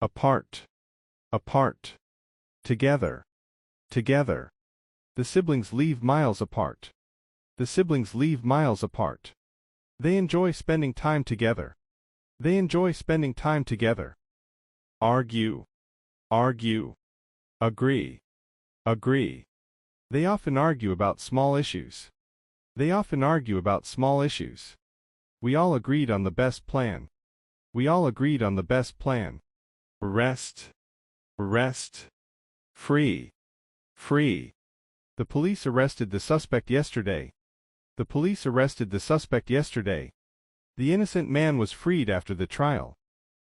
apart, apart, together, together. The siblings live miles apart. The siblings live miles apart. They enjoy spending time together. They enjoy spending time together. Argue, argue, agree, agree. They often argue about small issues. They often argue about small issues. We all agreed on the best plan. We all agreed on the best plan. Arrest, arrest, free, free. The police arrested the suspect yesterday. The police arrested the suspect yesterday. The innocent man was freed after the trial.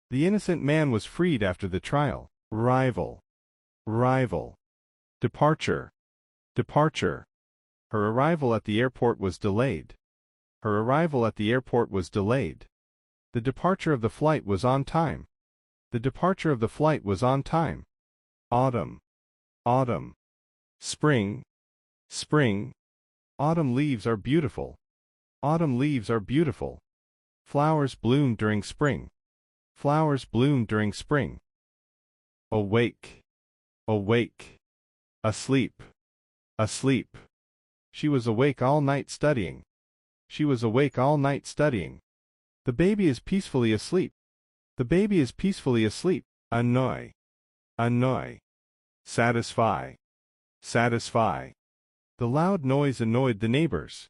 The innocent man was freed after the trial. Rival, rival. Departure, departure. Her arrival at the airport was delayed. Her arrival at the airport was delayed. The departure of the flight was on time. The departure of the flight was on time. Autumn, autumn. Spring, spring. Autumn leaves are beautiful. Autumn leaves are beautiful. Flowers bloom during spring. Flowers bloom during spring. Awake, awake. Asleep, asleep. She was awake all night studying. She was awake all night studying. The baby is peacefully asleep. The baby is peacefully asleep. Annoy, annoy. Satisfy, satisfy. The loud noise annoyed the neighbors.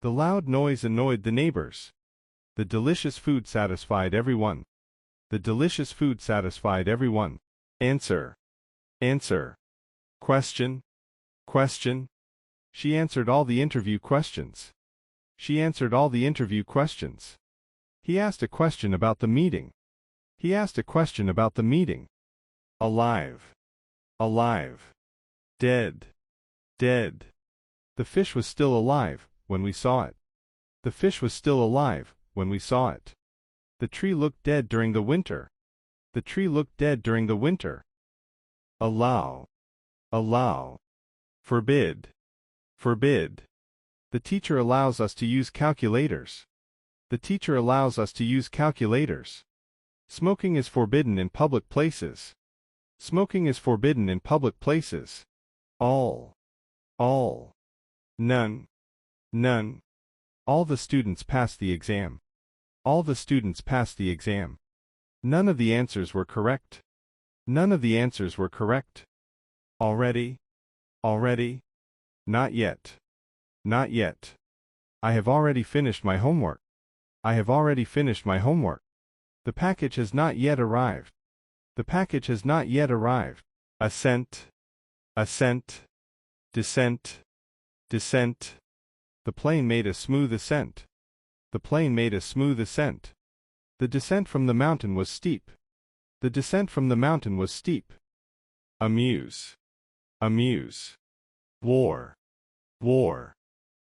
The loud noise annoyed the neighbors. The delicious food satisfied everyone. The delicious food satisfied everyone. Answer, answer. Question, question. She answered all the interview questions. She answered all the interview questions. He asked a question about the meeting. He asked a question about the meeting. Alive, alive. Dead, dead. The fish was still alive when we saw it. The fish was still alive when we saw it. The tree looked dead during the winter. The tree looked dead during the winter. Allow, allow. Forbid, forbid. The teacher allows us to use calculators. The teacher allows us to use calculators. Smoking is forbidden in public places. Smoking is forbidden in public places. All, all. None, none. All the students passed the exam. All the students passed the exam. None of the answers were correct. None of the answers were correct. Already, already. Not yet, not yet. I have already finished my homework. I have already finished my homework. The package has not yet arrived. The package has not yet arrived. Ascent, ascent. Descent, descent. The plane made a smooth ascent. The plane made a smooth ascent. The descent from the mountain was steep. The descent from the mountain was steep. Amuse, amuse. War, war.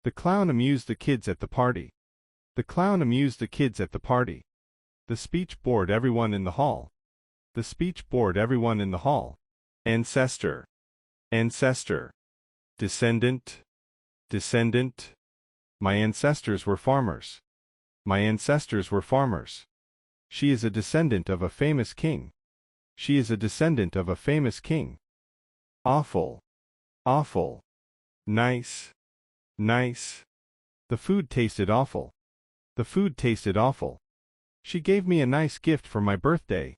The clown amused the kids at the party. The clown amused the kids at the party. The speech bored everyone in the hall. The speech bored everyone in the hall. Ancestor, ancestor. Descendant, descendant. My ancestors were farmers. My ancestors were farmers. She is a descendant of a famous king. She is a descendant of a famous king. Awful, awful. Nice, nice. The food tasted awful. The food tasted awful. She gave me a nice gift for my birthday.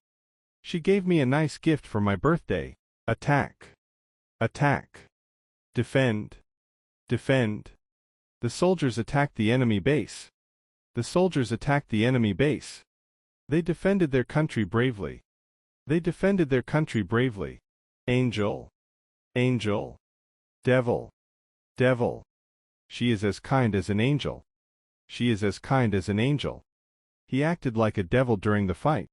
She gave me a nice gift for my birthday. Attack, attack. Defend, defend. The soldiers attacked the enemy base. The soldiers attacked the enemy base. They defended their country bravely. They defended their country bravely. Angel, angel. Devil, devil. She is as kind as an angel. She is as kind as an angel. He acted like a devil during the fight.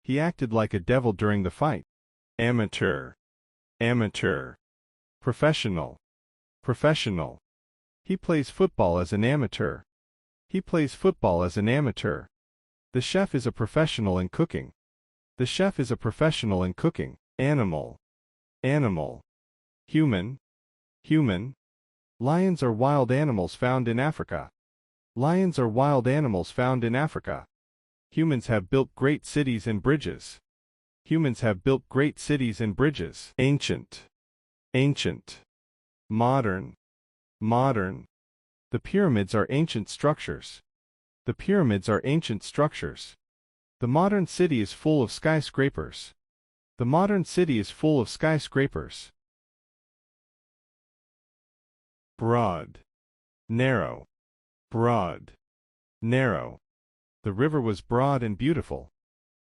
He acted like a devil during the fight. Amateur, amateur. Professional, professional. He plays football as an amateur. He plays football as an amateur. The chef is a professional in cooking. The chef is a professional in cooking. Animal, animal. Human, human. Lions are wild animals found in Africa. Lions are wild animals found in Africa. Humans have built great cities and bridges. Humans have built great cities and bridges. Ancient, ancient. Modern, modern. The pyramids are ancient structures. The pyramids are ancient structures. The modern city is full of skyscrapers. The modern city is full of skyscrapers. Broad, narrow, broad, narrow. The river was broad and beautiful.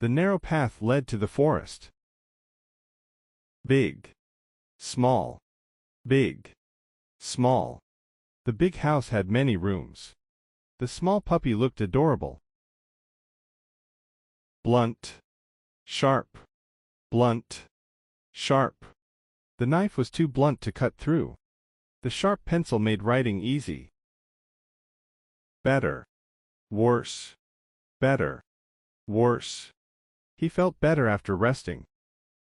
The narrow path led to the forest. Big, small, big, small. The big house had many rooms. The small puppy looked adorable. Blunt, sharp, blunt, sharp. The knife was too blunt to cut through. The sharp pencil made writing easy. Better, worse, better, worse. He felt better after resting.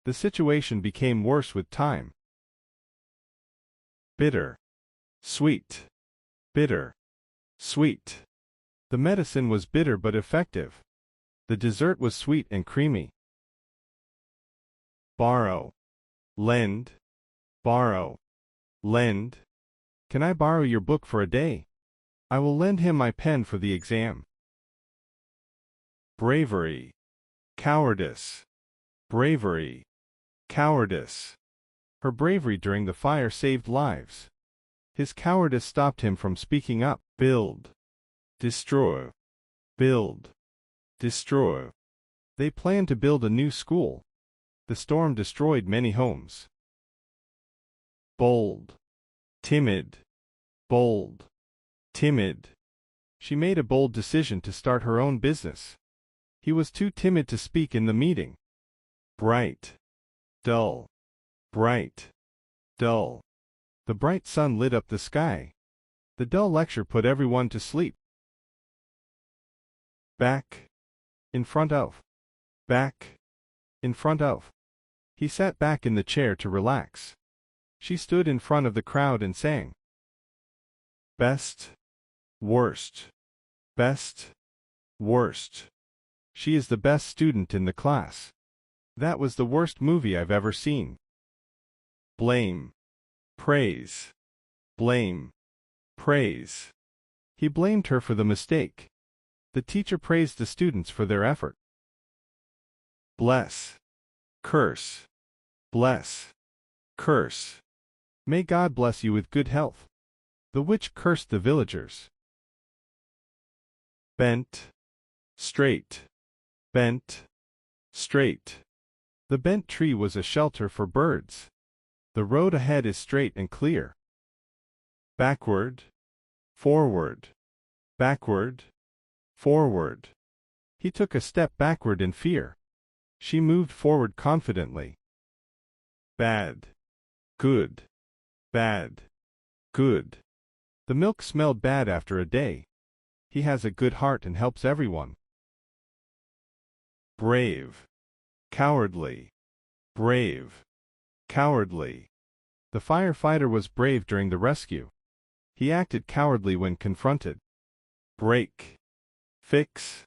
The situation became worse with time. Bitter, sweet, bitter, sweet. The medicine was bitter but effective. The dessert was sweet and creamy. Borrow, lend, borrow, lend. Can I borrow your book for a day? I will lend him my pen for the exam. Bravery, cowardice, bravery, cowardice. Her bravery during the fire saved lives. His cowardice stopped him from speaking up. Build, destroy, build, destroy. They planned to build a new school. The storm destroyed many homes. Bold, timid, bold, timid. She made a bold decision to start her own business. He was too timid to speak in the meeting. Bright, dull, bright, dull. The bright sun lit up the sky. The dull lecture put everyone to sleep. Back, in front of, back, in front of. He sat back in the chair to relax. She stood in front of the crowd and sang. Best, worst, best, worst. She is the best student in the class. That was the worst movie I've ever seen. Blame, praise, blame, praise. He blamed her for the mistake. The teacher praised the students for their effort. Bless, curse, bless, curse. May God bless you with good health. The witch cursed the villagers. Bent, straight, bent, straight. The bent tree was a shelter for birds. The road ahead is straight and clear. Backward, forward, backward, forward. He took a step backward in fear. She moved forward confidently. Bad, good, bad, good. The milk smelled bad after a day. He has a good heart and helps everyone. Brave, cowardly, brave, cowardly. The firefighter was brave during the rescue. He acted cowardly when confronted. Break, fix,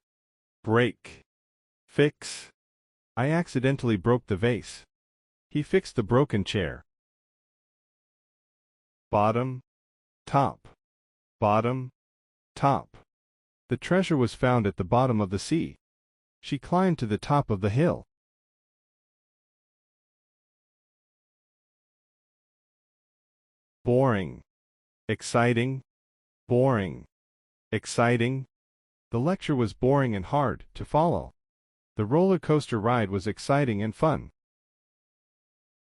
break, fix. I accidentally broke the vase. He fixed the broken chair. Bottom, top, bottom, top. The treasure was found at the bottom of the sea. She climbed to the top of the hill. Boring, exciting, boring, exciting. The lecture was boring and hard to follow. The roller coaster ride was exciting and fun.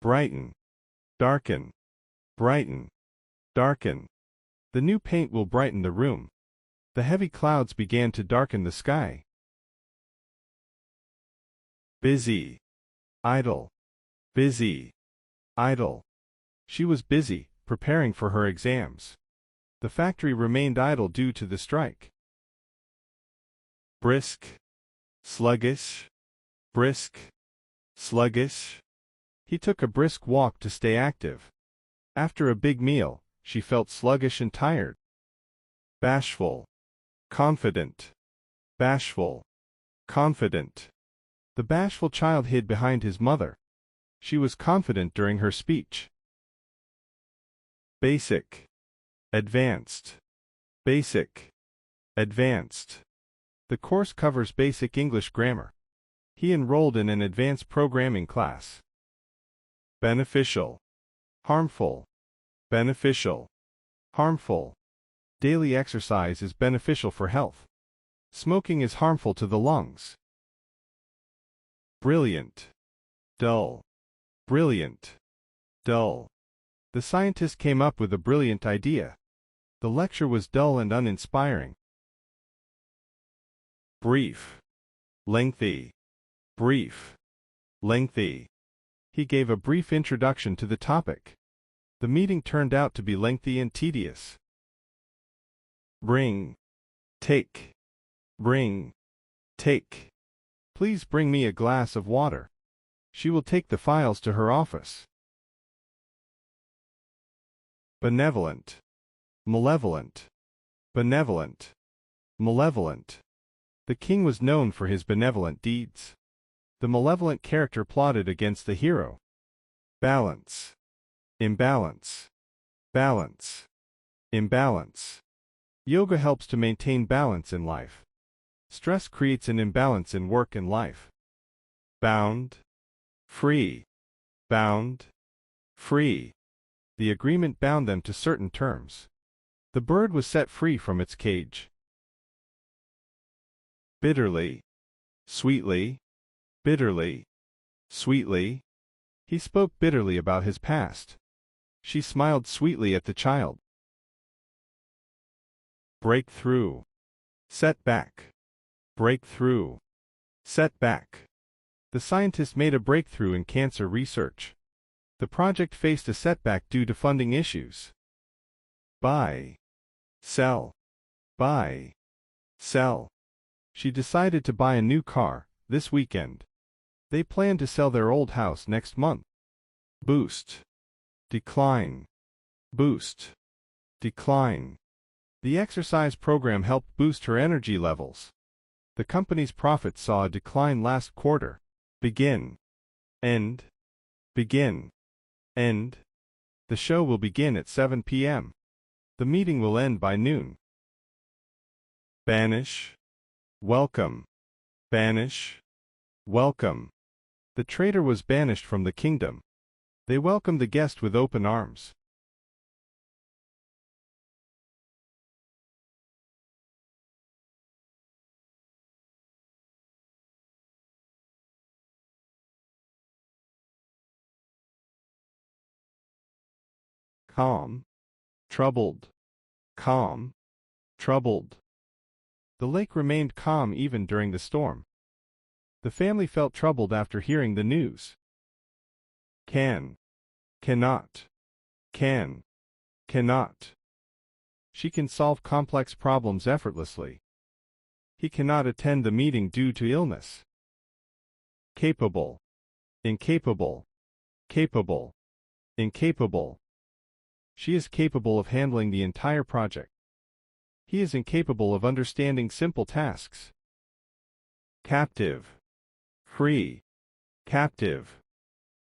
Brighten, darken, brighten, darken. The new paint will brighten the room. The heavy clouds began to darken the sky. Busy, idle, busy, idle. She was busy, preparing for her exams. The factory remained idle due to the strike. Brisk, sluggish, brisk, sluggish. He took a brisk walk to stay active. After a big meal, she felt sluggish and tired. Bashful, confident, bashful, confident. The bashful child hid behind his mother. She was confident during her speech. Basic. Advanced. Basic. Advanced. The course covers basic English grammar. He enrolled in an advanced programming class. Beneficial. Harmful. Beneficial. Harmful. Daily exercise is beneficial for health. Smoking is harmful to the lungs. Brilliant. Dull. Brilliant. Dull. The scientist came up with a brilliant idea. The lecture was dull and uninspiring. Brief. Lengthy. Brief. Lengthy. He gave a brief introduction to the topic. The meeting turned out to be lengthy and tedious. Bring. Take. Bring. Take. Please bring me a glass of water. She will take the files to her office. Benevolent. Malevolent. Benevolent. Malevolent. The king was known for his benevolent deeds. The malevolent character plotted against the hero. Balance. Imbalance. Balance. Imbalance. Yoga helps to maintain balance in life. Stress creates an imbalance in work and life. Bound. Free. Bound. Free. The agreement bound them to certain terms. The bird was set free from its cage. Bitterly. Sweetly. Bitterly. Sweetly. He spoke bitterly about his past. She smiled sweetly at the child. Breakthrough. Setback. Breakthrough. Setback. The scientist made a breakthrough in cancer research. The project faced a setback due to funding issues. Buy. Sell. Buy. Sell. She decided to buy a new car this weekend. They plan to sell their old house next month. Boost. Decline. Boost. Decline. The exercise program helped boost her energy levels. The company's profits saw a decline last quarter. Begin. End. Begin. End. The show will begin at 7 p.m. The meeting will end by noon. Banish. Welcome. Banish. Welcome. The traitor was banished from the kingdom. They welcomed the guest with open arms. Calm. Troubled. Calm. Troubled. The lake remained calm even during the storm. The family felt troubled after hearing the news. Can. Cannot. Can. Cannot. She can solve complex problems effortlessly. He cannot attend the meeting due to illness. Capable. Incapable. Capable. Incapable. She is capable of handling the entire project. He is incapable of understanding simple tasks. Captive. Free. Captive.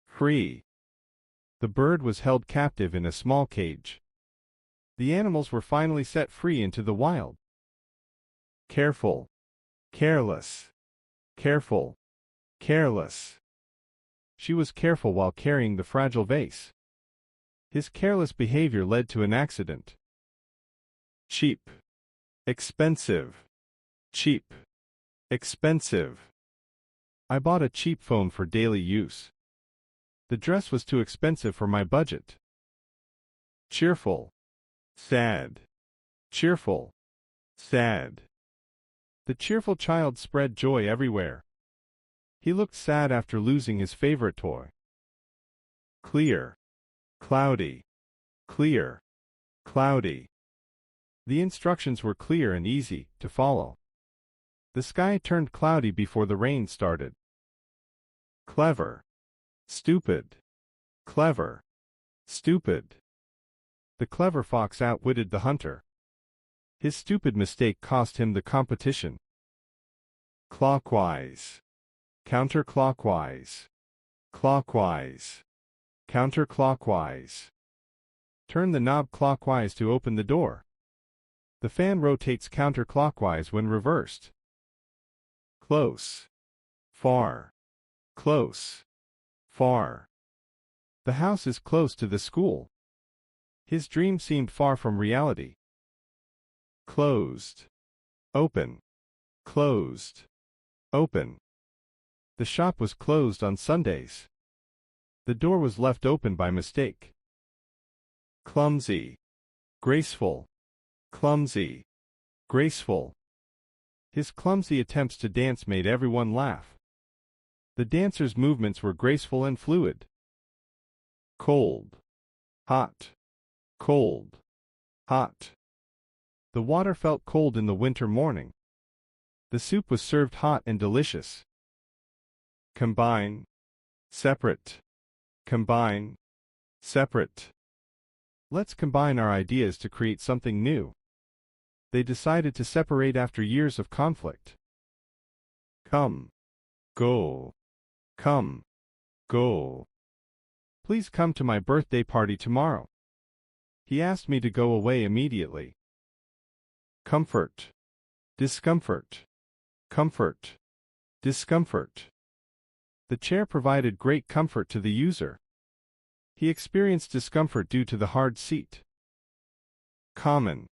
Free. The bird was held captive in a small cage. The animals were finally set free into the wild. Careful. Careless. Careful. Careless. She was careful while carrying the fragile vase. His careless behavior led to an accident. Cheap. Expensive. Cheap. Expensive. I bought a cheap phone for daily use. The dress was too expensive for my budget. Cheerful. Sad. Cheerful. Sad. The cheerful child spread joy everywhere. He looked sad after losing his favorite toy. Clear. Cloudy. Clear. Cloudy. The instructions were clear and easy to follow. The sky turned cloudy before the rain started. Clever. Stupid. Clever. Stupid. The clever fox outwitted the hunter. His stupid mistake cost him the competition. Clockwise. counterclockwise, clockwise, counterclockwise. Turn the knob clockwise to open the door. The fan rotates counterclockwise when reversed. Close, far, close, far. The house is close to the school. His dream seemed far from reality. Closed, open, closed, open. The shop was closed on Sundays. The door was left open by mistake. Clumsy, graceful, clumsy, graceful. His clumsy attempts to dance made everyone laugh. The dancer's movements were graceful and fluid. Cold, hot, cold, hot. The water felt cold in the winter morning. The soup was served hot and delicious. Combine, separate, combine, separate. Let's combine our ideas to create something new. They decided to separate after years of conflict. Come, go, come, go. Please come to my birthday party tomorrow. He asked me to go away immediately. Comfort, discomfort, comfort, discomfort. The chair provided great comfort to the user. He experienced discomfort due to the hard seat. Common,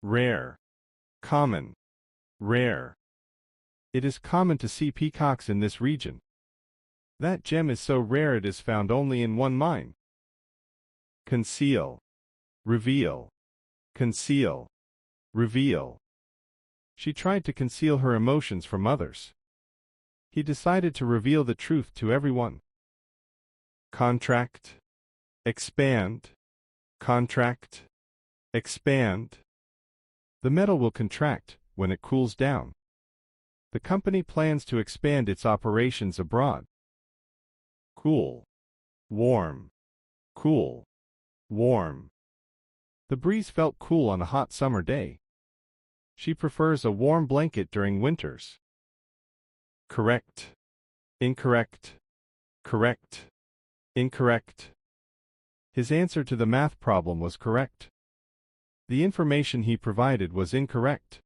rare, common, rare. It is common to see peacocks in this region. That gem is so rare it is found only in one mine. Conceal, reveal, conceal, reveal. She tried to conceal her emotions from others. He decided to reveal the truth to everyone. Contract, expand, contract, expand. The metal will contract when it cools down. The company plans to expand its operations abroad. Cool, warm, cool, warm. The breeze felt cool on a hot summer day. She prefers a warm blanket during winters. Correct, incorrect, correct, incorrect. His answer to the math problem was correct. The information he provided was incorrect.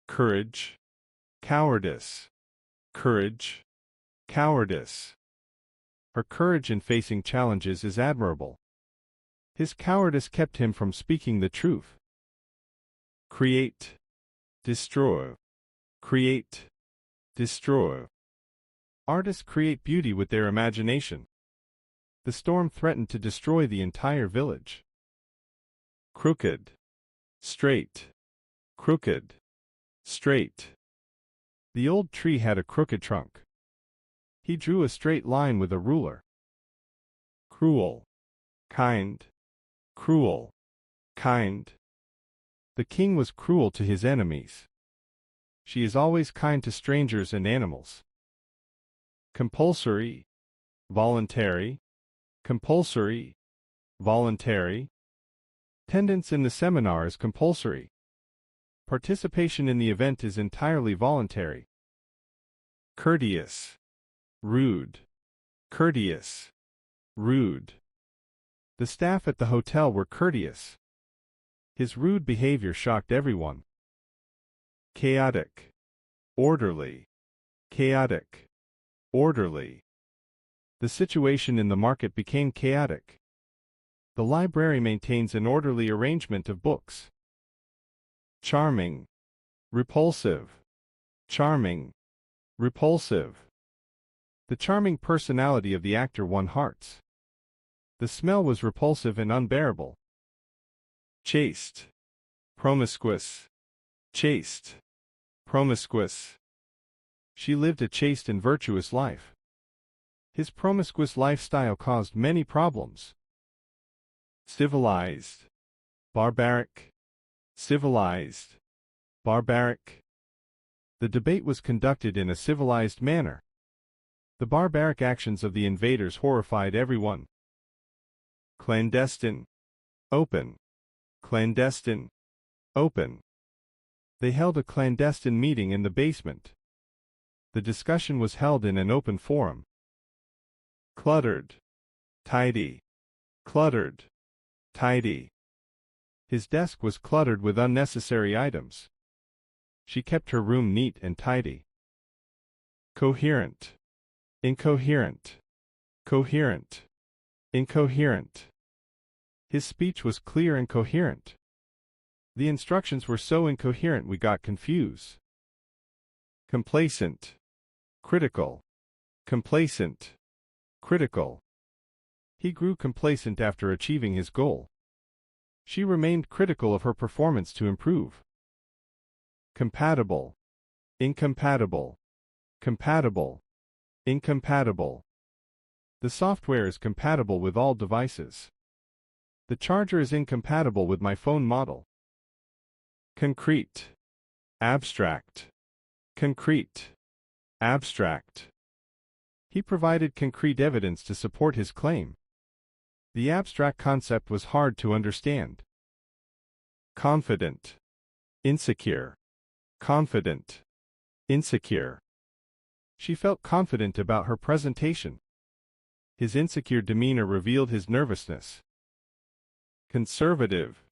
Courage, cowardice, courage, cowardice. Her courage in facing challenges is admirable. His cowardice kept him from speaking the truth. Create, destroy, create, destroy. Artists create beauty with their imagination. The storm threatened to destroy the entire village. Crooked, straight, crooked, straight. The old tree had a crooked trunk. He drew a straight line with a ruler. Cruel, kind, cruel, kind. The king was cruel to his enemies. She is always kind to strangers and animals. Compulsory, voluntary, compulsory, voluntary. Attendance in the seminar is compulsory. Participation in the event is entirely voluntary. Courteous, rude, courteous, rude. The staff at the hotel were courteous. His rude behavior shocked everyone. Chaotic, orderly, chaotic, orderly. The situation in the market became chaotic. The library maintains an orderly arrangement of books. Charming, repulsive, charming, repulsive. The charming personality of the actor won hearts. The smell was repulsive and unbearable. Chaste, promiscuous, chaste, promiscuous. She lived a chaste and virtuous life. His promiscuous lifestyle caused many problems. Civilized, barbaric, civilized, barbaric. The debate was conducted in a civilized manner. The barbaric actions of the invaders horrified everyone. Clandestine, open, clandestine, open. They held a clandestine meeting in the basement. The discussion was held in an open forum. Cluttered. Tidy. Cluttered. Tidy. His desk was cluttered with unnecessary items. She kept her room neat and tidy. Coherent. Incoherent. Coherent. Incoherent. His speech was clear and coherent. The instructions were so incoherent we got confused. Complacent. Critical. Complacent. Critical. He grew complacent after achieving his goal. She remained critical of her performance to improve. Compatible. Incompatible. Compatible. Incompatible. The software is compatible with all devices. The charger is incompatible with my phone model. Concrete. Abstract. Concrete. Abstract. He provided concrete evidence to support his claim. The abstract concept was hard to understand. Confident. Insecure. Confident. Insecure. She felt confident about her presentation. His insecure demeanor revealed his nervousness. Conservative.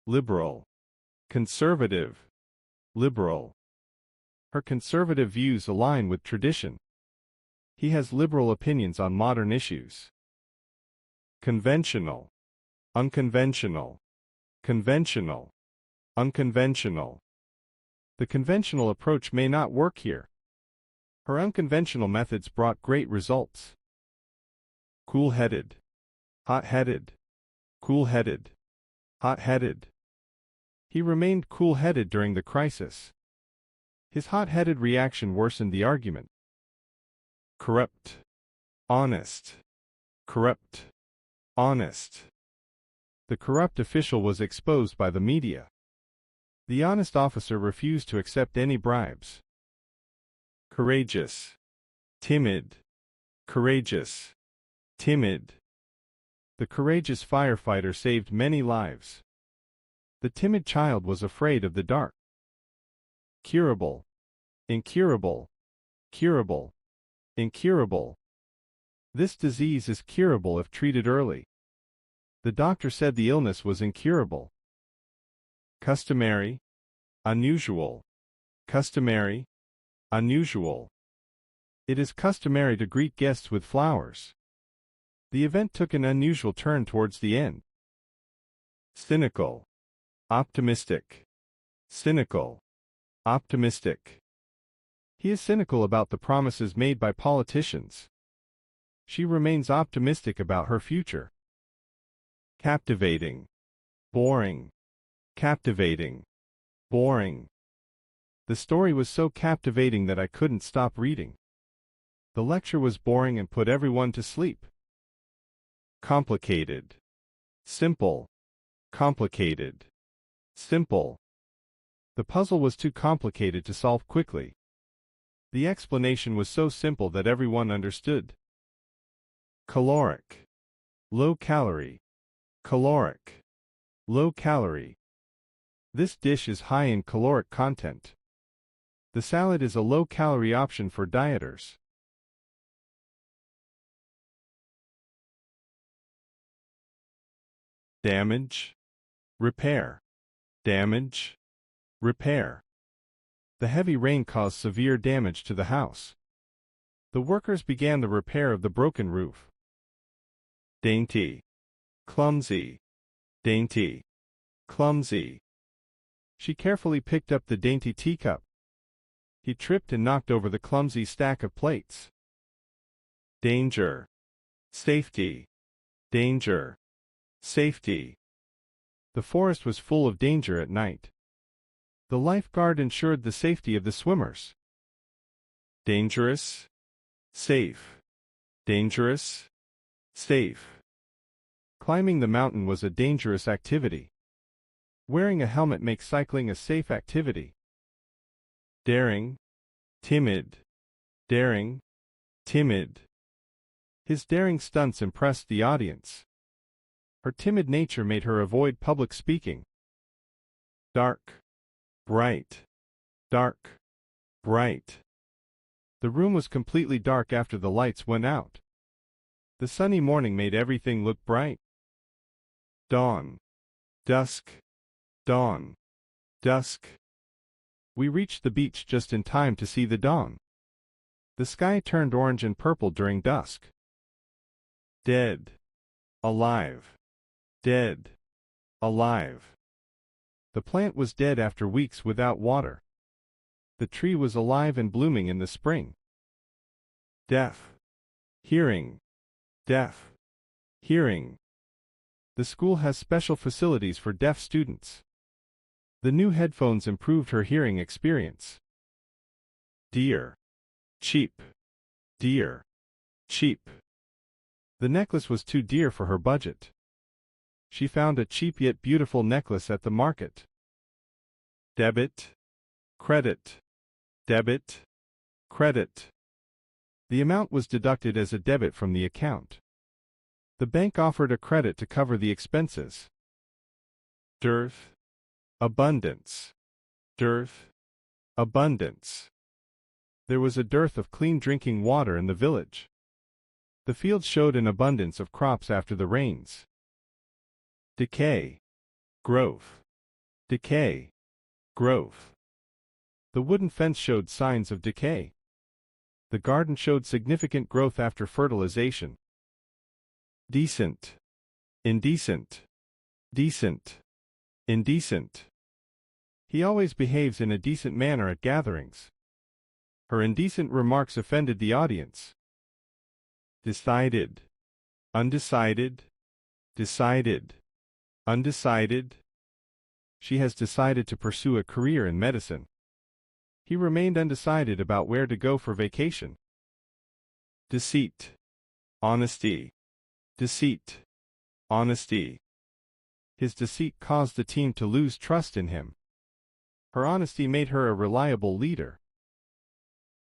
Liberal. Conservative. Liberal. Her conservative views align with tradition. He has liberal opinions on modern issues. Conventional. Unconventional. Conventional. Unconventional. The conventional approach may not work here. Her unconventional methods brought great results. Cool-headed. Hot-headed. Cool-headed. Hot-headed. He remained cool-headed during the crisis. His hot-headed reaction worsened the argument. Corrupt. Honest. Corrupt. Honest. The corrupt official was exposed by the media. The honest officer refused to accept any bribes. Courageous. Timid. Courageous. Timid. The courageous firefighter saved many lives. The timid child was afraid of the dark. Curable. Incurable. Curable. Incurable. This disease is curable if treated early. The doctor said the illness was incurable. Customary. Unusual. Customary. Unusual. It is customary to greet guests with flowers. The event took an unusual turn towards the end. Cynical. Optimistic. Cynical. Optimistic. He is cynical about the promises made by politicians. She remains optimistic about her future. Captivating. Boring. Captivating. Boring. The story was so captivating that I couldn't stop reading. The lecture was boring and put everyone to sleep. Complicated. Simple. Complicated. Simple. The puzzle was too complicated to solve quickly. The explanation was so simple that everyone understood. Caloric. Low calorie. Caloric. Low calorie. This dish is high in caloric content. The salad is a low-calorie option for dieters. Damage. Repair. Damage. Repair. The heavy rain caused severe damage to the house. The workers began the repair of the broken roof. Dainty. Clumsy. Dainty. Clumsy. She carefully picked up the dainty teacup. He tripped and knocked over the clumsy stack of plates. Danger. Safety. Danger. Safety. The forest was full of danger at night. The lifeguard ensured the safety of the swimmers. Dangerous. Safe. Dangerous. Safe. Climbing the mountain was a dangerous activity. Wearing a helmet makes cycling a safe activity. Daring. Timid. Daring. Timid. His daring stunts impressed the audience. Her timid nature made her avoid public speaking. Dark. Bright. Dark. Bright. The room was completely dark after the lights went out. The sunny morning made everything look bright. Dawn. Dusk. Dawn. Dusk. We reached the beach just in time to see the dawn. The sky turned orange and purple during dusk. Dead. Alive. Dead. Alive. The plant was dead after weeks without water. The tree was alive and blooming in the spring. Deaf. Hearing. Deaf. Hearing. The school has special facilities for deaf students. The new headphones improved her hearing experience. Dear. Cheap. Dear. Cheap. The necklace was too dear for her budget. She found a cheap yet beautiful necklace at the market. Debit. Credit. Debit. Credit. The amount was deducted as a debit from the account. The bank offered a credit to cover the expenses. Dearth. Abundance. Dearth. Abundance. There was a dearth of clean drinking water in the village. The fields showed an abundance of crops after the rains. Decay. Growth. Decay. Growth. The wooden fence showed signs of decay. The garden showed significant growth after fertilization. Decent. Indecent. Decent. Indecent. He always behaves in a decent manner at gatherings. Her indecent remarks offended the audience. Decided. Undecided. Decided. Undecided. She has decided to pursue a career in medicine. He remained undecided about where to go for vacation. Deceit. Honesty. Deceit. Honesty. His deceit caused the team to lose trust in him. Her honesty made her a reliable leader.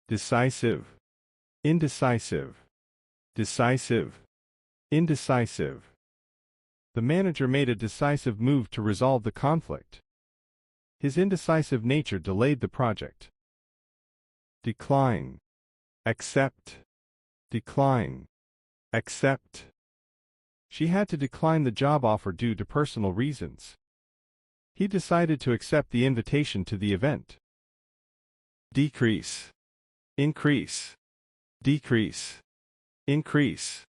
Decisive. Indecisive. Decisive. Indecisive. The manager made a decisive move to resolve the conflict. His indecisive nature delayed the project. Decline. Accept. Decline. Accept. She had to decline the job offer due to personal reasons. He decided to accept the invitation to the event. Decrease. Increase. Decrease. Increase.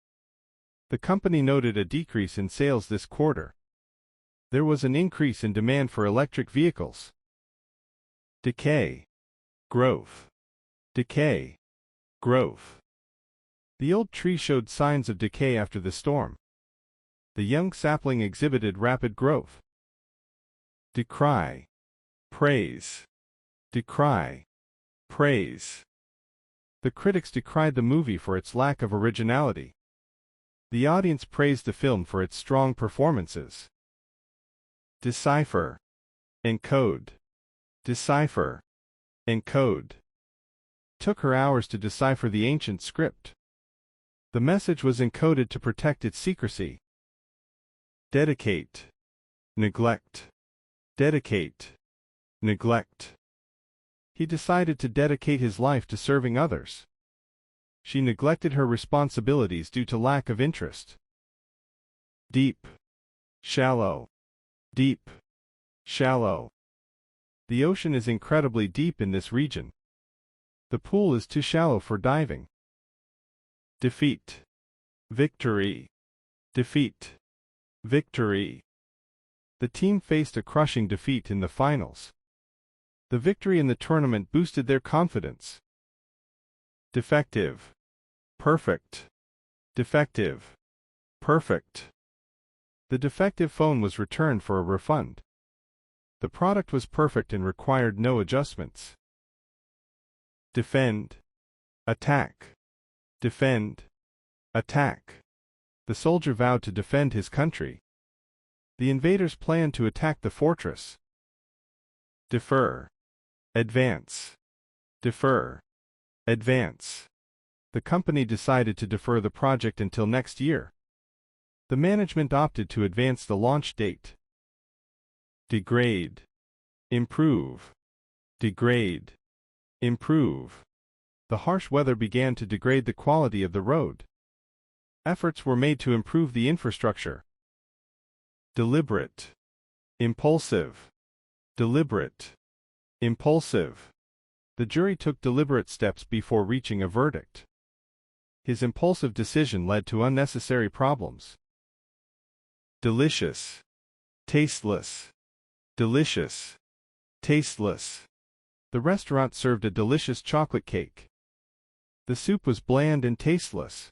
The company noted a decrease in sales this quarter. There was an increase in demand for electric vehicles. Decay. Growth. Decay. Growth. The old tree showed signs of decay after the storm. The young sapling exhibited rapid growth. Decry. Praise. Decry. Praise. The critics decried the movie for its lack of originality. The audience praised the film for its strong performances. Decipher. Encode. Decipher. Encode. Took her hours to decipher the ancient script. The message was encoded to protect its secrecy. Dedicate. Neglect. Dedicate. Neglect. He decided to dedicate his life to serving others. She neglected her responsibilities due to lack of interest. Deep. Shallow. Deep. Shallow. The ocean is incredibly deep in this region. The pool is too shallow for diving. Defeat. Victory. Defeat. Victory. The team faced a crushing defeat in the finals. The victory in the tournament boosted their confidence. Defective. Perfect. Defective. Perfect. The defective phone was returned for a refund. The product was perfect and required no adjustments. Defend. Attack. Defend. Attack. The soldier vowed to defend his country. The invaders planned to attack the fortress. Defer. Advance. Defer. Advance. The company decided to defer the project until next year. The management opted to advance the launch date. Degrade. Improve. Degrade. Improve. The harsh weather began to degrade the quality of the road. Efforts were made to improve the infrastructure. Deliberate. Impulsive. Deliberate. Impulsive. The jury took deliberate steps before reaching a verdict. His impulsive decision led to unnecessary problems. Delicious. Tasteless. Delicious. Tasteless. The restaurant served a delicious chocolate cake. The soup was bland and tasteless.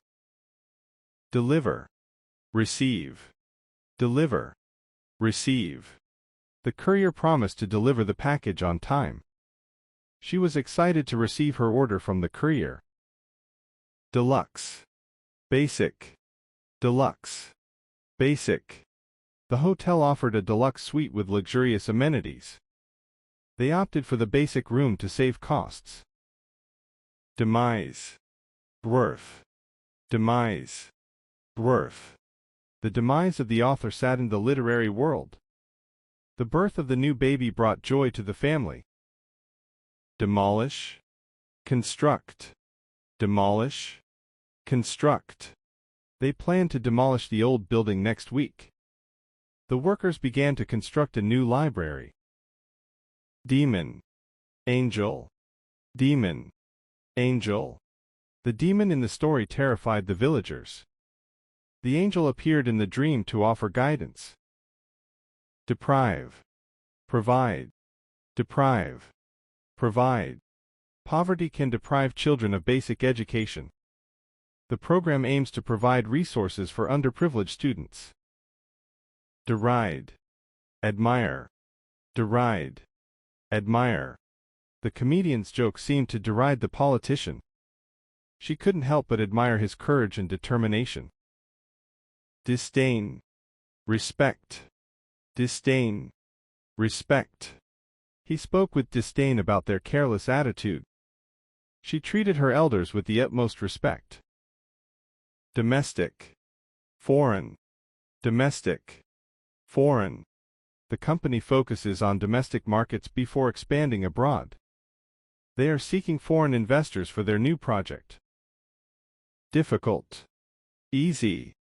Deliver. Receive. Deliver. Receive. The courier promised to deliver the package on time. She was excited to receive her order from the courier. Deluxe. Basic. Deluxe. Basic. The hotel offered a deluxe suite with luxurious amenities. They opted for the basic room to save costs. Demise. Birth. Demise. Birth. The demise of the author saddened the literary world. The birth of the new baby brought joy to the family. Demolish. Construct. Demolish. Construct. They planned to demolish the old building next week. The workers began to construct a new library. Demon. Angel. Demon. Angel. The demon in the story terrified the villagers. The angel appeared in the dream to offer guidance. Deprive. Provide. Deprive. Provide. Poverty can deprive children of basic education. The program aims to provide resources for underprivileged students. Deride. Admire. Deride. Admire. The comedian's joke seemed to deride the politician. She couldn't help but admire his courage and determination. Disdain. Respect. Disdain. Respect. He spoke with disdain about their careless attitude. She treated her elders with the utmost respect. Domestic. Foreign. Domestic. Foreign. The company focuses on domestic markets before expanding abroad. They are seeking foreign investors for their new project. Difficult. Easy.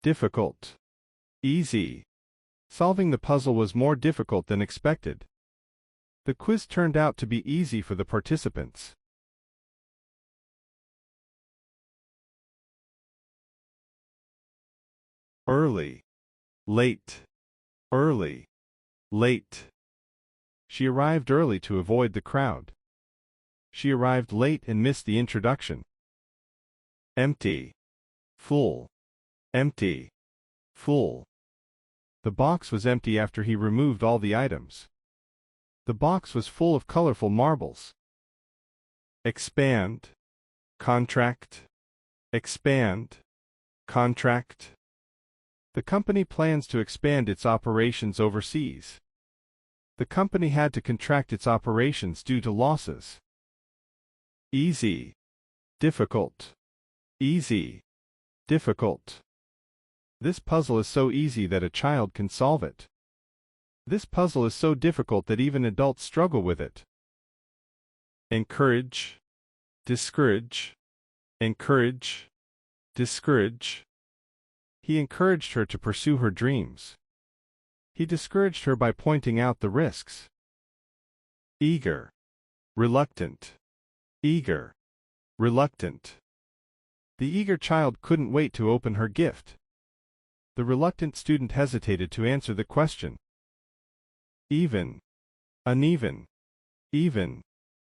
Difficult. Easy. Solving the puzzle was more difficult than expected. The quiz turned out to be easy for the participants. Early. Late. Early. Late. She arrived early to avoid the crowd. She arrived late and missed the introduction. Empty. Full. Empty. Full. The box was empty after he removed all the items. The box was full of colorful marbles. Expand. Contract. Expand. Contract. The company plans to expand its operations overseas. The company had to contract its operations due to losses. Easy. Difficult. Easy. Difficult. This puzzle is so easy that a child can solve it. This puzzle is so difficult that even adults struggle with it. Encourage. Discourage. Encourage. Discourage. He encouraged her to pursue her dreams. He discouraged her by pointing out the risks. Eager. Reluctant. Eager. Reluctant. The eager child couldn't wait to open her gift. The reluctant student hesitated to answer the question. Even. Uneven. Even.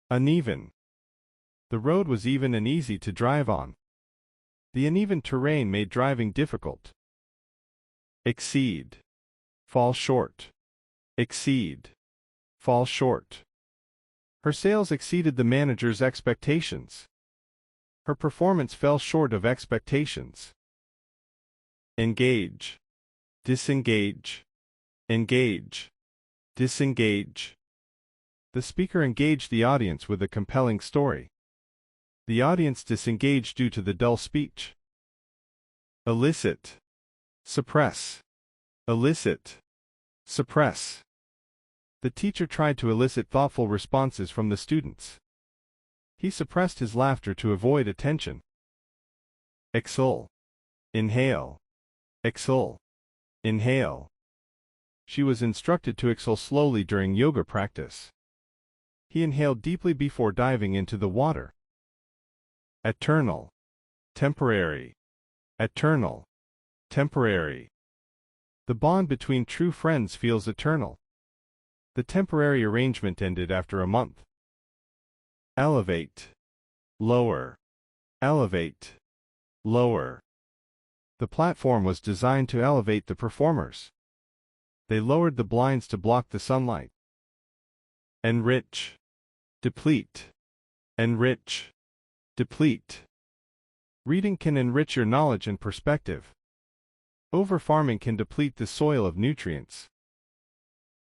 Uneven. The road was even and easy to drive on. The uneven terrain made driving difficult. Exceed. Fall short. Exceed. Fall short. Her sales exceeded the manager's expectations. Her performance fell short of expectations. Engage. Disengage. Engage. Disengage. The speaker engaged the audience with a compelling story. The audience disengaged due to the dull speech. Elicit. Suppress. Elicit. Suppress. The teacher tried to elicit thoughtful responses from the students. He suppressed his laughter to avoid attention. Exhale. Inhale. Exhale. Inhale. She was instructed to exhale slowly during yoga practice. He inhaled deeply before diving into the water. Eternal. Temporary. Eternal. Temporary. The bond between true friends feels eternal. The temporary arrangement ended after a month. Elevate. Lower. Elevate. Lower. The platform was designed to elevate the performers. They lowered the blinds to block the sunlight. Enrich. Deplete. Enrich. Deplete. Reading can enrich your knowledge and perspective. Over-farming can deplete the soil of nutrients.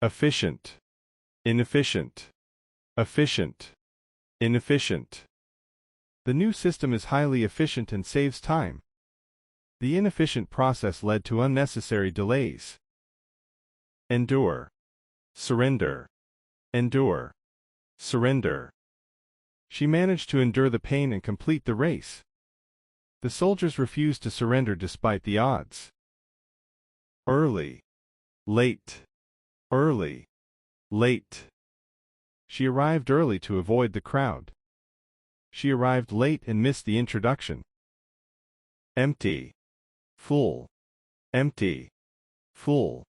Efficient. Inefficient. Efficient. Inefficient. The new system is highly efficient and saves time. The inefficient process led to unnecessary delays. Endure. Surrender. Endure. Surrender. She managed to endure the pain and complete the race. The soldiers refused to surrender despite the odds. Early. Late. Early. Late. She arrived early to avoid the crowd. She arrived late and missed the introduction. Empty. Full. Empty. Full.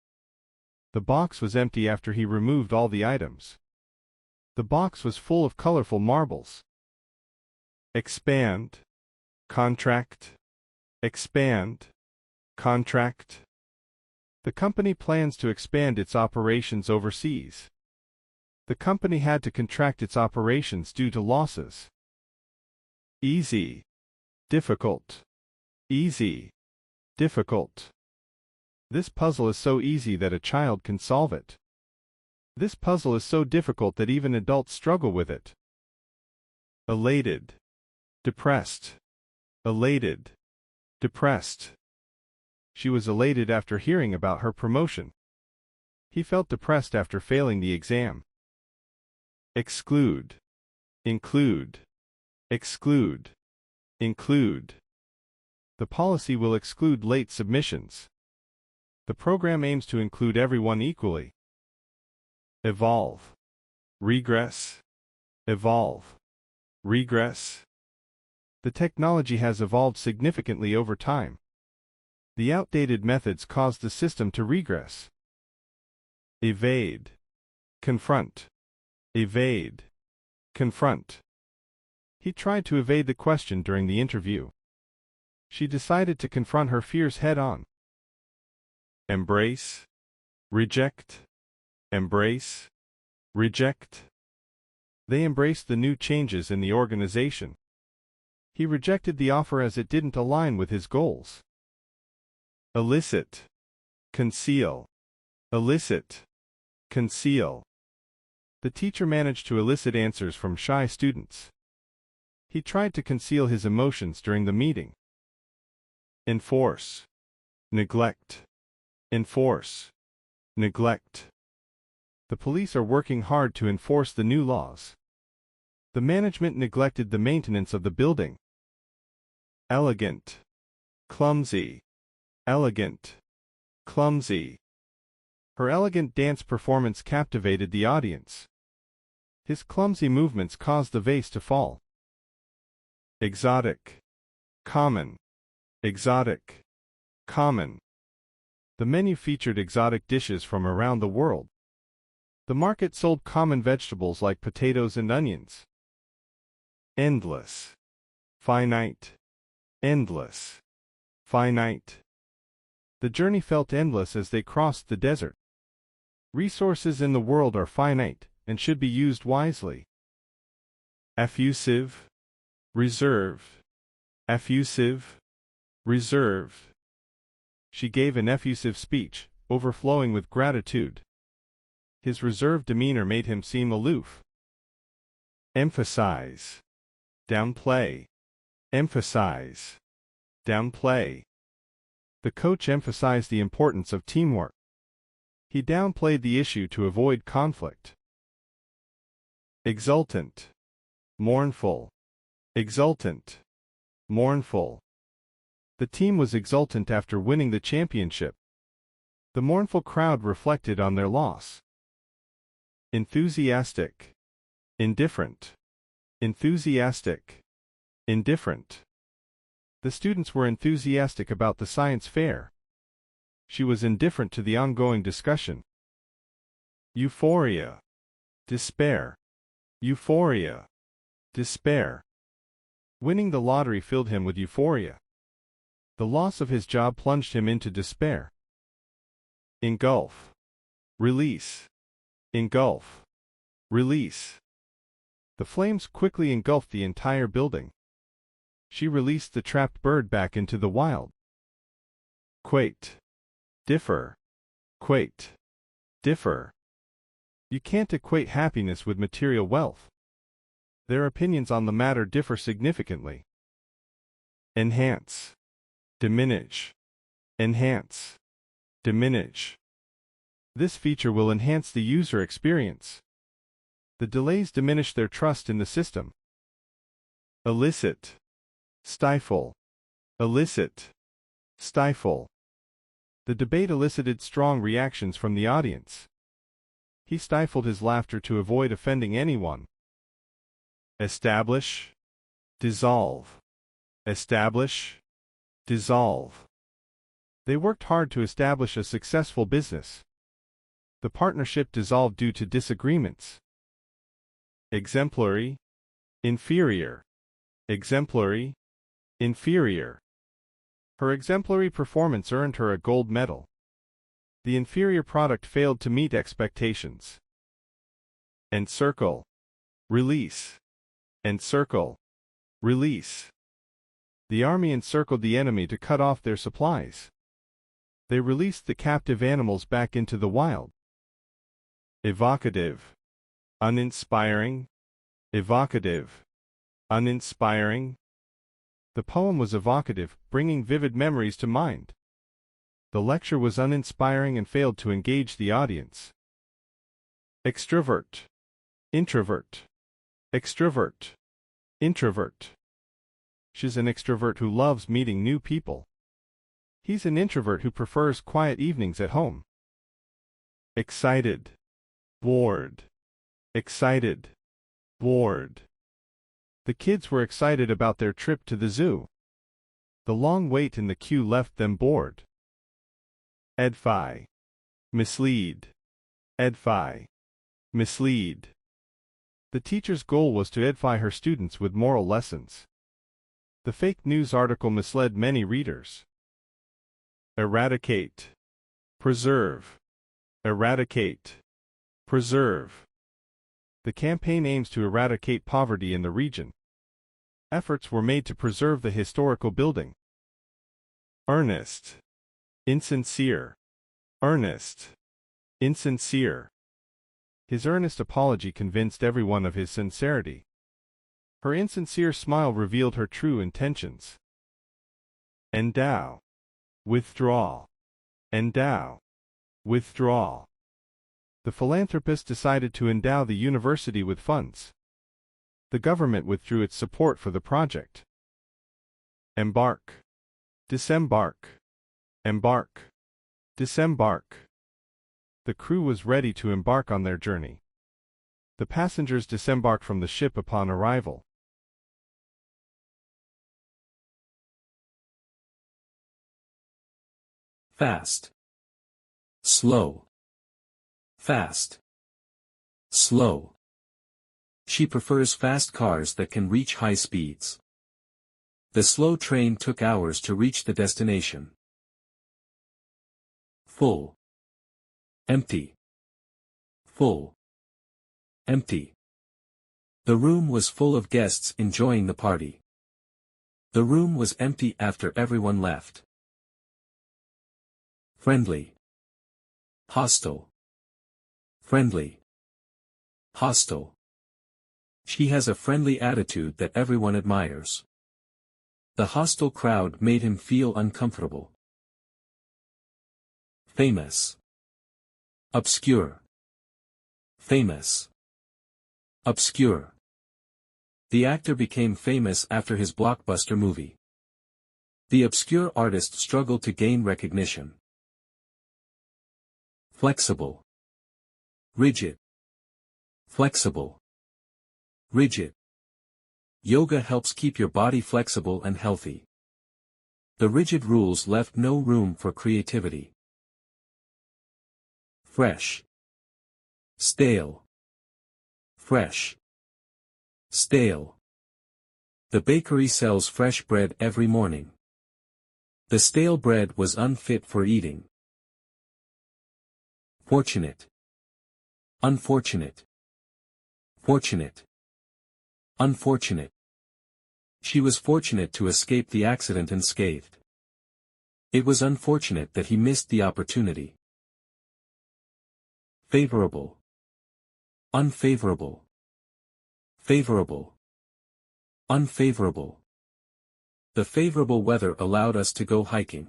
The box was empty after he removed all the items. The box was full of colorful marbles. Expand. Contract. Expand. Contract. The company plans to expand its operations overseas. The company had to contract its operations due to losses. Easy. Difficult. Easy. Difficult. This puzzle is so easy that a child can solve it. This puzzle is so difficult that even adults struggle with it. Elated. Depressed. Elated. Depressed. She was elated after hearing about her promotion. He felt depressed after failing the exam. Exclude. Include. Exclude. Include. The policy will exclude late submissions. The program aims to include everyone equally. Evolve. Regress. Evolve. Regress. The technology has evolved significantly over time. The outdated methods caused the system to regress. Evade. Confront. Evade. Confront. He tried to evade the question during the interview. She decided to confront her fears head-on. Embrace. Reject. Embrace. Reject. They embraced the new changes in the organization. He rejected the offer as it didn't align with his goals. Elicit. Conceal. Elicit. Conceal. The teacher managed to elicit answers from shy students. He tried to conceal his emotions during the meeting. Enforce. Neglect. Enforce. Neglect. The police are working hard to enforce the new laws. The management neglected the maintenance of the building. Elegant. Clumsy. Elegant. Clumsy. Her elegant dance performance captivated the audience. His clumsy movements caused the vase to fall. Exotic. Common. Exotic. Common. The menu featured exotic dishes from around the world. The market sold common vegetables like potatoes and onions. Endless. Finite. Endless. Finite. The journey felt endless as they crossed the desert. Resources in the world are finite and should be used wisely. Effusive. Reserve. Effusive. Reserve. She gave an effusive speech, overflowing with gratitude. His reserved demeanor made him seem aloof. Emphasize. Downplay. Emphasize. Downplay. The coach emphasized the importance of teamwork. He downplayed the issue to avoid conflict. Exultant. mournful, exultant, mournful. The team was exultant after winning the championship. The mournful crowd reflected on their loss. Enthusiastic, indifferent, enthusiastic, indifferent. The students were enthusiastic about the science fair. She was indifferent to the ongoing discussion. Euphoria, despair, euphoria, despair. Winning the lottery filled him with euphoria. The loss of his job plunged him into despair. Engulf, release, engulf, release. The flames quickly engulfed the entire building. She released the trapped bird back into the wild. Quaked, differ, quaked, differ. You can't equate happiness with material wealth. Their opinions on the matter differ significantly. Enhance, diminish, enhance, diminish. This feature will enhance the user experience. The delays diminish their trust in the system. Elicit, stifle, elicit, stifle. The debate elicited strong reactions from the audience. He stifled his laughter to avoid offending anyone. Establish, dissolve, establish, dissolve. They worked hard to establish a successful business. The partnership dissolved due to disagreements. Exemplary, inferior, exemplary, inferior. Her exemplary performance earned her a gold medal. The inferior product failed to meet expectations. Encircle, release, encircle, release. The army encircled the enemy to cut off their supplies. They released the captive animals back into the wild. Evocative, uninspiring, evocative, uninspiring. The poem was evocative, bringing vivid memories to mind. The lecture was uninspiring and failed to engage the audience. Extrovert, introvert, extrovert, introvert. She's an extrovert who loves meeting new people. He's an introvert who prefers quiet evenings at home. Excited, bored, excited, bored. The kids were excited about their trip to the zoo. The long wait in the queue left them bored. Edify, mislead, edify, mislead. The teacher's goal was to edify her students with moral lessons. The fake news article misled many readers. Eradicate, preserve, eradicate, preserve. The campaign aims to eradicate poverty in the region. Efforts were made to preserve the historical building. Earnest, insincere, earnest, insincere. His earnest apology convinced everyone of his sincerity. Her insincere smile revealed her true intentions. Endow, withdraw, endow, withdraw. The philanthropist decided to endow the university with funds. The government withdrew its support for the project. Embark, disembark, embark, disembark. The crew was ready to embark on their journey. The passengers disembarked from the ship upon arrival. Fast, slow, fast, slow. She prefers fast cars that can reach high speeds. The slow train took hours to reach the destination. Full, empty, full, empty. The room was full of guests enjoying the party. The room was empty after everyone left. Friendly, hostile, friendly, hostile. She has a friendly attitude that everyone admires. The hostile crowd made him feel uncomfortable. Famous, obscure, famous, obscure. The actor became famous after his blockbuster movie. The obscure artist struggled to gain recognition. Flexible. Rigid. Flexible. Rigid. Yoga helps keep your body flexible and healthy. The rigid rules left no room for creativity. Fresh. Stale. Fresh. Stale. The bakery sells fresh bread every morning. The stale bread was unfit for eating. Fortunate. Unfortunate. Fortunate. Unfortunate. She was fortunate to escape the accident unscathed. It was unfortunate that he missed the opportunity. Favorable. Unfavorable. Favorable. Unfavorable. The favorable weather allowed us to go hiking.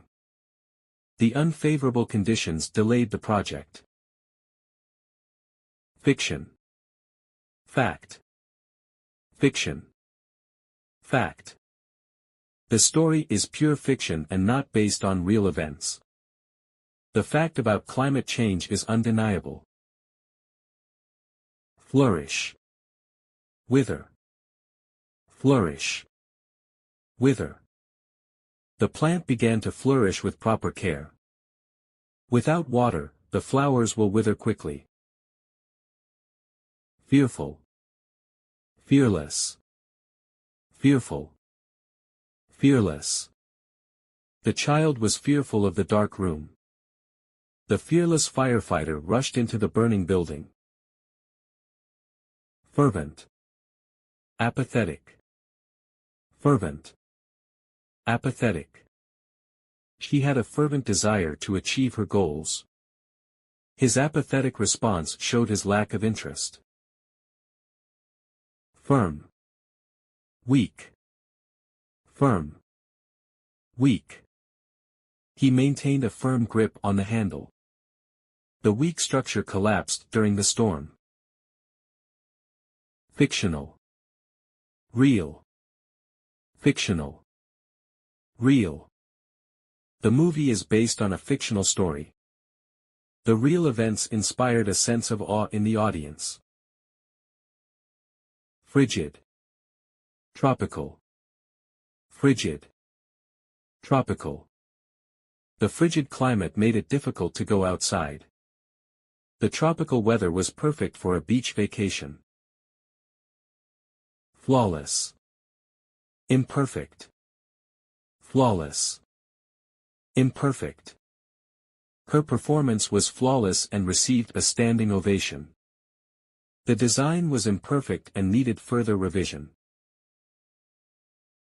The unfavorable conditions delayed the project. Fiction. Fact. Fiction. Fact. The story is pure fiction and not based on real events. The fact about climate change is undeniable. Flourish. Wither. Flourish. Wither. The plant began to flourish with proper care. Without water, the flowers will wither quickly. Fearful. Fearless. Fearful. Fearless. The child was fearful of the dark room. The fearless firefighter rushed into the burning building. Fervent. Apathetic. Fervent. Apathetic. She had a fervent desire to achieve her goals. His apathetic response showed his lack of interest. Firm. Weak. Firm. Weak. He maintained a firm grip on the handle. The weak structure collapsed during the storm. Fictional. Real. Fictional. Real. The movie is based on a fictional story. The real events inspired a sense of awe in the audience. Frigid. Tropical. Frigid. Tropical. The frigid climate made it difficult to go outside. The tropical weather was perfect for a beach vacation. Flawless. Imperfect. Flawless. Imperfect. Her performance was flawless and received a standing ovation. The design was imperfect and needed further revision.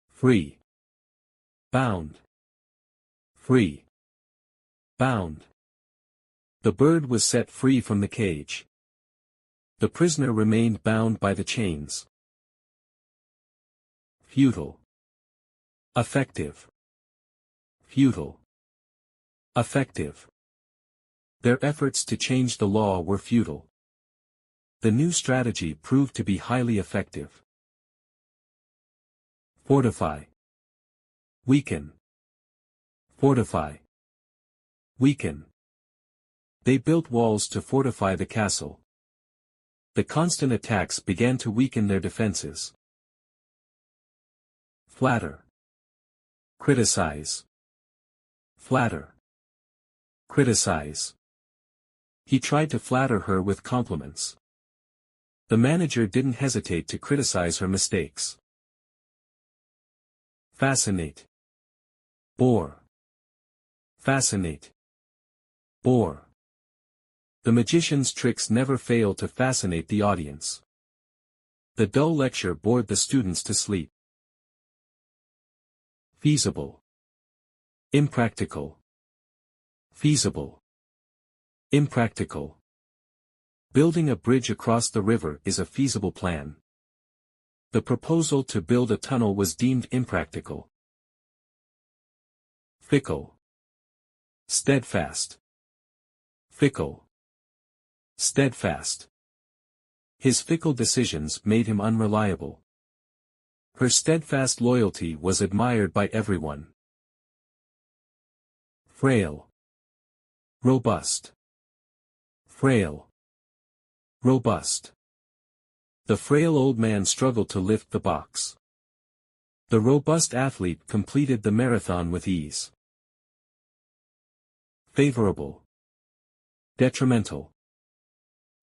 Free. Bound. Free. Bound. The bird was set free from the cage. The prisoner remained bound by the chains. Futile. Effective. Futile. Effective. Their efforts to change the law were futile. The new strategy proved to be highly effective. Fortify. Weaken. Fortify. Weaken. They built walls to fortify the castle. The constant attacks began to weaken their defenses. Flatter. Criticize. Flatter. Criticize. He tried to flatter her with compliments. The manager didn't hesitate to criticize her mistakes. Fascinate. Bore. Fascinate. Bore. The magician's tricks never fail to fascinate the audience. The dull lecture bored the students to sleep. Feasible. Impractical. Feasible. Impractical. Building a bridge across the river is a feasible plan. The proposal to build a tunnel was deemed impractical. Fickle. Steadfast. Fickle. Steadfast. His fickle decisions made him unreliable. Her steadfast loyalty was admired by everyone. Frail. Robust. Frail. Robust. The frail old man struggled to lift the box. The robust athlete completed the marathon with ease. Favorable. Detrimental.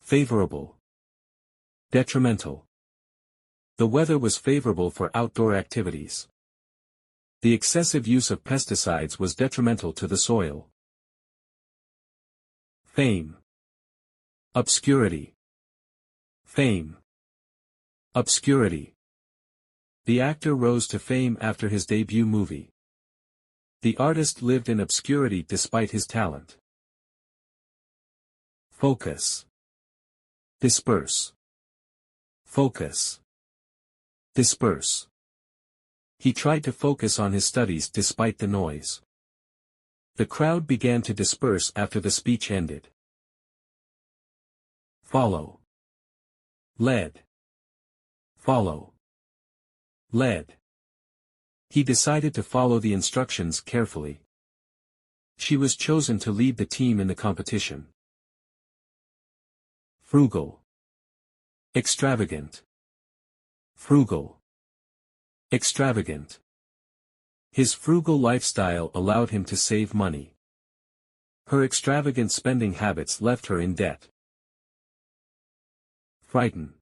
Favorable. Detrimental. The weather was favorable for outdoor activities. The excessive use of pesticides was detrimental to the soil. Fame. Obscurity. Fame. Obscurity. The actor rose to fame after his debut movie. The artist lived in obscurity despite his talent. Focus. Disperse. Focus. Disperse. He tried to focus on his studies despite the noise. The crowd began to disperse after the speech ended. Follow. Lead. Follow. Lead. He decided to follow the instructions carefully. She was chosen to lead the team in the competition. Frugal. Extravagant. Frugal. Extravagant. His frugal lifestyle allowed him to save money. Her extravagant spending habits left her in debt. Frighten.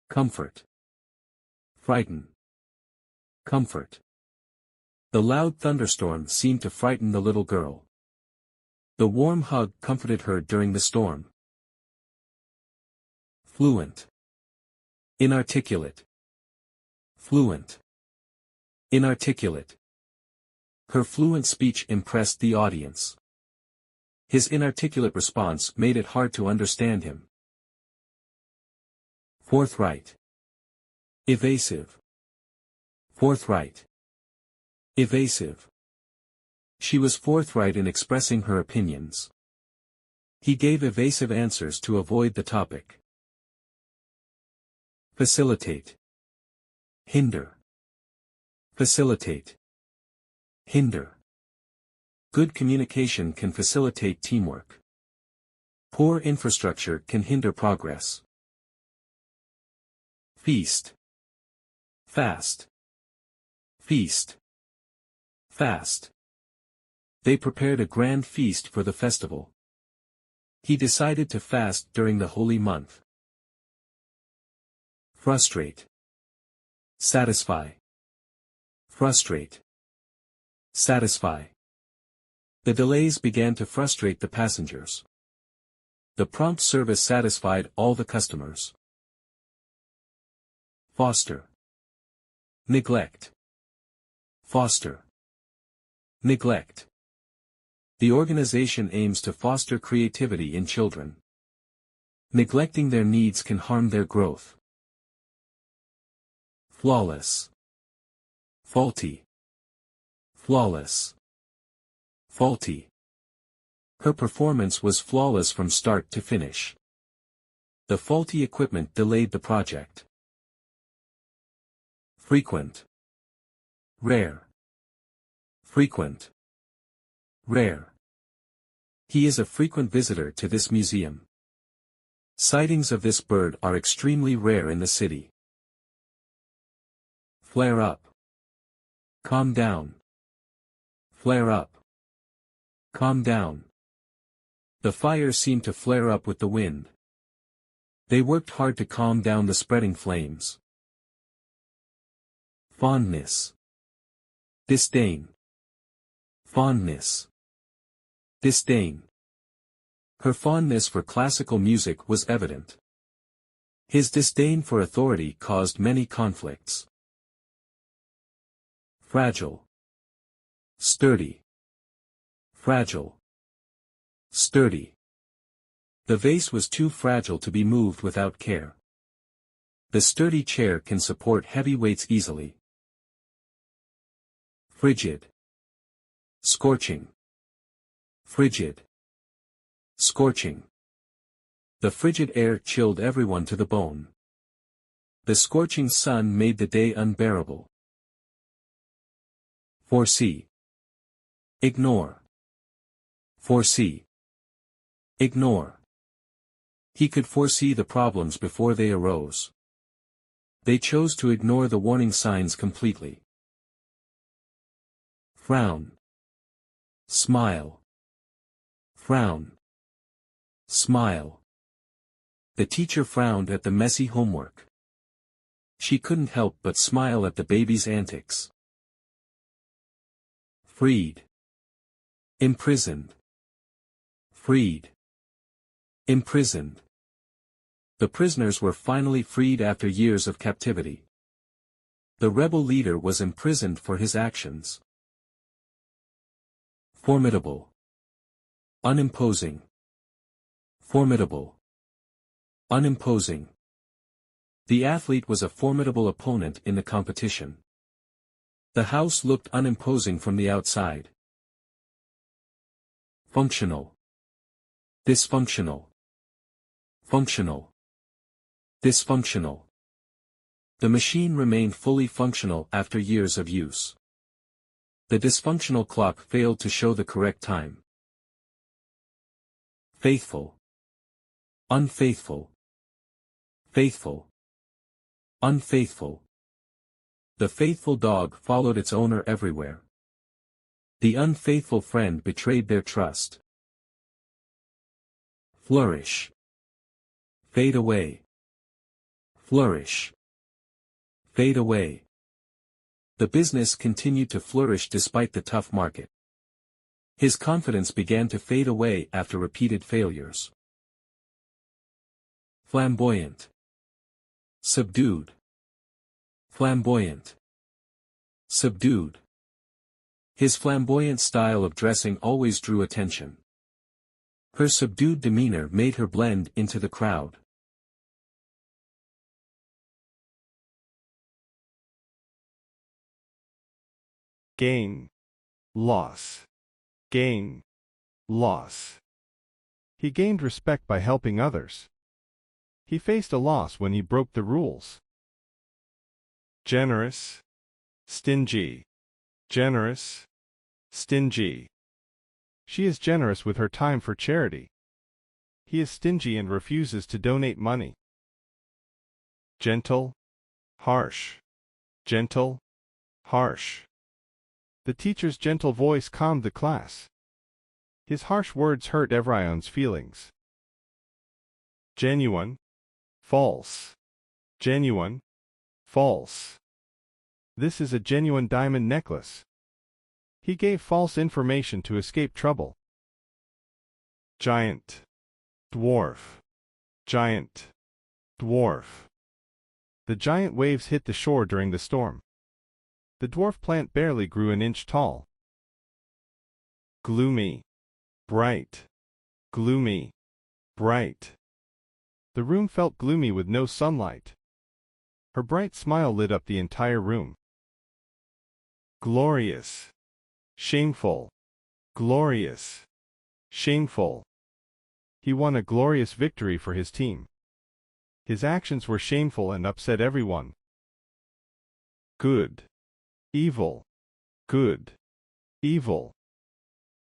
Comfort. Frighten. Comfort. The loud thunderstorm seemed to frighten the little girl. The warm hug comforted her during the storm. Fluent. Inarticulate. Fluent. Inarticulate. Her fluent speech impressed the audience. His inarticulate response made it hard to understand him. Forthright. Evasive. Forthright. Evasive. She was forthright in expressing her opinions. He gave evasive answers to avoid the topic. Facilitate. Hinder. Facilitate. Hinder. Good communication can facilitate teamwork. Poor infrastructure can hinder progress. Feast. Fast. Feast. Fast. They prepared a grand feast for the festival. He decided to fast during the holy month. Frustrate. Satisfy. Frustrate. Satisfy. The delays began to frustrate the passengers. The prompt service satisfied all the customers. Foster. Neglect. Foster. Neglect. The organization aims to foster creativity in children. Neglecting their needs can harm their growth. Flawless. Faulty. Flawless. Faulty. Her performance was flawless from start to finish. The faulty equipment delayed the project. Frequent. Rare. Frequent. Rare. He is a frequent visitor to this museum. Sightings of this bird are extremely rare in the city. Flare up. Calm down. Flare up. Calm down. The fire seemed to flare up with the wind. They worked hard to calm down the spreading flames. Fondness. Disdain. Fondness. Disdain. Her fondness for classical music was evident. His disdain for authority caused many conflicts. Fragile. Sturdy. Fragile. Sturdy. The vase was too fragile to be moved without care. The sturdy chair can support heavy weights easily. Frigid. Scorching. Frigid. Scorching. The frigid air chilled everyone to the bone. The scorching sun made the day unbearable. Foresee. Ignore. Foresee. Ignore. He could foresee the problems before they arose. They chose to ignore the warning signs completely. Frown. Smile. Frown. Smile. The teacher frowned at the messy homework. She couldn't help but smile at the baby's antics. Freed. Imprisoned. Freed. Imprisoned. The prisoners were finally freed after years of captivity. The rebel leader was imprisoned for his actions. Formidable. Unimposing. Formidable. Unimposing. The athlete was a formidable opponent in the competition. The house looked unimposing from the outside. Functional. Dysfunctional. Functional. Dysfunctional. The machine remained fully functional after years of use. The dysfunctional clock failed to show the correct time. Faithful. Unfaithful. Faithful. Unfaithful. The faithful dog followed its owner everywhere. The unfaithful friend betrayed their trust. Flourish. Fade away. Flourish. Fade away. The business continued to flourish despite the tough market. His confidence began to fade away after repeated failures. Flamboyant. Subdued. Flamboyant. Subdued. His flamboyant style of dressing always drew attention. Her subdued demeanor made her blend into the crowd. Gain. Loss. Gain. Loss. He gained respect by helping others. He faced a loss when he broke the rules. Generous. Stingy. Generous. Stingy. She is generous with her time for charity. He is stingy and refuses to donate money. Gentle. Harsh. Gentle. Harsh. The teacher's gentle voice calmed the class. His harsh words hurt everyone's feelings. Genuine. False. Genuine. False. This is a genuine diamond necklace. He gave false information to escape trouble. Giant. Dwarf. Giant. Dwarf. The giant waves hit the shore during the storm. The dwarf plant barely grew an inch tall. Gloomy. Bright. Gloomy. Bright. The room felt gloomy with no sunlight. Her bright smile lit up the entire room. Glorious. Shameful. Glorious. Shameful. He won a glorious victory for his team. His actions were shameful and upset everyone. Good. Evil. Good. Evil.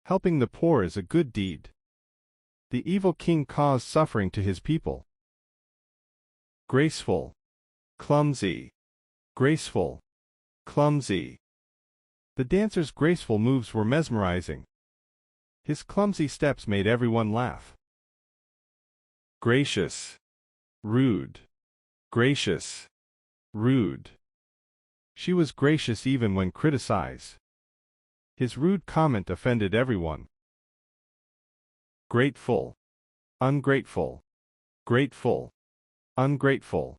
Helping the poor is a good deed. The evil king caused suffering to his people. Graceful. Clumsy. Graceful. Clumsy. The dancer's graceful moves were mesmerizing. His clumsy steps made everyone laugh. Gracious. Rude. Gracious. Rude. She was gracious even when criticized. His rude comment offended everyone. Grateful. Ungrateful. Grateful. Ungrateful.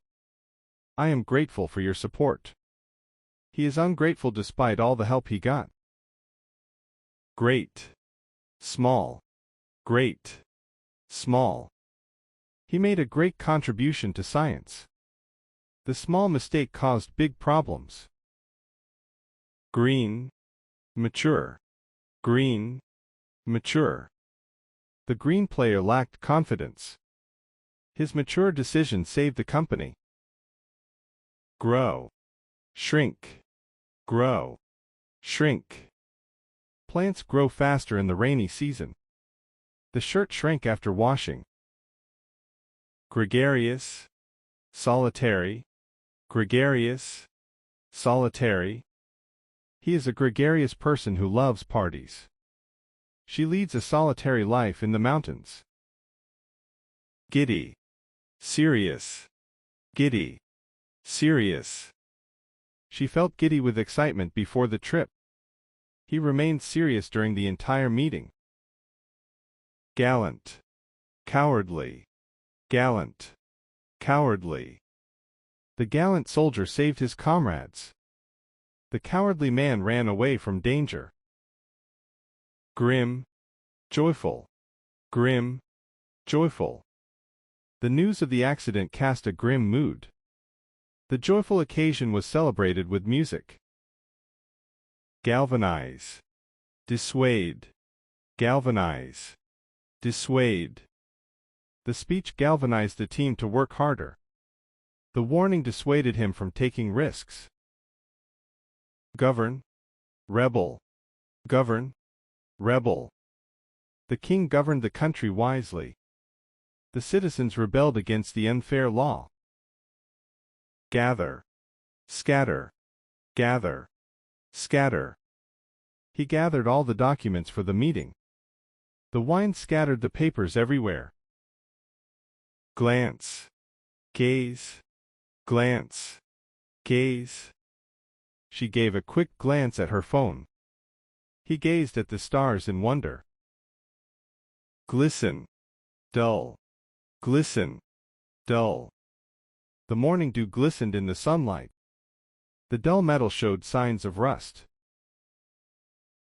I am grateful for your support. He is ungrateful despite all the help he got. Great. Small. Great. Small. He made a great contribution to science. The small mistake caused big problems. Green. Mature. Green. Mature. The green player lacked confidence. His mature decision saved the company. grow, shrink, grow, shrink. Plants grow faster in the rainy season. The shirt shrank after washing. Gregarious, solitary, gregarious, solitary. He is a gregarious person who loves parties. She leads a solitary life in the mountains. Giddy, serious, giddy, serious. She felt giddy with excitement before the trip. He remained serious during the entire meeting. Gallant, cowardly, gallant, cowardly. The gallant soldier saved his comrades. The cowardly man ran away from danger. Grim, joyful, grim, joyful. The news of the accident cast a grim mood. The joyful occasion was celebrated with music. Galvanize, dissuade, galvanize, dissuade. The speech galvanized the team to work harder. The warning dissuaded him from taking risks. Govern, rebel, govern, rebel. The king governed the country wisely. The citizens rebelled against the unfair law. Gather, scatter, gather, scatter. He gathered all the documents for the meeting. The wine scattered the papers everywhere. Glance, gaze, glance, gaze. She gave a quick glance at her phone. He gazed at the stars in wonder. Glisten, dull, glisten, dull. The morning dew glistened in the sunlight. The dull metal showed signs of rust.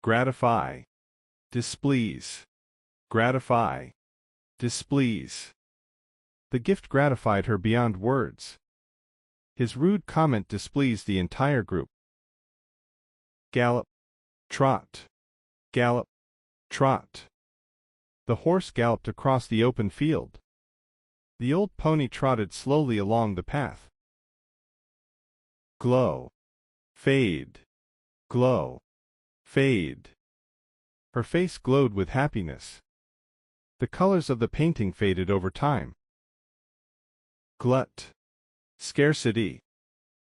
Gratify, displease, gratify, displease. The gift gratified her beyond words. His rude comment displeased the entire group. Gallop, trot, gallop, trot. The horse galloped across the open field. The old pony trotted slowly along the path. Glow, fade, glow, fade. Her face glowed with happiness. The colors of the painting faded over time. Glut, scarcity,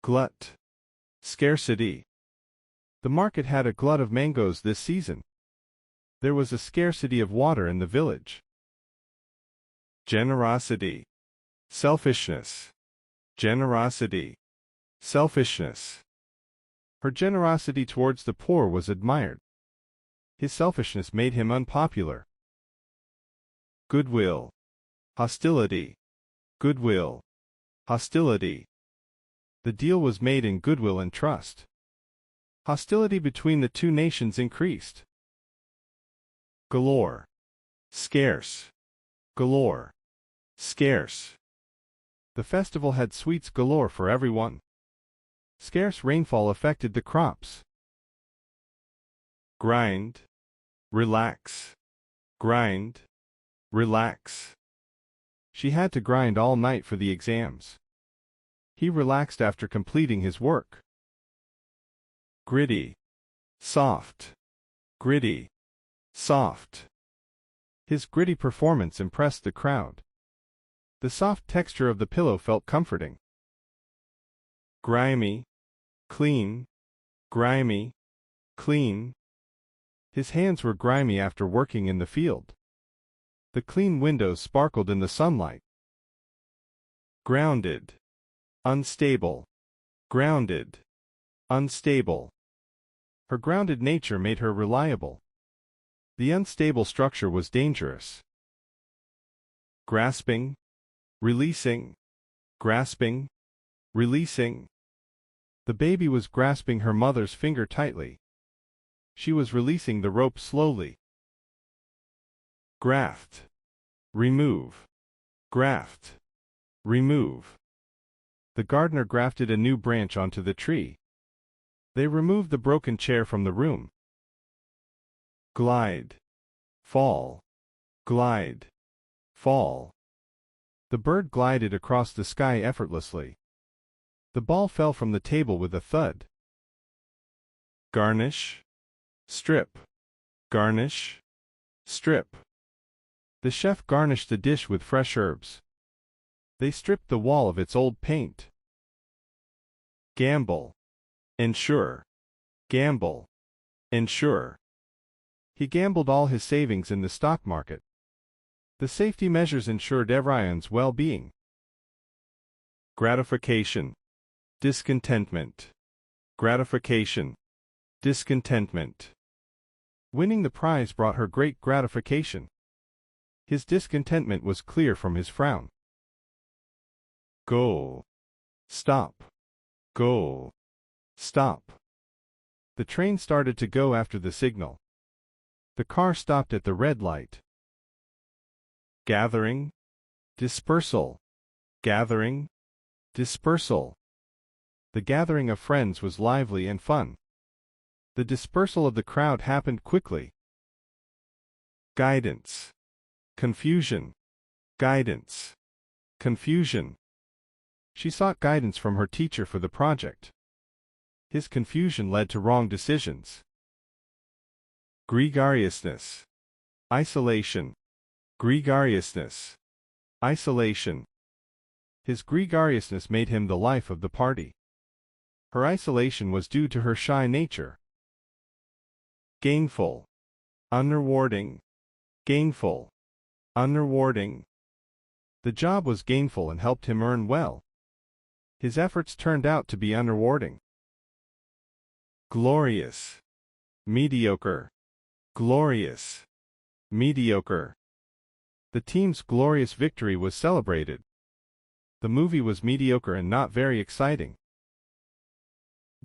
glut, scarcity. The market had a glut of mangoes this season. There was a scarcity of water in the village. Generosity, selfishness, generosity, selfishness. Her generosity towards the poor was admired. His selfishness made him unpopular. Goodwill, hostility, goodwill, hostility. The deal was made in goodwill and trust. Hostility between the two nations increased. Galore, scarce, galore, scarce. The festival had sweets galore for everyone. Scarce rainfall affected the crops. Grind, relax, grind, relax. She had to grind all night for the exams. He relaxed after completing his work. Gritty, soft, gritty, soft. His gritty performance impressed the crowd. The soft texture of the pillow felt comforting. Grimy, clean, grimy, clean. His hands were grimy after working in the field. The clean windows sparkled in the sunlight. Grounded, unstable, grounded, unstable. Her grounded nature made her reliable. The unstable structure was dangerous. Grasping, releasing, grasping, releasing. The baby was grasping her mother's finger tightly. She was releasing the rope slowly. Graft, remove, graft, remove. The gardener grafted a new branch onto the tree. They removed the broken chair from the room. Glide, fall, glide, fall. The bird glided across the sky effortlessly. The ball fell from the table with a thud. Garnish. Strip. Garnish. Strip. The chef garnished the dish with fresh herbs. They stripped the wall of its old paint. Gamble. Ensure. Gamble. Ensure. He gambled all his savings in the stock market. The safety measures ensured everyone's well-being. Gratification. Discontentment. Gratification. Discontentment. Winning the prize brought her great gratification. His discontentment was clear from his frown. Go. Stop. Go. Stop. The train started to go after the signal. The car stopped at the red light. Gathering. Dispersal. Gathering. Dispersal. The gathering of friends was lively and fun. The dispersal of the crowd happened quickly. Guidance. Confusion. Guidance. Confusion. She sought guidance from her teacher for the project. His confusion led to wrong decisions. Gregariousness. Isolation. Gregariousness. Isolation. His gregariousness made him the life of the party. Her isolation was due to her shy nature. Gainful. Unrewarding. Gainful. Unrewarding. The job was gainful and helped him earn well. His efforts turned out to be unrewarding. Glorious. Mediocre. Glorious. Mediocre. The team's glorious victory was celebrated. The movie was mediocre and not very exciting.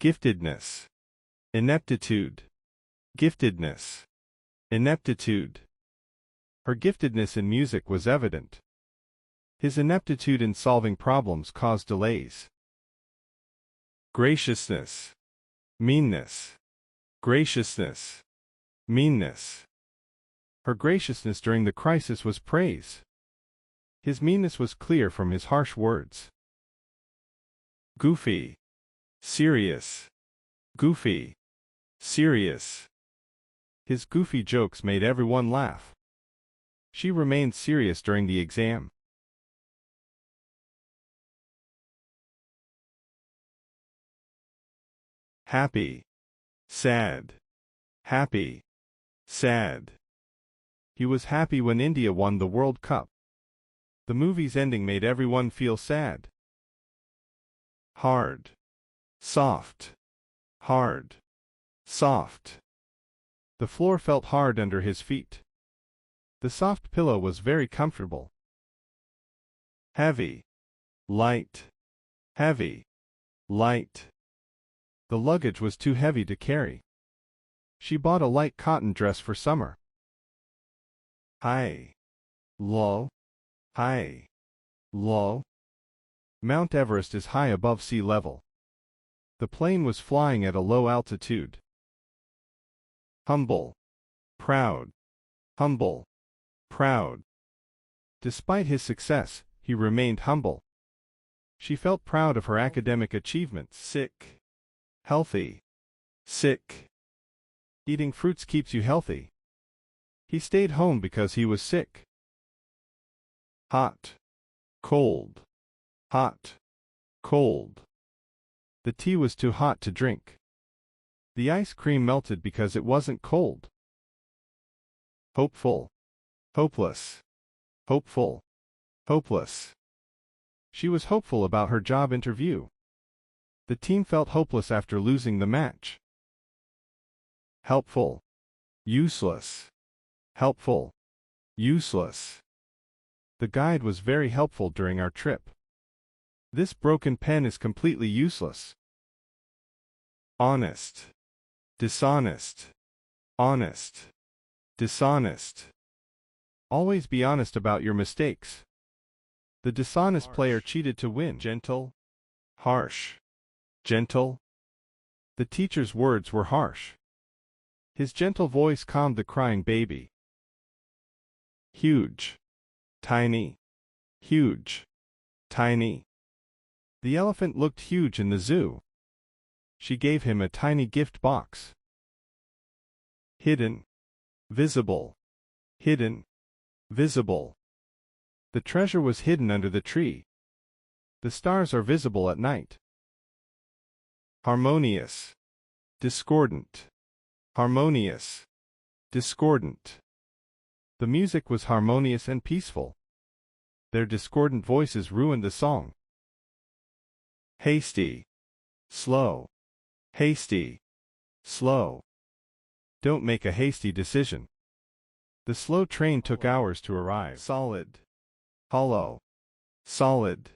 Giftedness. Ineptitude. Giftedness. Ineptitude. Her giftedness in music was evident. His ineptitude in solving problems caused delays. Graciousness. Meanness. Graciousness. Meanness. Her graciousness during the crisis was praise. His meanness was clear from his harsh words. Goofy. Serious. Goofy. Serious. His goofy jokes made everyone laugh. She remained serious during the exam. Happy. Sad. Happy. Sad. He was happy when India won the World Cup. The movie's ending made everyone feel sad. Hard. Soft. Hard. Soft. The floor felt hard under his feet. The soft pillow was very comfortable. Heavy. Light. Heavy. Light. The luggage was too heavy to carry. She bought a light cotton dress for summer. High. Low. High. Low. Mount Everest is high above sea level. The plane was flying at a low altitude. Humble. Proud. Humble. Proud. Despite his success, he remained humble. She felt proud of her academic achievements. Sick. Healthy. Sick. Eating fruits keeps you healthy. He stayed home because he was sick. Hot. Cold. Hot. Cold. The tea was too hot to drink. The ice cream melted because it wasn't cold. Hopeful. Hopeless. Hopeful. Hopeless. She was hopeful about her job interview. The team felt hopeless after losing the match. Helpful. Useless. Helpful. Useless. The guide was very helpful during our trip. This broken pen is completely useless. Honest. Dishonest. Honest. Dishonest. Always be honest about your mistakes. The dishonest player cheated to win. Gentle. Harsh. Gentle. The teacher's words were harsh. His gentle voice calmed the crying baby. Huge. Tiny. Huge. Tiny. The elephant looked huge in the zoo. She gave him a tiny gift box. Hidden. Visible. Hidden. Visible. The treasure was hidden under the tree. The stars are visible at night. Harmonious. Discordant. Harmonious. Discordant. The music was harmonious and peaceful. Their discordant voices ruined the song. Hasty. Slow. Hasty. Slow. Don't make a hasty decision. The slow train took hours to arrive. Solid. Hollow. Solid.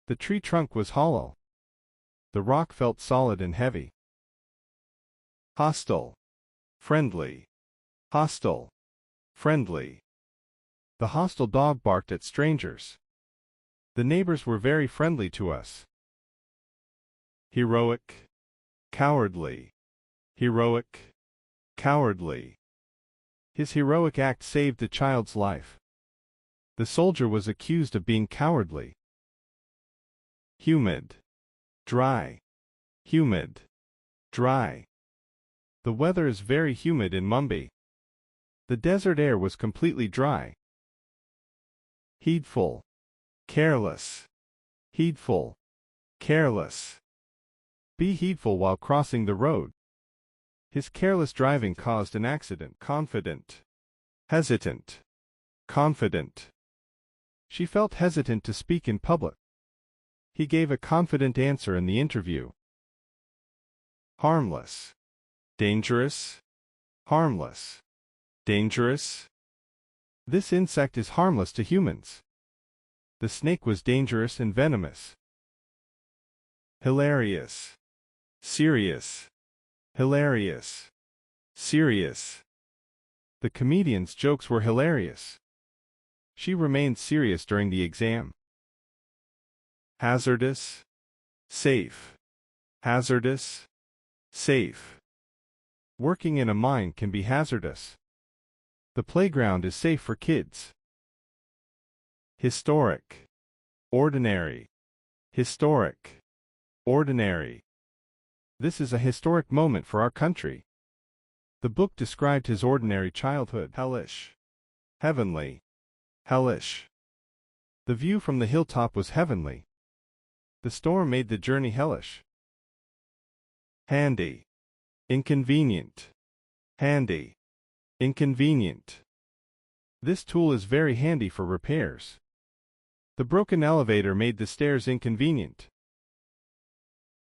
The tree trunk was hollow. The rock felt solid and heavy. Hostile. Friendly. Hostile. Friendly. The hostile dog barked at strangers. The neighbors were very friendly to us. Heroic. Cowardly. Heroic. Cowardly. His heroic act saved the child's life. The soldier was accused of being cowardly. Humid. Dry. Humid. Dry. The weather is very humid in Mumbai. The desert air was completely dry. Heedful. Careless. Heedful. Careless. Be heedful while crossing the road. His careless driving caused an accident. Confident. Hesitant. Confident. She felt hesitant to speak in public. He gave a confident answer in the interview. Harmless. Dangerous. Harmless. Dangerous. This insect is harmless to humans. The snake was dangerous and venomous. Hilarious. Serious. Hilarious. Serious. The comedian's jokes were hilarious. She remained serious during the exam. Hazardous. Safe. Hazardous. Safe. Working in a mine can be hazardous. The playground is safe for kids. Historic. Ordinary. Historic. Ordinary. This is a historic moment for our country. The book described his ordinary childhood. Hellish. Heavenly. Hellish. The view from the hilltop was heavenly. The storm made the journey hellish. Handy. Inconvenient. Handy. Inconvenient. This tool is very handy for repairs. The broken elevator made the stairs inconvenient.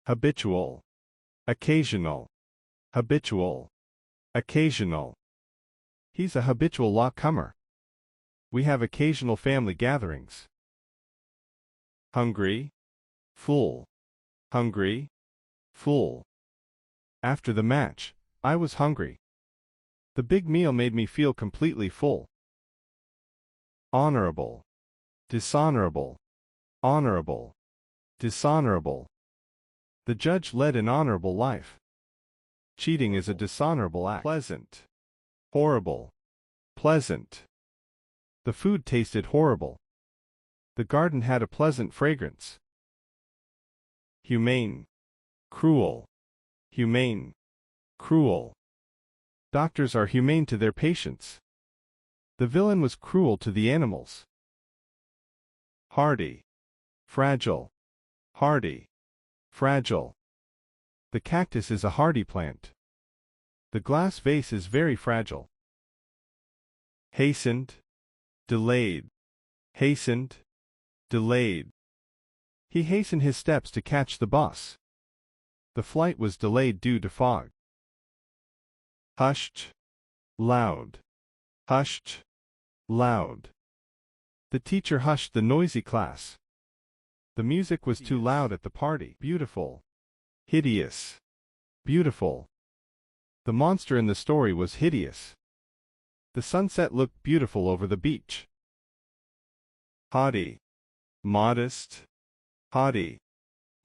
Habitual. Occasional. Habitual. Occasional. He's a habitual law-comer. We have occasional family gatherings. Hungry. Full. Hungry. Full. After the match, I was hungry. The big meal made me feel completely full. Honorable. Dishonorable. Honorable. Dishonorable. The judge led an honorable life. Cheating is a dishonorable act. Pleasant. Horrible. Pleasant. The food tasted horrible. The garden had a pleasant fragrance. Humane. Cruel. Humane. Cruel. Doctors are humane to their patients. The villain was cruel to the animals. Hardy. Fragile. Hardy. Fragile. The cactus is a hardy plant. The glass vase is very fragile. Hastened. Delayed. Hastened. Delayed. He hastened his steps to catch the bus. The flight was delayed due to fog. Hushed. Loud. Hushed. Loud. The teacher hushed the noisy class. The music was too loud at the party. Beautiful. Hideous. Beautiful. The monster in the story was hideous. The sunset looked beautiful over the beach. Haughty. Modest. Haughty.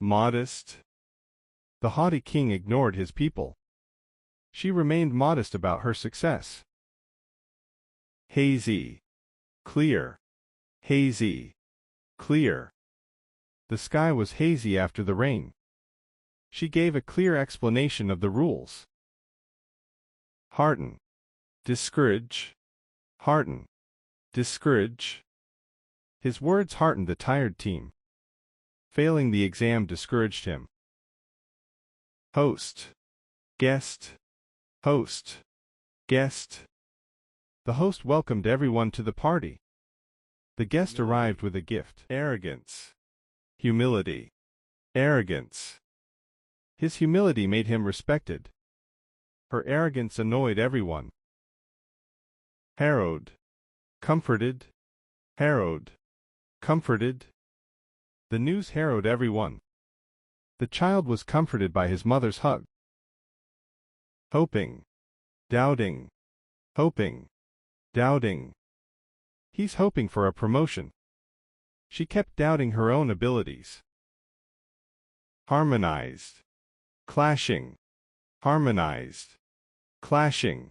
Modest. The haughty king ignored his people. She remained modest about her success. Hazy. Clear. Hazy. Clear. The sky was hazy after the rain. She gave a clear explanation of the rules. Hearten. Discourage. Hearten. Discourage. His words heartened the tired team. Failing the exam discouraged him. Host. Guest. Host. Guest. The host welcomed everyone to the party. The guest arrived with a gift. Arrogance. Humility. Arrogance. His humility made him respected. Her arrogance annoyed everyone. Harrowed. Comforted. Harrowed. Comforted. The news harrowed everyone. The child was comforted by his mother's hug. Hoping. Doubting. Hoping. Doubting. He's hoping for a promotion. She kept doubting her own abilities. Harmonized. Clashing. Harmonized. Clashing.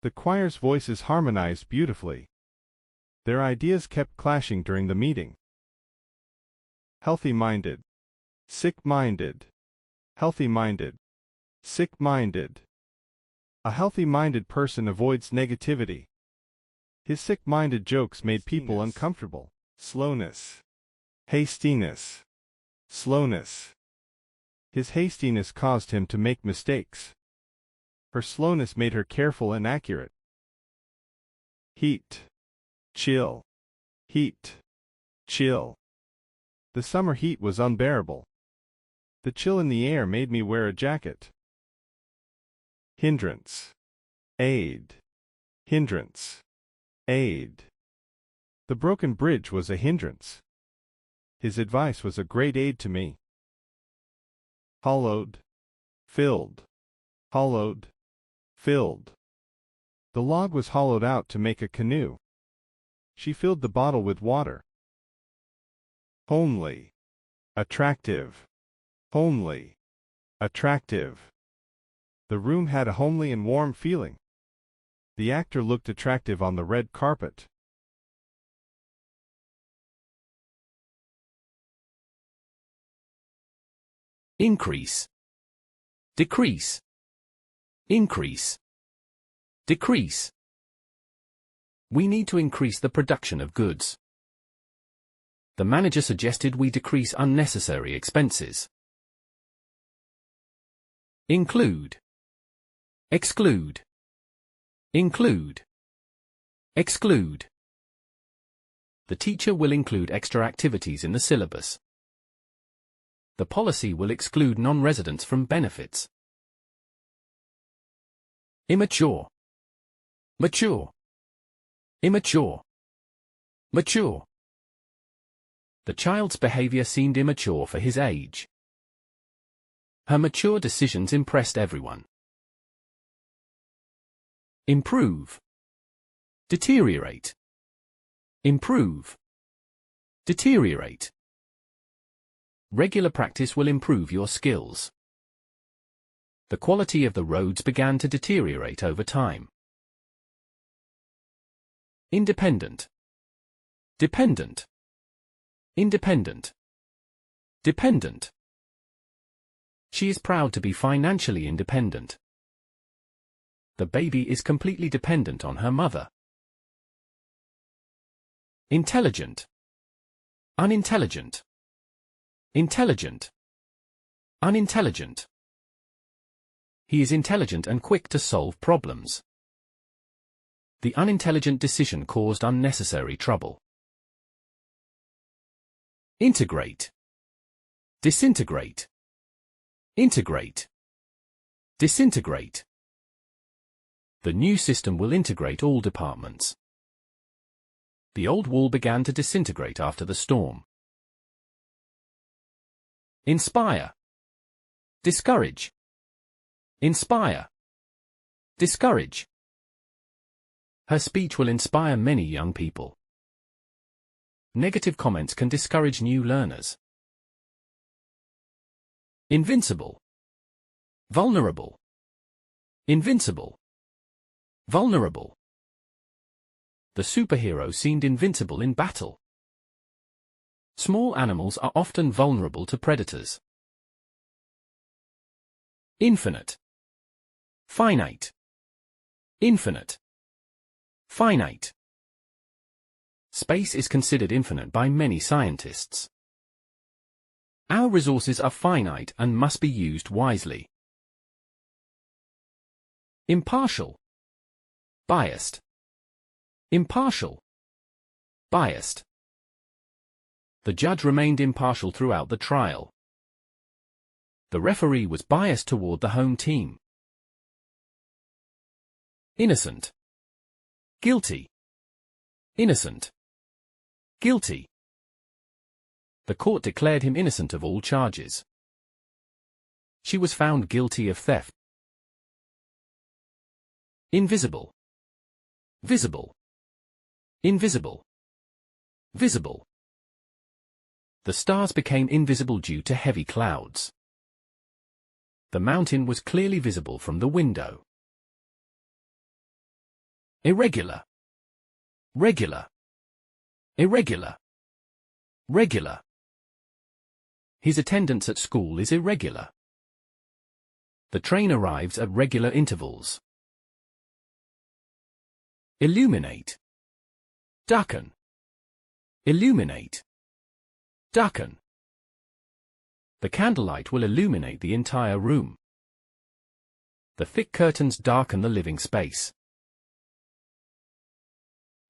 The choir's voices harmonized beautifully. Their ideas kept clashing during the meeting. Healthy-minded. Sick-minded. Healthy-minded. Sick-minded. A healthy-minded person avoids negativity. His sick-minded jokes made people uncomfortable. Slowness. Hastiness. Slowness. His hastiness caused him to make mistakes. Her slowness made her careful and accurate. Heat. Chill. Heat. Chill. The summer heat was unbearable. The chill in the air made me wear a jacket. Hindrance. Aid. Hindrance. Aid. The broken bridge was a hindrance. His advice was a great aid to me. Hollowed. Filled. Hollowed. Filled. The log was hollowed out to make a canoe. She filled the bottle with water. Homely. Attractive. Homely. Attractive. The room had a homely and warm feeling. The actor looked attractive on the red carpet. Increase. Decrease. Increase. Decrease. We need to increase the production of goods. The manager suggested we decrease unnecessary expenses. Include. Exclude. Include. Exclude. The teacher will include extra activities in the syllabus. The policy will exclude non-residents from benefits. Immature. Mature. Immature. Mature. The child's behavior seemed immature for his age. Her mature decisions impressed everyone. Improve. Deteriorate. Improve. Deteriorate. Regular practice will improve your skills. The quality of the roads began to deteriorate over time. Independent. Dependent. Independent. Dependent. She is proud to be financially independent. The baby is completely dependent on her mother. Intelligent. Unintelligent. Intelligent. Unintelligent. He is intelligent and quick to solve problems. The unintelligent decision caused unnecessary trouble. Integrate. Disintegrate. Integrate. Disintegrate. The new system will integrate all departments. The old wall began to disintegrate after the storm. Inspire. Discourage. Inspire. Discourage. Her speech will inspire many young people. Negative comments can discourage new learners. Invincible. Vulnerable. Invincible. Vulnerable. The superhero seemed invincible in battle. Small animals are often vulnerable to predators. Infinite. Finite. Infinite. Finite. Space is considered infinite by many scientists. Our resources are finite and must be used wisely. Impartial. Biased. Impartial. Biased. The judge remained impartial throughout the trial. The referee was biased toward the home team. Innocent. Guilty. Innocent. Guilty. The court declared him innocent of all charges. She was found guilty of theft. Invisible. Visible. Invisible. Visible. The stars became invisible due to heavy clouds. The mountain was clearly visible from the window. Irregular. Regular. Irregular. Regular. His attendance at school is irregular. The train arrives at regular intervals. Illuminate. Darken. Illuminate. Darken. The candlelight will illuminate the entire room. The thick curtains darken the living space.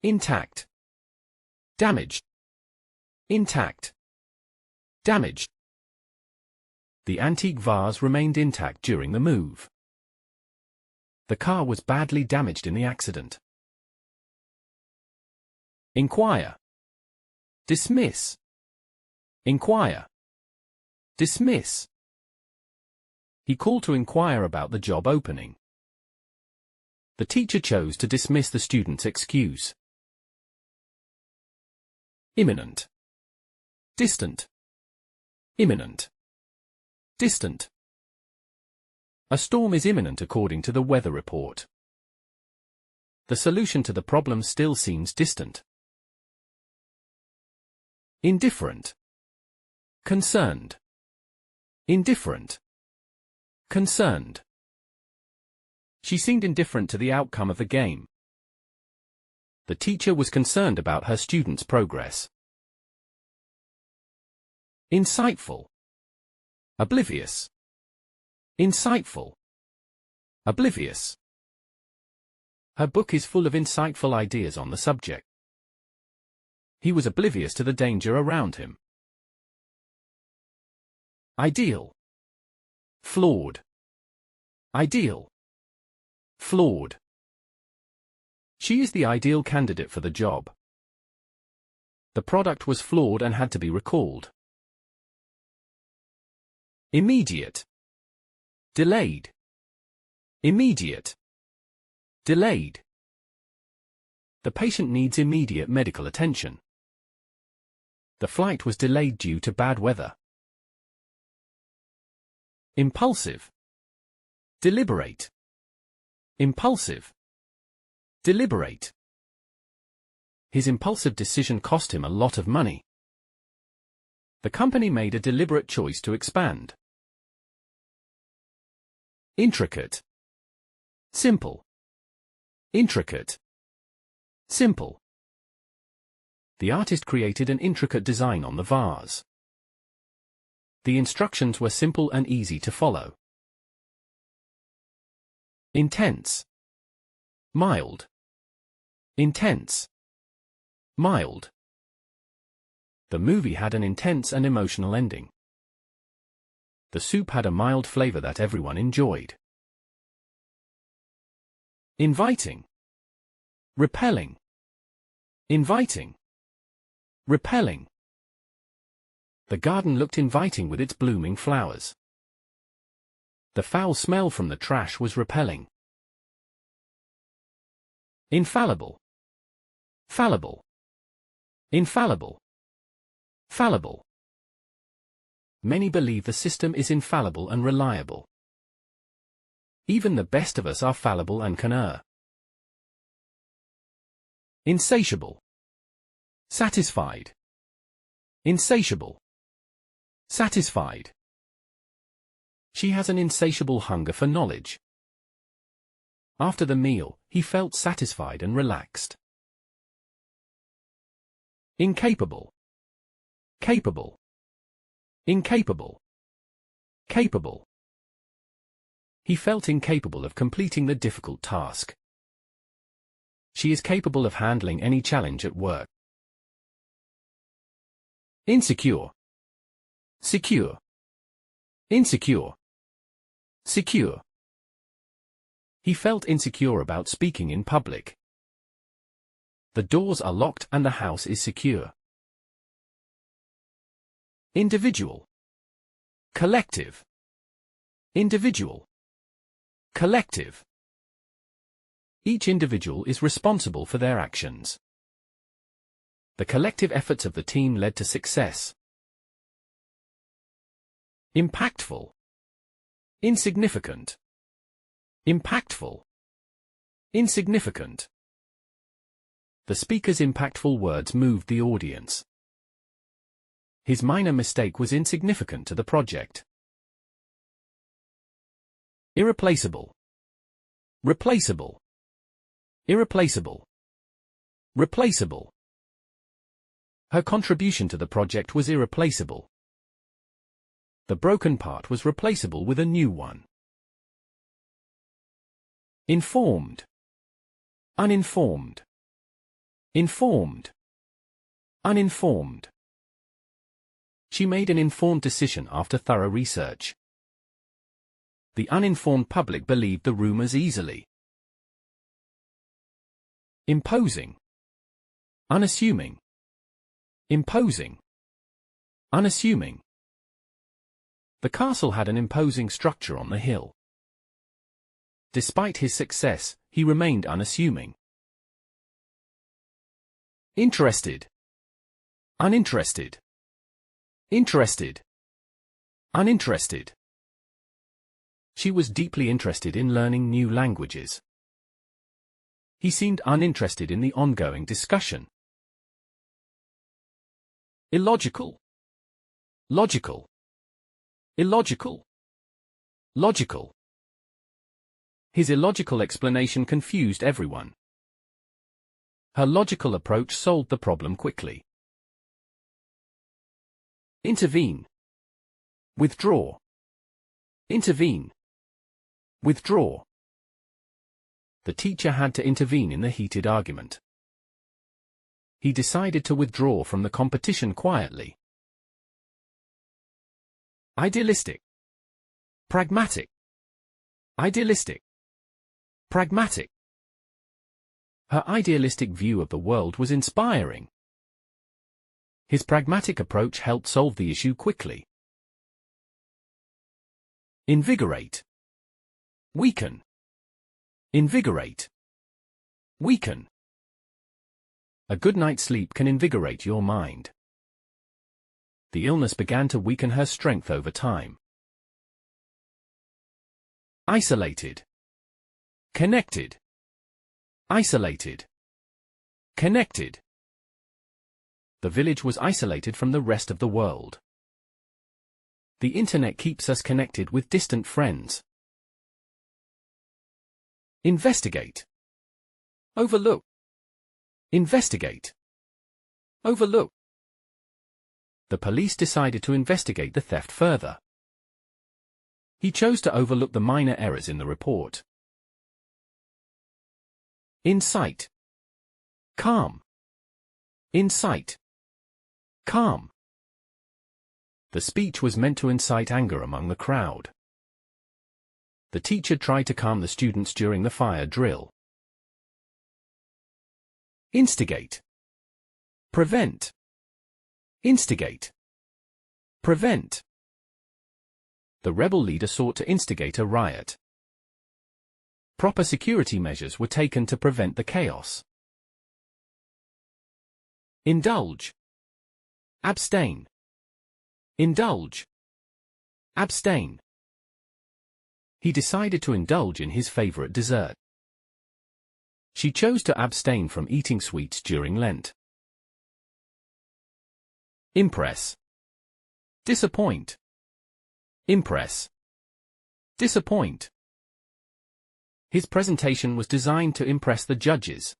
Intact. Damaged. Intact. Damaged. The antique vase remained intact during the move. The car was badly damaged in the accident. Inquire. Dismiss. Inquire. Dismiss. He called to inquire about the job opening. The teacher chose to dismiss the student's excuse. Imminent. Distant. Imminent. Distant. A storm is imminent according to the weather report. The solution to the problem still seems distant. Indifferent. Concerned. Indifferent. Concerned. She seemed indifferent to the outcome of the game. The teacher was concerned about her students' progress. Insightful. Oblivious. Insightful. Oblivious. Her book is full of insightful ideas on the subject. He was oblivious to the danger around him. Ideal. Flawed. Ideal. Flawed. She is the ideal candidate for the job. The product was flawed and had to be recalled. Immediate. Delayed. Immediate. Delayed. The patient needs immediate medical attention. The flight was delayed due to bad weather. Impulsive. Deliberate. Impulsive. Deliberate. His impulsive decision cost him a lot of money. The company made a deliberate choice to expand. Intricate. Simple. Intricate. Simple. The artist created an intricate design on the vase. The instructions were simple and easy to follow. Intense. Mild. Intense. Mild. The movie had an intense and emotional ending. The soup had a mild flavor that everyone enjoyed. Inviting. Repelling. Inviting. Repelling. The garden looked inviting with its blooming flowers. The foul smell from the trash was repelling. Infallible. Fallible. Infallible. Fallible. Many believe the system is infallible and reliable. Even the best of us are fallible and can err. Insatiable. Satisfied. Insatiable. Satisfied. She has an insatiable hunger for knowledge. After the meal, he felt satisfied and relaxed. Incapable. Capable. Incapable. Capable. He felt incapable of completing the difficult task. She is capable of handling any challenge at work. Insecure. Secure. Insecure. Secure. He felt insecure about speaking in public. The doors are locked and the house is secure. Individual. Collective. Individual. Collective. Each individual is responsible for their actions. The collective efforts of the team led to success. Impactful. Insignificant. Impactful. Insignificant. The speaker's impactful words moved the audience. His minor mistake was insignificant to the project. Irreplaceable. Replaceable. Irreplaceable. Replaceable. Her contribution to the project was irreplaceable. The broken part was replaceable with a new one. Informed. Uninformed. Informed. Uninformed. She made an informed decision after thorough research. The uninformed public believed the rumors easily. Imposing. Unassuming. Imposing. Unassuming. The castle had an imposing structure on the hill. Despite his success, he remained unassuming. Interested. Uninterested. Interested. Uninterested. She was deeply interested in learning new languages. He seemed uninterested in the ongoing discussion. Illogical. Logical. Illogical. Logical. His illogical explanation confused everyone. Her logical approach solved the problem quickly. Intervene. Withdraw. Intervene. Withdraw. The teacher had to intervene in the heated argument. He decided to withdraw from the competition quietly. Idealistic. Pragmatic. Idealistic. Pragmatic. Her idealistic view of the world was inspiring. His pragmatic approach helped solve the issue quickly. Invigorate. Weaken. Invigorate. Weaken. A good night's sleep can invigorate your mind. The illness began to weaken her strength over time. Isolated. Connected. Isolated. Connected. The village was isolated from the rest of the world. The internet keeps us connected with distant friends. Investigate. Overlook. Investigate. Overlook. The police decided to investigate the theft further. He chose to overlook the minor errors in the report. Incite. Calm. Incite. Calm. The speech was meant to incite anger among the crowd. The teacher tried to calm the students during the fire drill. Instigate. Prevent. Instigate. Prevent. The rebel leader sought to instigate a riot. Proper security measures were taken to prevent the chaos. Indulge. Abstain. Indulge. Abstain. He decided to indulge in his favorite dessert. She chose to abstain from eating sweets during Lent. Impress. Disappoint. Impress. Disappoint. His presentation was designed to impress the judges.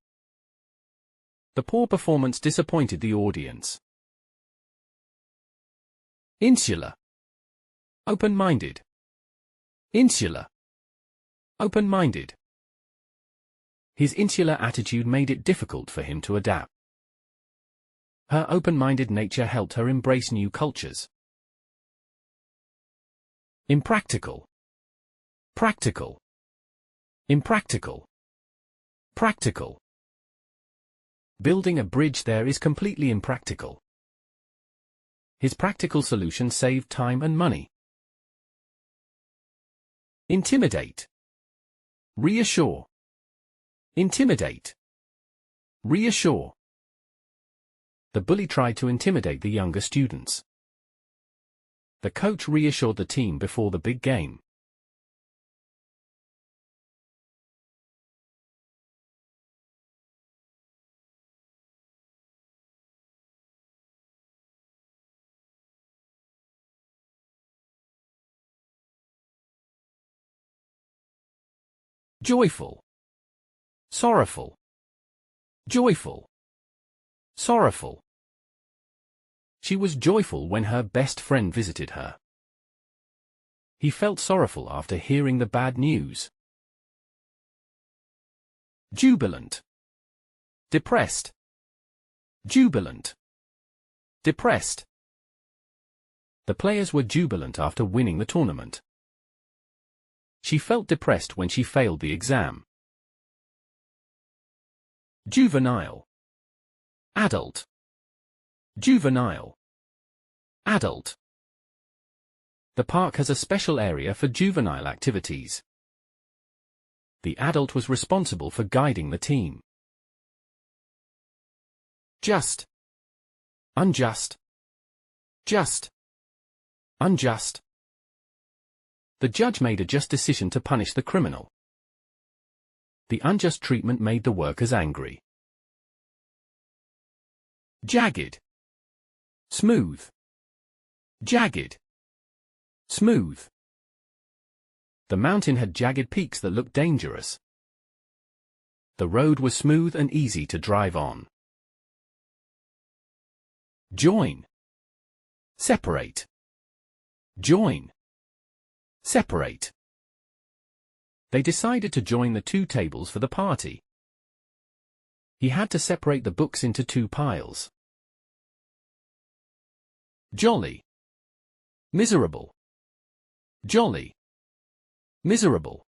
The poor performance disappointed the audience. Insular. Open-minded. Insular. Open-minded. His insular attitude made it difficult for him to adapt. Her open-minded nature helped her embrace new cultures. Impractical. Practical. Impractical. Practical. Building a bridge there is completely impractical. His practical solution saved time and money. Intimidate. Reassure. Intimidate. Reassure. The bully tried to intimidate the younger students. The coach reassured the team before the big game. Joyful. Sorrowful. Joyful. Sorrowful. She was joyful when her best friend visited her. He felt sorrowful after hearing the bad news. Jubilant. Depressed. Jubilant. Depressed. The players were jubilant after winning the tournament. She felt depressed when she failed the exam. Juvenile. Adult. Juvenile. Adult. The park has a special area for juvenile activities. The adult was responsible for guiding the team. Just. Unjust. Just. Unjust. The judge made a just decision to punish the criminal. The unjust treatment made the workers angry. Jagged. Smooth. Jagged. Smooth. The mountain had jagged peaks that looked dangerous. The road was smooth and easy to drive on. Join. Separate. Join. Separate. They decided to join the two tables for the party. He had to separate the books into two piles. Jolly. Miserable. Jolly. Miserable.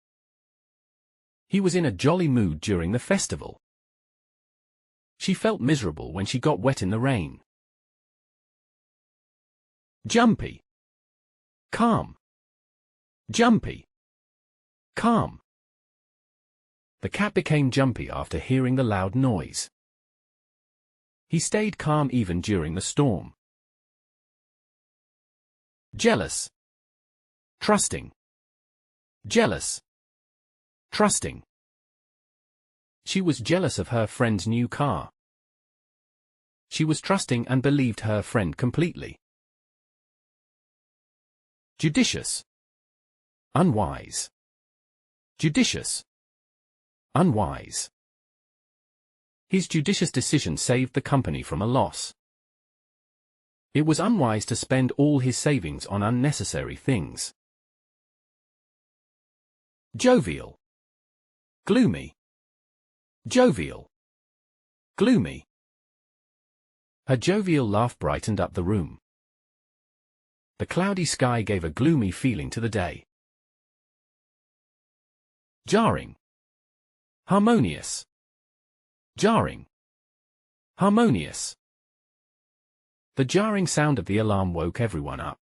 He was in a jolly mood during the festival. She felt miserable when she got wet in the rain. Jumpy. Calm. Jumpy. Calm. The cat became jumpy after hearing the loud noise. He stayed calm even during the storm. Jealous. Trusting. Jealous. Trusting. She was jealous of her friend's new car. She was trusting and believed her friend completely. Judicious. Unwise. Judicious. Unwise. His judicious decision saved the company from a loss. It was unwise to spend all his savings on unnecessary things. Jovial. Gloomy. Jovial. Gloomy. Her jovial laugh brightened up the room. The cloudy sky gave a gloomy feeling to the day. Jarring. Harmonious. Jarring. Harmonious. The jarring sound of the alarm woke everyone up.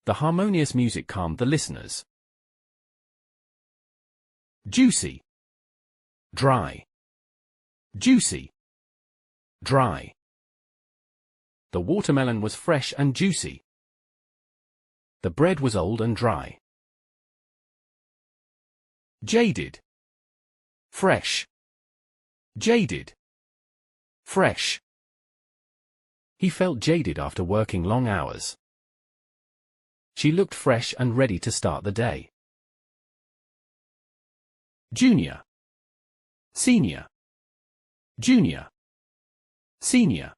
The harmonious music calmed the listeners. Juicy. Dry. Juicy. Dry. The watermelon was fresh and juicy. The bread was old and dry. Jaded. Fresh. Jaded. Fresh. He felt jaded after working long hours. She looked fresh and ready to start the day. Junior. Senior. Junior. Senior.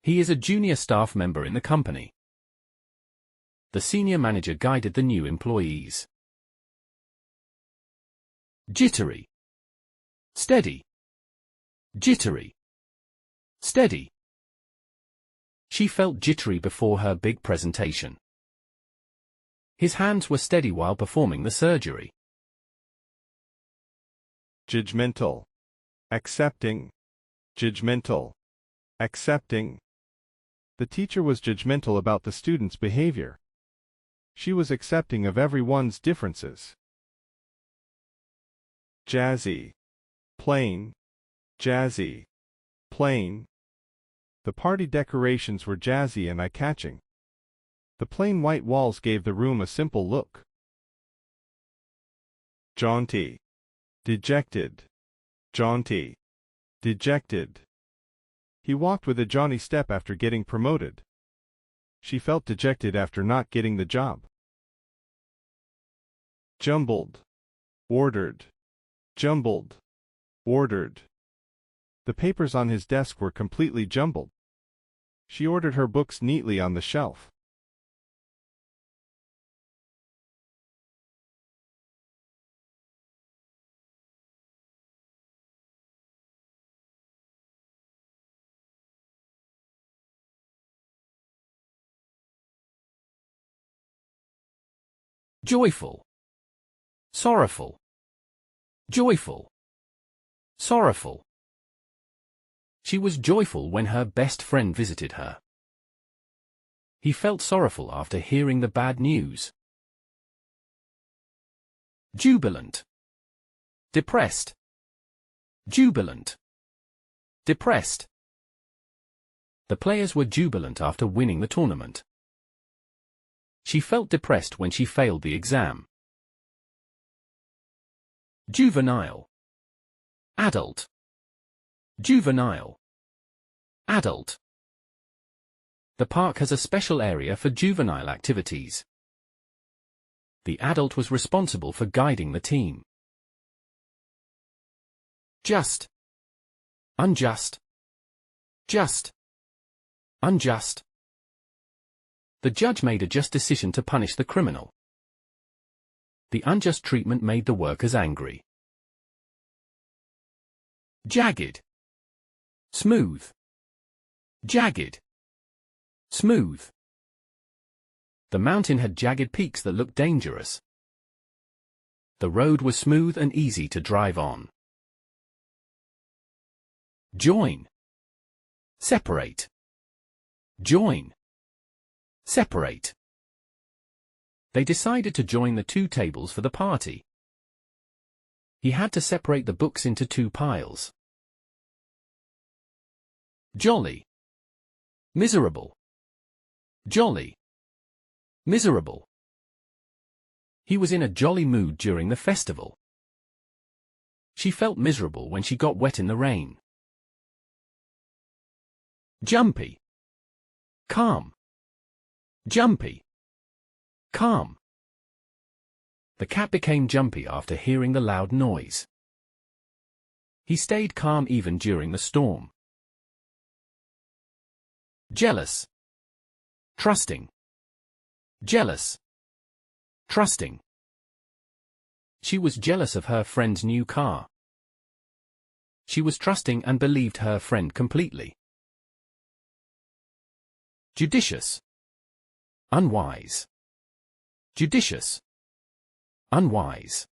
He is a junior staff member in the company. The senior manager guided the new employees. Jittery. Steady. Jittery. Steady. She felt jittery before her big presentation. His hands were steady while performing the surgery. Judgmental. Accepting. Judgmental. Accepting. The teacher was judgmental about the student's behavior. She was accepting of everyone's differences. Jazzy. Plain. Jazzy. Plain. The party decorations were jazzy and eye-catching. The plain white walls gave the room a simple look. Jaunty. Dejected. Jaunty. Dejected. He walked with a jaunty step after getting promoted. She felt dejected after not getting the job. Jumbled. Ordered. Jumbled. Ordered. The papers on his desk were completely jumbled. She ordered her books neatly on the shelf. Joyful. Sorrowful. Joyful. Sorrowful. She was joyful when her best friend visited her. He felt sorrowful after hearing the bad news. Jubilant. Depressed. Jubilant. Depressed. The players were jubilant after winning the tournament. She felt depressed when she failed the exam. Juvenile. Adult. Juvenile. Adult. The park has a special area for juvenile activities. The adult was responsible for guiding the team. Just. Unjust. Just. Unjust. The judge made a just decision to punish the criminal. The unjust treatment made the workers angry. Jagged. Smooth. Jagged. Smooth. The mountain had jagged peaks that looked dangerous. The road was smooth and easy to drive on. Join. Separate. Join. Separate. They decided to join the two tables for the party. He had to separate the books into two piles. Jolly. Miserable. Jolly. Miserable. He was in a jolly mood during the festival. She felt miserable when she got wet in the rain. Jumpy. Calm. Jumpy. Calm. The cat became jumpy after hearing the loud noise. He stayed calm even during the storm. Jealous. Trusting. Jealous. Trusting. She was jealous of her friend's new car. She was trusting and believed her friend completely. Judicious. Unwise. Judicious. Unwise.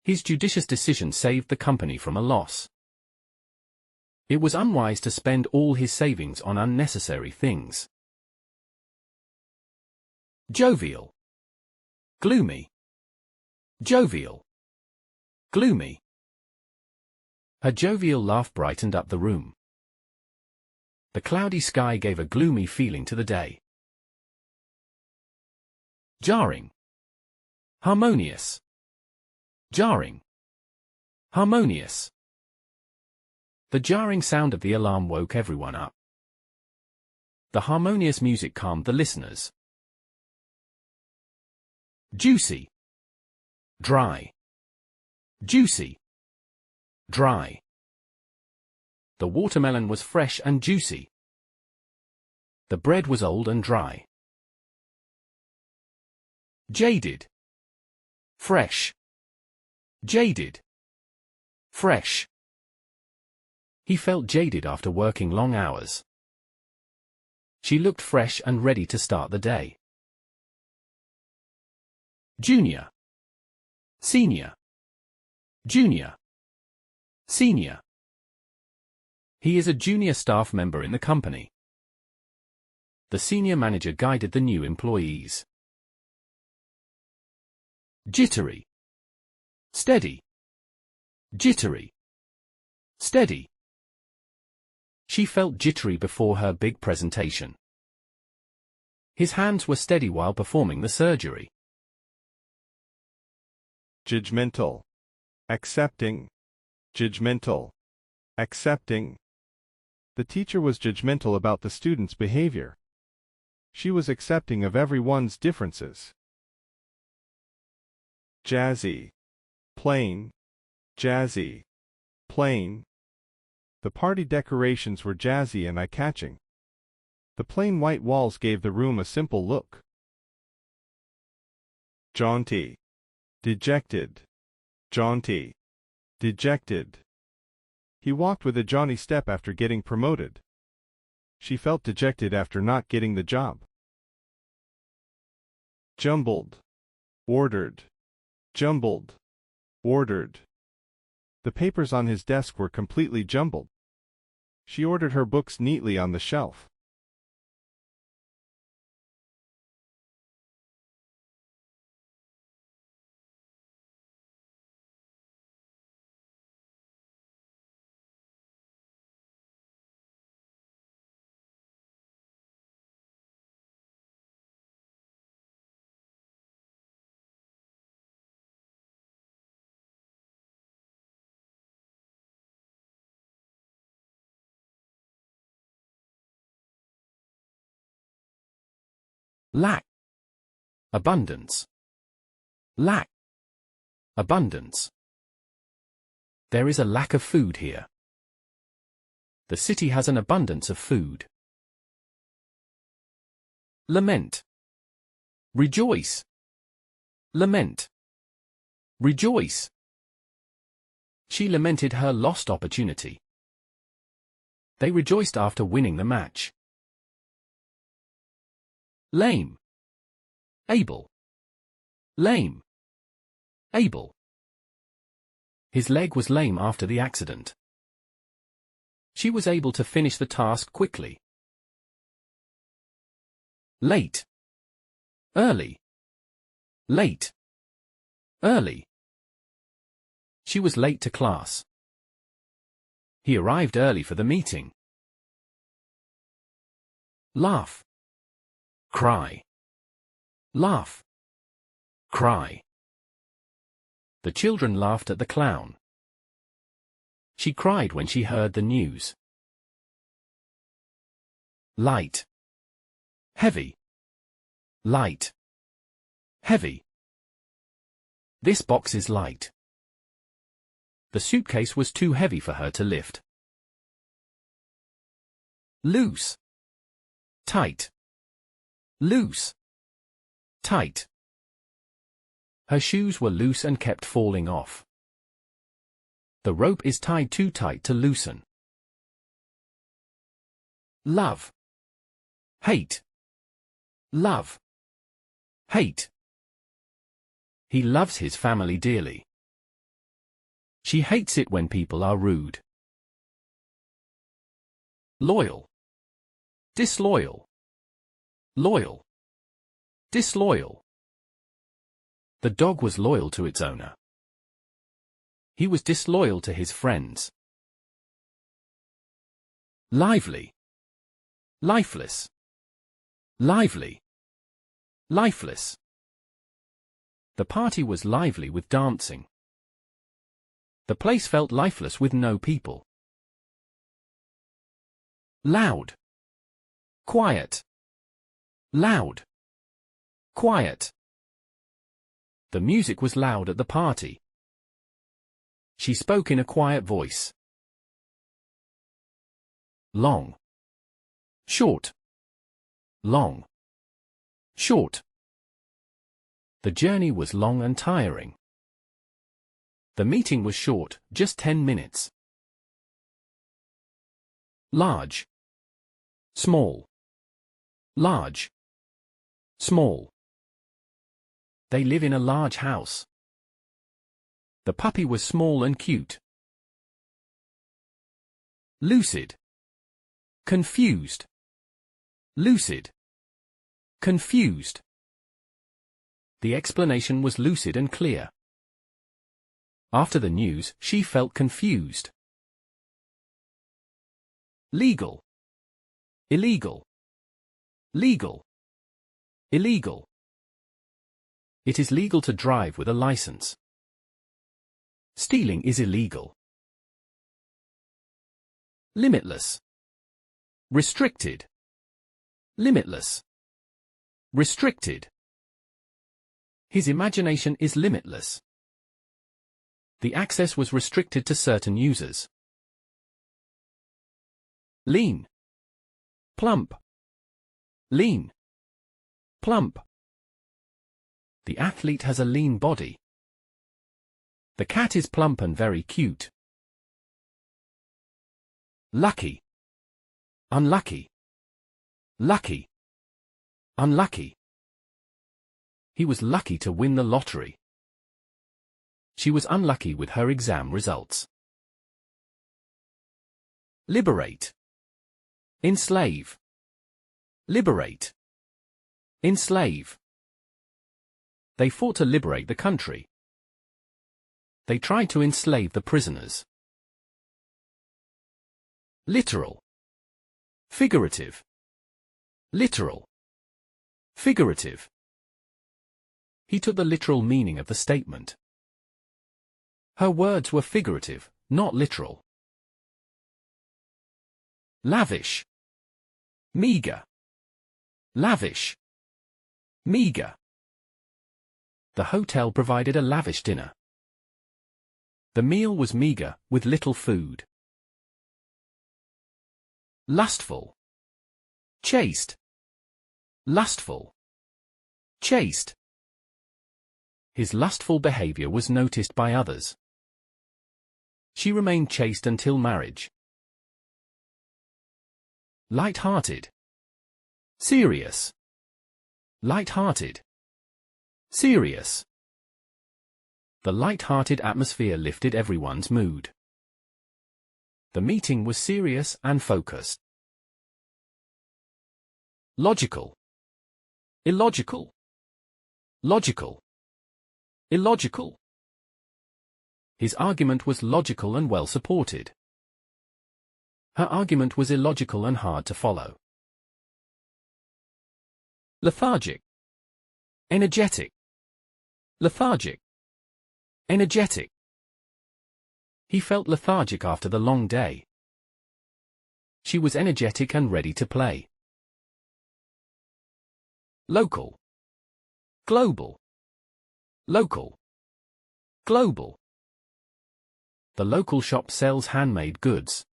His judicious decision saved the company from a loss. It was unwise to spend all his savings on unnecessary things. Jovial. Gloomy. Jovial. Gloomy. Her jovial laugh brightened up the room. The cloudy sky gave a gloomy feeling to the day. Jarring. Harmonious. Jarring. Harmonious. The jarring sound of the alarm woke everyone up. The harmonious music calmed the listeners. Juicy. Dry. Juicy. Dry. The watermelon was fresh and juicy. The bread was old and dry. Jaded. Fresh. Jaded. Fresh. He felt jaded after working long hours. She looked fresh and ready to start the day. Junior. Senior. Junior. Senior. He is a junior staff member in the company. The senior manager guided the new employees. Jittery. Steady. Jittery. Steady. She felt jittery before her big presentation. His hands were steady while performing the surgery. Judgmental. Accepting. Judgmental. Accepting. The teacher was judgmental about the student's behavior. She was accepting of everyone's differences. Jazzy. Plain. Jazzy. Plain. The party decorations were jazzy and eye-catching. The plain white walls gave the room a simple look. Jaunty. Dejected. Jaunty. Dejected. He walked with a jaunty step after getting promoted. She felt dejected after not getting the job. Jumbled. Ordered. Jumbled. Ordered. The papers on his desk were completely jumbled. She ordered her books neatly on the shelf. Lack. Abundance. Lack. Abundance. There is a lack of food here. The city has an abundance of food. Lament. Rejoice. Lament. Rejoice. She lamented her lost opportunity. They rejoiced after winning the match. Lame. Able. Lame. Able. His leg was lame after the accident. She was able to finish the task quickly. Late. Early. Late. Early. She was late to class. He arrived early for the meeting. Laugh. Cry. Laugh. Cry. The children laughed at the clown. She cried when she heard the news. Light. Heavy. Light. Heavy. This box is light. The suitcase was too heavy for her to lift. Loose. Tight. Loose. Tight. Her shoes were loose and kept falling off. The rope is tied too tight to loosen. Love. Hate. Love. Hate. He loves his family dearly. She hates it when people are rude. Loyal. Disloyal. Loyal. Disloyal. The dog was loyal to its owner. He was disloyal to his friends. Lively. Lifeless. Lively. Lifeless. The party was lively with dancing. The place felt lifeless with no people. Loud. Quiet. Loud. Quiet. The music was loud at the party. She spoke in a quiet voice. Long. Short. Long. Short. The journey was long and tiring. The meeting was short, just 10 minutes. Large. Small. Large. Small. They live in a large house. The puppy was small and cute. Lucid. Confused. Lucid. Confused. The explanation was lucid and clear. After the news, she felt confused. Legal. Illegal. Legal. Illegal. It is legal to drive with a license. Stealing is illegal. Limitless. Restricted. Limitless. Restricted. His imagination is limitless. The access was restricted to certain users. Lean. Plump. Lean. Plump. The athlete has a lean body. The cat is plump and very cute. Lucky. Unlucky. Lucky. Unlucky. He was lucky to win the lottery. She was unlucky with her exam results. Liberate. Enslave. Liberate. Enslave. They fought to liberate the country. They tried to enslave the prisoners. Literal. Figurative. Literal. Figurative. He took the literal meaning of the statement. Her words were figurative, not literal. Lavish. Meager. Lavish. Meager. The hotel provided a lavish dinner. The meal was meager, with little food. Lustful. Chaste. Lustful. Chaste. His lustful behavior was noticed by others. She remained chaste until marriage. Light-hearted. Serious. Light-hearted. Serious. The light-hearted atmosphere lifted everyone's mood. The meeting was serious and focused. Logical. Illogical. Logical. Illogical. His argument was logical and well supported. Her argument was illogical and hard to follow. Lethargic. Energetic. Lethargic. Energetic. He felt lethargic after the long day. She was energetic and ready to play. Local. Global. Local. Global. The local shop sells handmade goods.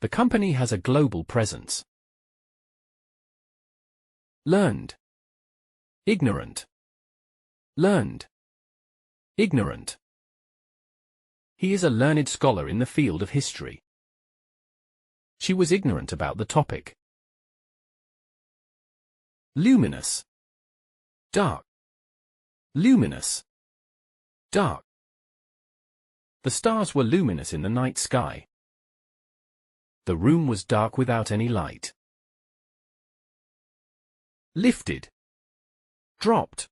The company has a global presence. Learned. Ignorant. Learned. Ignorant. He is a learned scholar in the field of history. She was ignorant about the topic. Luminous. Dark. Luminous. Dark. The stars were luminous in the night sky. The room was dark without any light. Lifted. Dropped.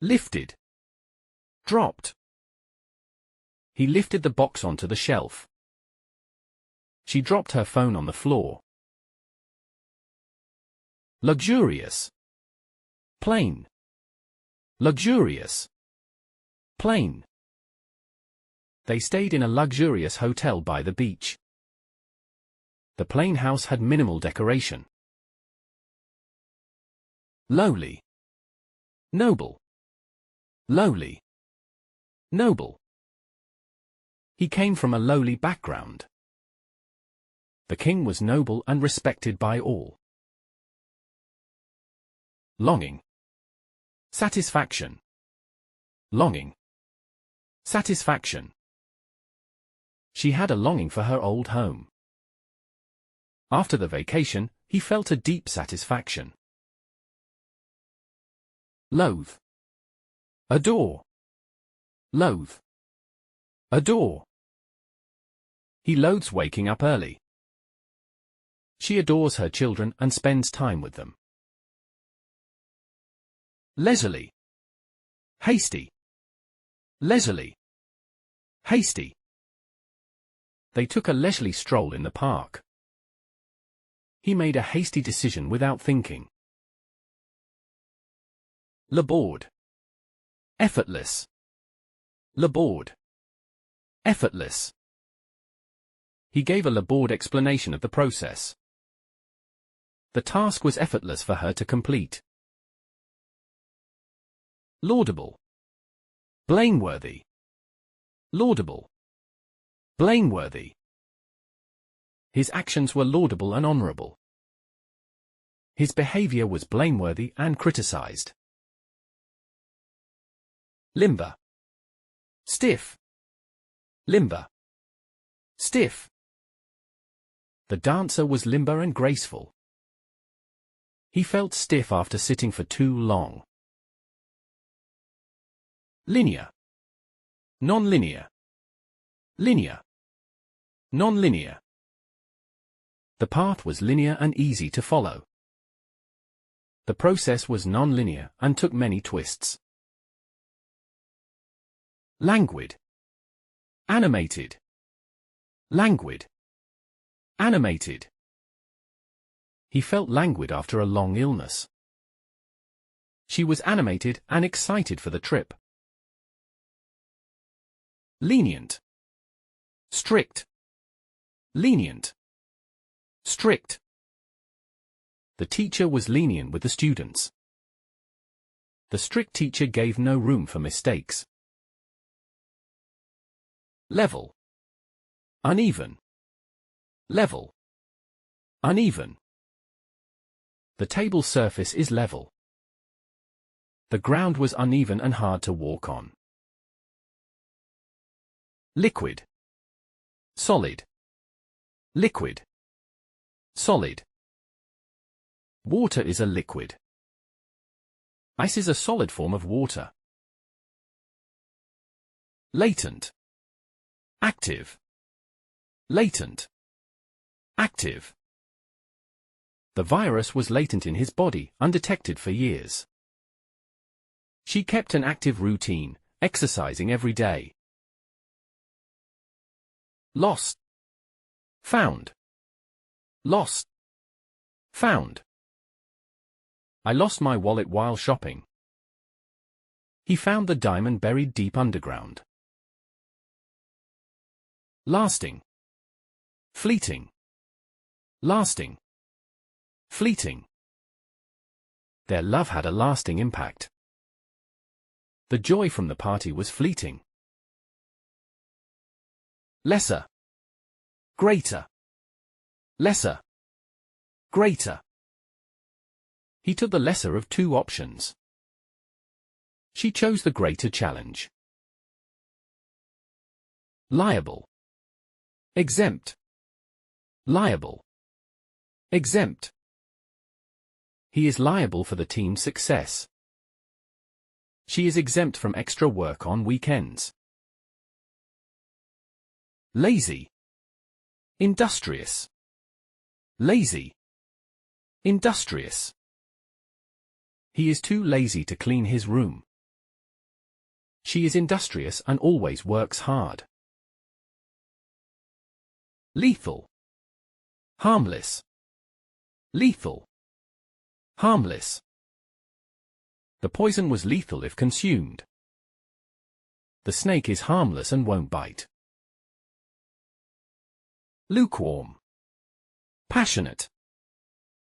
Lifted. Dropped. He lifted the box onto the shelf. She dropped her phone on the floor. Luxurious. Plain. Luxurious. Plain. They stayed in a luxurious hotel by the beach. The plain house had minimal decoration. Lowly. Noble. Lowly. Noble. He came from a lowly background. The king was noble and respected by all. Longing. Satisfaction. Longing. Satisfaction. She had a longing for her old home. After the vacation, he felt a deep satisfaction. Loathe. Adore. Loathe. Adore. He loathes waking up early. She adores her children and spends time with them. Leisurely. Hasty. Leisurely. Hasty. They took a leisurely stroll in the park. He made a hasty decision without thinking. Labored. Effortless. Labored. Effortless. He gave a labored explanation of the process. The task was effortless for her to complete. Laudable. Blameworthy. Laudable. Blameworthy. His actions were laudable and honorable. His behavior was blameworthy and criticized. Limber. Stiff. Limber. Stiff. The dancer was limber and graceful. He felt stiff after sitting for too long. Linear. Non-linear. Linear. Non-linear. The path was linear and easy to follow. The process was non-linear and took many twists. Languid. Animated. Languid. Animated. He felt languid after a long illness. She was animated and excited for the trip. Lenient. Strict. Lenient. Strict. The teacher was lenient with the students. The strict teacher gave no room for mistakes. Level. Uneven. Level. Uneven. The table surface is level. The ground was uneven and hard to walk on. Liquid. Solid. Liquid. Solid. Water is a liquid. Ice is a solid form of water. Latent. Active. Latent. Active. The virus was latent in his body, undetected for years. She kept an active routine, exercising every day. Lost. Found. Lost. Found. I lost my wallet while shopping. He found the diamond buried deep underground. Lasting. Fleeting. Lasting. Fleeting. Their love had a lasting impact. The joy from the party was fleeting. Lesser. Greater. Lesser. Greater. He took the lesser of two options. She chose the greater challenge. Liable. Exempt. Liable. Exempt. He is liable for the team's success. She is exempt from extra work on weekends. Lazy. Industrious. Lazy. Industrious. He is too lazy to clean his room. She is industrious and always works hard. Lethal. Harmless. Lethal. Harmless. The poison was lethal if consumed. The snake is harmless and won't bite. Lukewarm. Passionate.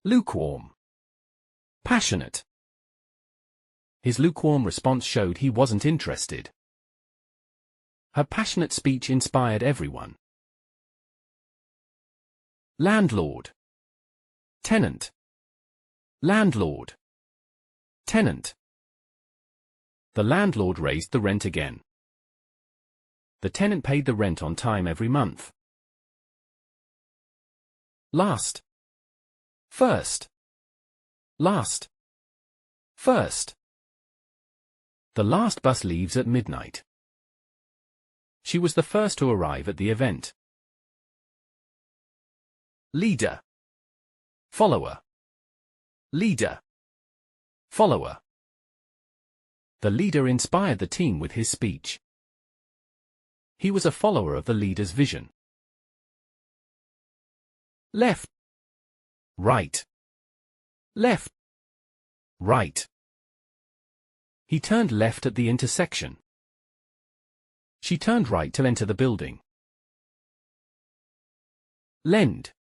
Lukewarm. Passionate. His lukewarm response showed he wasn't interested. Her passionate speech inspired everyone. Landlord. Tenant. Landlord. Tenant. The landlord raised the rent again. The tenant paid the rent on time every month. Last. First. Last. First. The last bus leaves at midnight. She was the first to arrive at the event. Leader. Follower. Leader. Follower. The leader inspired the team with his speech. He was a follower of the leader's vision. Left. Right. Left. Right. He turned left at the intersection. She turned right to enter the building. Lend.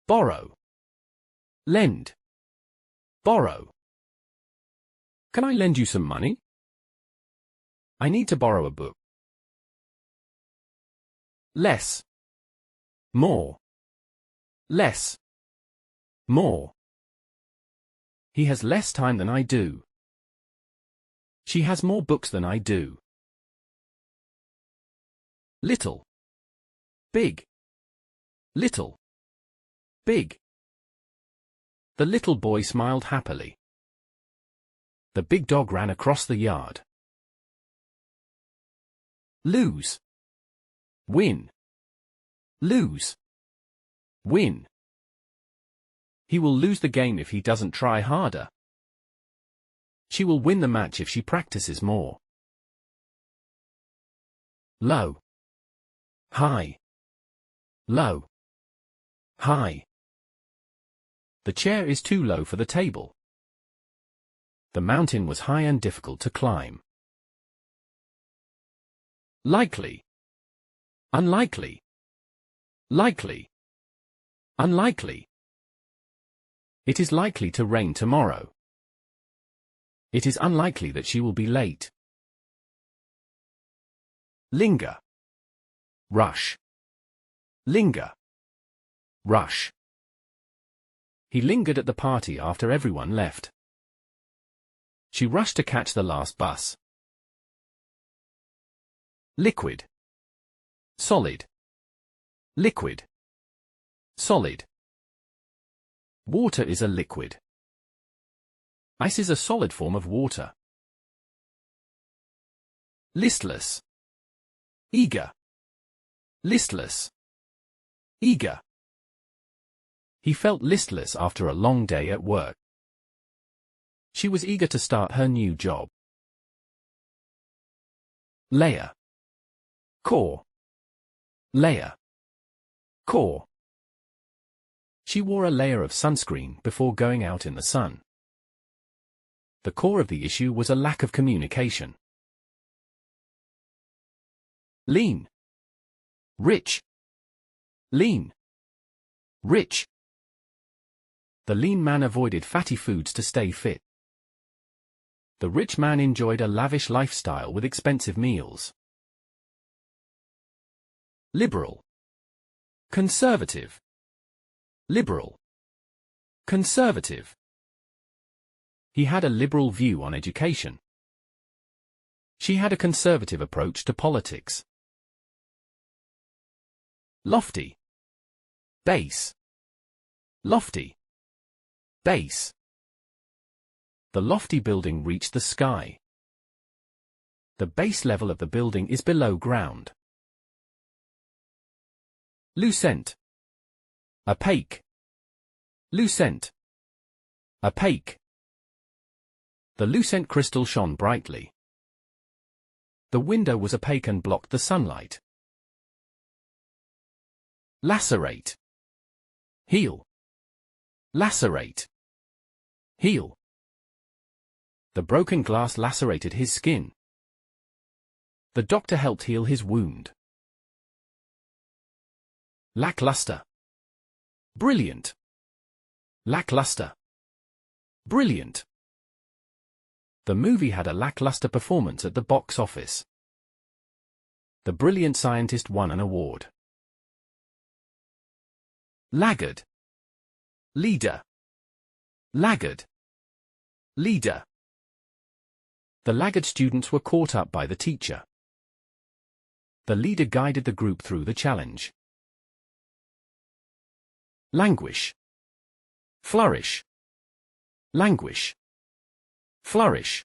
Borrow. Lend. Borrow. Can I lend you some money? I need to borrow a book. Less. More. Less. More. He has less time than I do. She has more books than I do. Little. Big. Little. Big. The little boy smiled happily. The big dog ran across the yard. Lose. Win. Lose. Win. He will lose the game if he doesn't try harder. She will win the match if she practices more. Low. High. Low. High. The chair is too low for the table. The mountain was high and difficult to climb. Likely. Unlikely. Likely. Unlikely. It is likely to rain tomorrow. It is unlikely that she will be late. Linger. Rush. Linger. Rush. He lingered at the party after everyone left. She rushed to catch the last bus. Liquid. Solid. Liquid. Solid. Water is a liquid. Ice is a solid form of water. Listless. Eager. Listless. Eager. He felt listless after a long day at work. She was eager to start her new job. Layer. Core. Layer. Core. She wore a layer of sunscreen before going out in the sun. The core of the issue was a lack of communication. Lean. Rich. Lean. Rich. The lean man avoided fatty foods to stay fit. The rich man enjoyed a lavish lifestyle with expensive meals. Liberal. Conservative. Liberal. Conservative. He had a liberal view on education. She had a conservative approach to politics. Lofty. Base. Lofty. Base. The lofty building reached the sky. The base level of the building is below ground. Lucent. Opaque. Lucent. Opaque. The lucent crystal shone brightly. The window was opaque and blocked the sunlight. Lacerate. Heal. Lacerate. Heal. The broken glass lacerated his skin. The doctor helped heal his wound. Lackluster. Brilliant. Lackluster. Brilliant. The movie had a lackluster performance at the box office. The brilliant scientist won an award. Laggard. Leader. Laggard. Leader. The laggard students were caught up by the teacher. The leader guided the group through the challenge. Languish. Flourish. Languish. Flourish.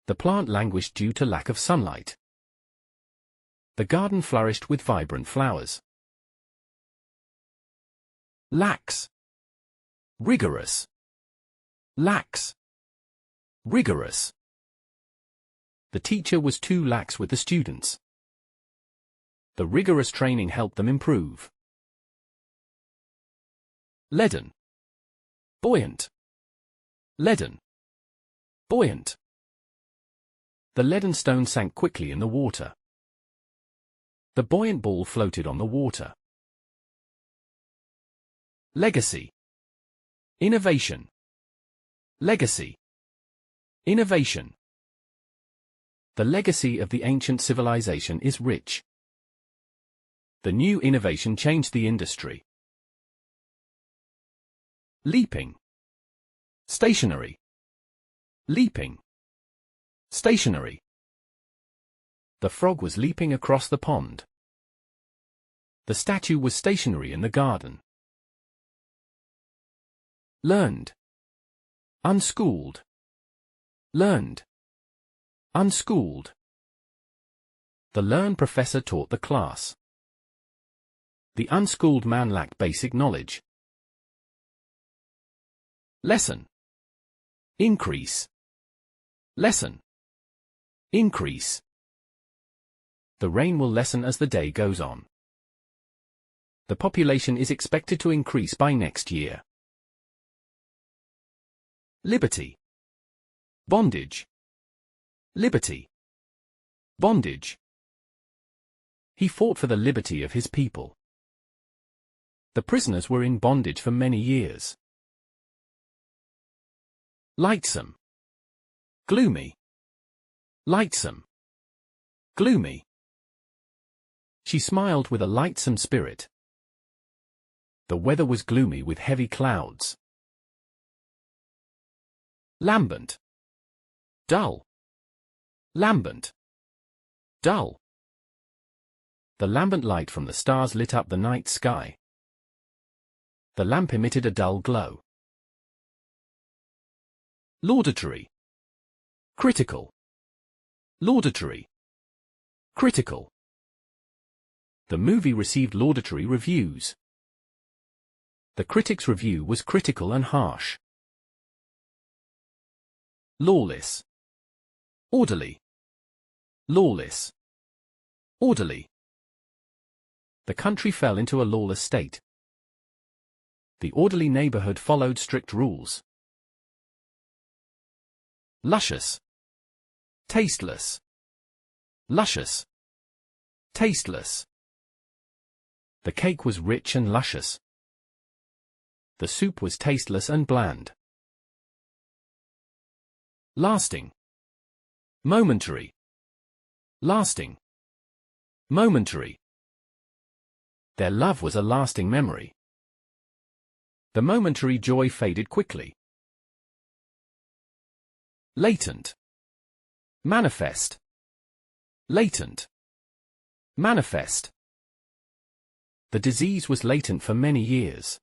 The plant languished due to lack of sunlight. The garden flourished with vibrant flowers. Lax. Rigorous. Lax. Rigorous. The teacher was too lax with the students. The rigorous training helped them improve. Leaden. Buoyant. Leaden. Buoyant. The leaden stone sank quickly in the water. The buoyant ball floated on the water. Legacy. Innovation. Legacy. Innovation. The legacy of the ancient civilization is rich. The new innovation changed the industry. Leaping. Stationary. Leaping. Stationary. The frog was leaping across the pond. The statue was stationary in the garden. Learned. Unschooled. Learned. Unschooled. The learned professor taught the class. The unschooled man lacked basic knowledge. Lesson. Increase. Lesson. Increase. The rain will lessen as the day goes on. The population is expected to increase by next year. Liberty. Bondage. Liberty. Bondage. He fought for the liberty of his people. The prisoners were in bondage for many years. Lightsome. Gloomy. Lightsome. Gloomy. She smiled with a lightsome spirit. The weather was gloomy with heavy clouds. Lambent. Dull. Lambent. Dull. The lambent light from the stars lit up the night sky. The lamp emitted a dull glow. Laudatory. Critical. Laudatory. Critical. The movie received laudatory reviews. The critics' review was critical and harsh. Lawless. Orderly. Lawless. Orderly. The country fell into a lawless state. The orderly neighborhood followed strict rules. Luscious. Tasteless. Luscious. Tasteless. The cake was rich and luscious. The soup was tasteless and bland. Lasting. Momentary. Lasting. Momentary. Their love was a lasting memory. The momentary joy faded quickly. Latent. Manifest. Latent. Manifest. The disease was latent for many years.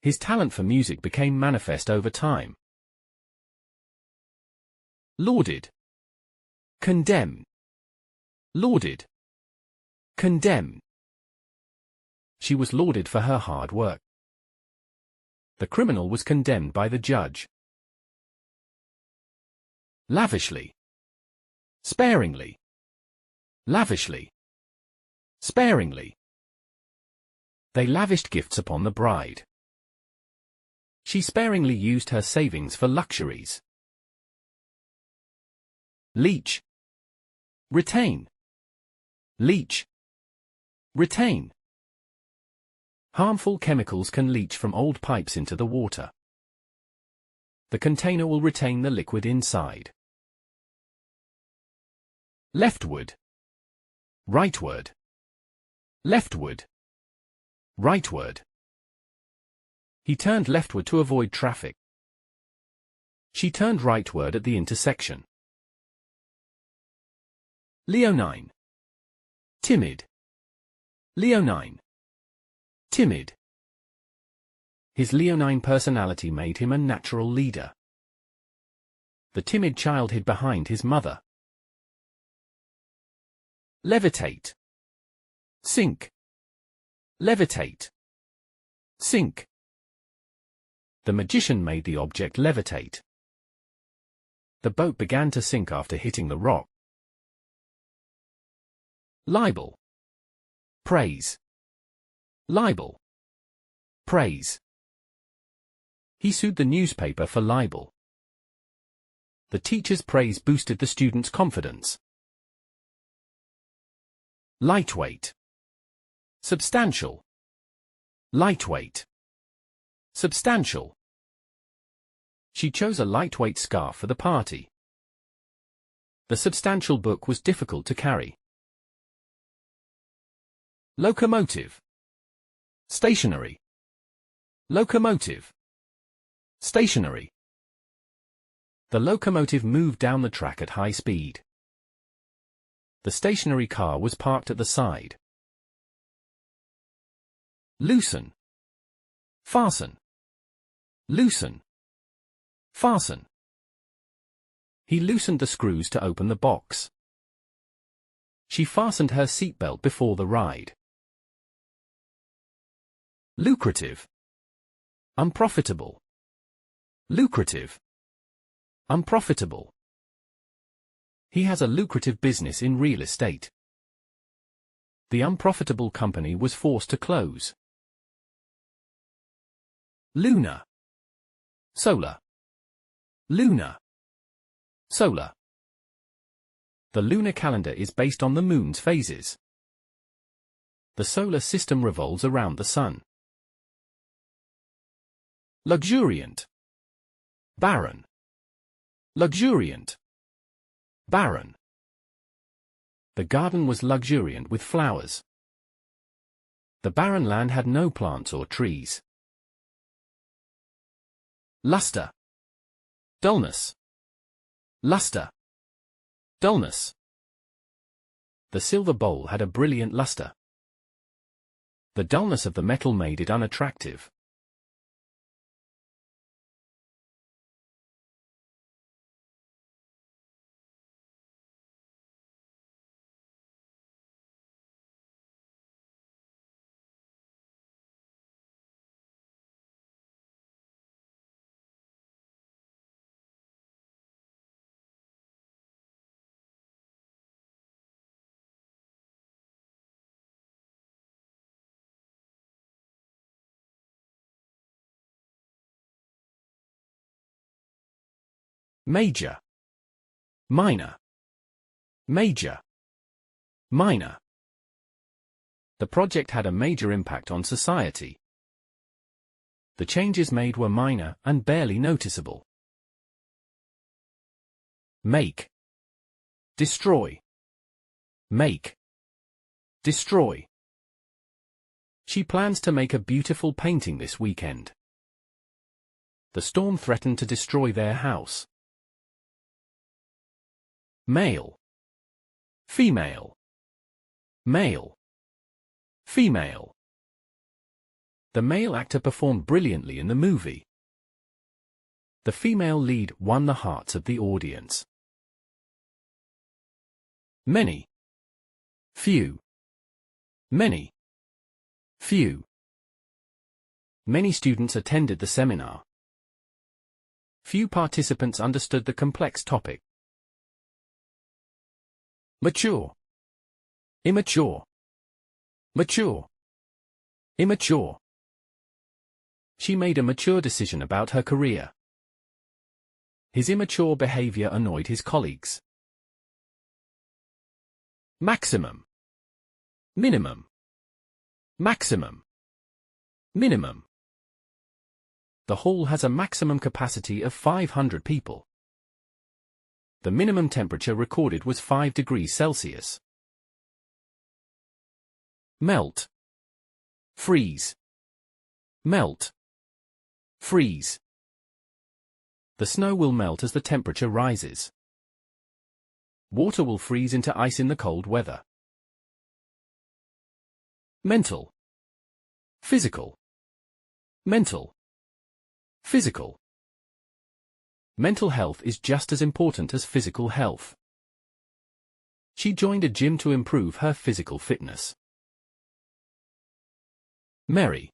His talent for music became manifest over time. Lauded. Condemn. Lauded. Condemn. She was lauded for her hard work. The criminal was condemned by the judge. Lavishly. Sparingly. Lavishly. Sparingly. They lavished gifts upon the bride. She sparingly used her savings for luxuries. Leech. Retain. Leech. Retain. Harmful chemicals can leach from old pipes into the water. The container will retain the liquid inside. Leftward. Rightward. Leftward. Rightward. He turned leftward to avoid traffic. She turned rightward at the intersection. Leonine. Timid. Leonine. Timid. His leonine personality made him a natural leader. The timid child hid behind his mother. Levitate. Sink. Levitate. Sink. The magician made the object levitate. The boat began to sink after hitting the rock. Libel. Praise. Libel. Praise. He sued the newspaper for libel. The teacher's praise boosted the student's confidence. Lightweight. Substantial. Lightweight. Substantial. She chose a lightweight scarf for the party. The substantial book was difficult to carry. Locomotive. Stationary. Locomotive. Stationary. The locomotive moved down the track at high speed. The stationary car was parked at the side. Loosen. Fasten. Loosen. Fasten. He loosened the screws to open the box. She fastened her seatbelt before the ride. Lucrative. Unprofitable. Lucrative. Unprofitable. He has a lucrative business in real estate. The unprofitable company was forced to close. Lunar. Solar. Lunar. Solar. The lunar calendar is based on the moon's phases. The solar system revolves around the sun. Luxuriant. Barren. Luxuriant. Barren. The garden was luxuriant with flowers. The barren land had no plants or trees. Luster. Dullness. Luster. Dullness. The silver bowl had a brilliant luster. The dullness of the metal made it unattractive. Major. Minor. Major. Minor. The project had a major impact on society. The changes made were minor and barely noticeable. Make. Destroy. Make. Destroy. She plans to make a beautiful painting this weekend. The storm threatened to destroy their house. Male. Female. Male. Female. The male actor performed brilliantly in the movie. The female lead won the hearts of the audience. Many. Few. Many. Few. Many students attended the seminar. Few participants understood the complex topic. Mature. Immature. Mature. Immature. She made a mature decision about her career. His immature behavior annoyed his colleagues. Maximum. Minimum. Maximum. Minimum. The hall has a maximum capacity of 500 people. The minimum temperature recorded was 5 degrees Celsius. Melt. Freeze. Melt. Freeze. The snow will melt as the temperature rises. Water will freeze into ice in the cold weather. Mental. Physical. Mental. Physical. Mental health is just as important as physical health. She joined a gym to improve her physical fitness. Merry.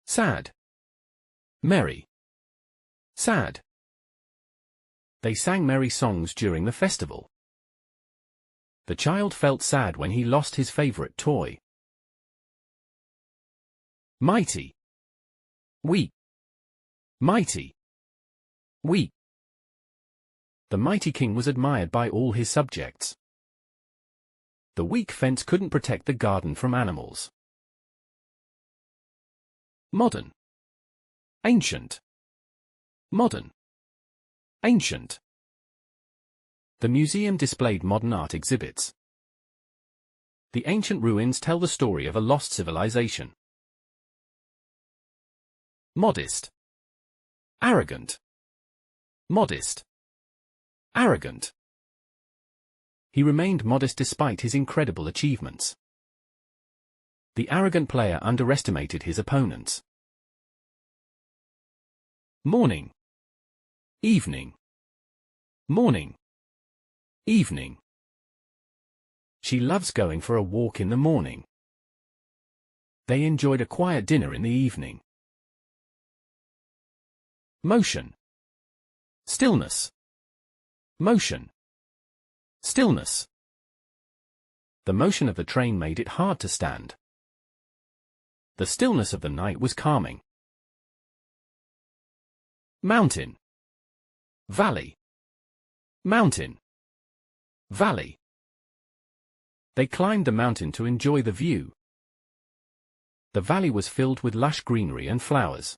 Sad. Merry. Sad. They sang merry songs during the festival. The child felt sad when he lost his favorite toy. Mighty. Weak. Mighty. Weak. The mighty king was admired by all his subjects. The weak fence couldn't protect the garden from animals. Modern. Ancient. Modern. Ancient. The museum displayed modern art exhibits. The ancient ruins tell the story of a lost civilization. Modest. Arrogant. Modest. Arrogant. He remained modest despite his incredible achievements. The arrogant player underestimated his opponents. Morning. Evening. Morning. Evening. She loves going for a walk in the morning. They enjoyed a quiet dinner in the evening. Motion. Stillness. Motion. Stillness. The motion of the train made it hard to stand. The stillness of the night was calming. Mountain. Valley. Mountain. Valley. They climbed the mountain to enjoy the view. The valley was filled with lush greenery and flowers.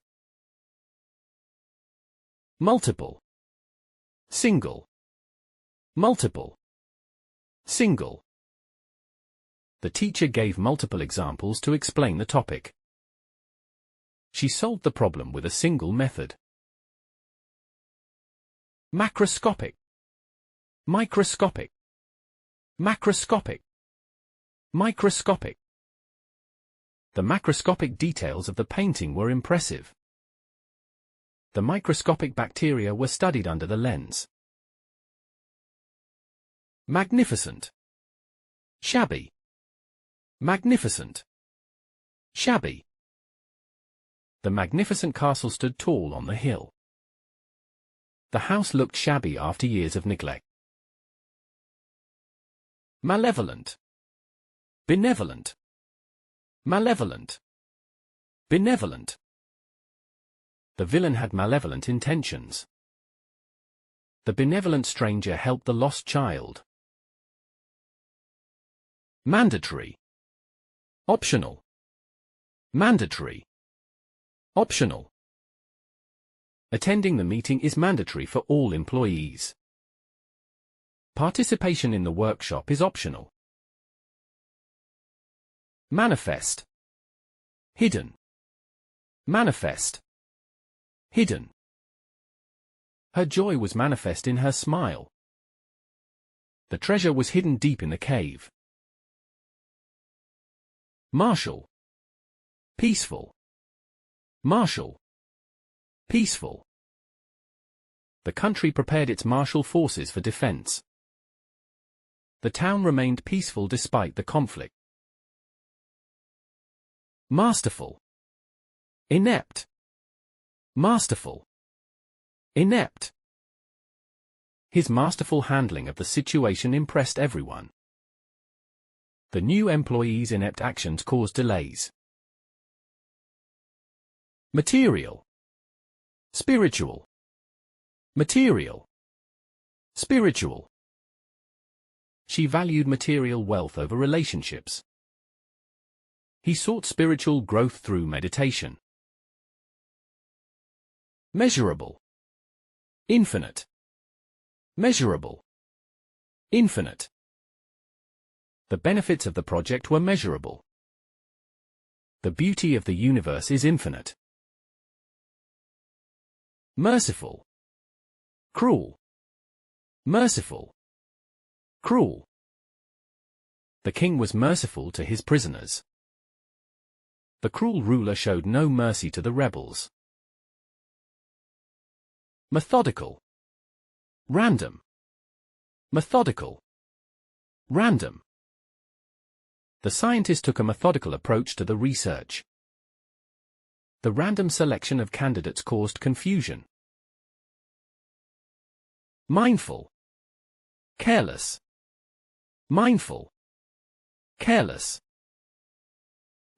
Multiple. Single. Multiple. Single. The teacher gave multiple examples to explain the topic. She solved the problem with a single method. Macroscopic. Microscopic. Macroscopic. Microscopic. The macroscopic details of the painting were impressive. The microscopic bacteria were studied under the lens. Magnificent. Shabby. Magnificent. Shabby. The magnificent castle stood tall on the hill. The house looked shabby after years of neglect. Malevolent. Benevolent. Malevolent. Benevolent. The villain had malevolent intentions. The benevolent stranger helped the lost child. Mandatory. Optional. Mandatory. Optional. Attending the meeting is mandatory for all employees. Participation in the workshop is optional. Manifest. Hidden. Manifest. Hidden. Her joy was manifest in her smile. The treasure was hidden deep in the cave. Martial. Peaceful. Martial. Peaceful. The country prepared its martial forces for defense. The town remained peaceful despite the conflict. Masterful. Inept. Masterful. Inept. His masterful handling of the situation impressed everyone. The new employees' inept actions caused delays. Material. Spiritual. Material. Spiritual. She valued material wealth over relationships. He sought spiritual growth through meditation. Measurable. Infinite. Measurable. Infinite. The benefits of the project were measurable. The beauty of the universe is infinite. Merciful. Cruel. Merciful. Cruel. The king was merciful to his prisoners. The cruel ruler showed no mercy to the rebels. Methodical. Random. Methodical. Random. The scientist took a methodical approach to the research. The random selection of candidates caused confusion. Mindful. Careless. Mindful. Careless.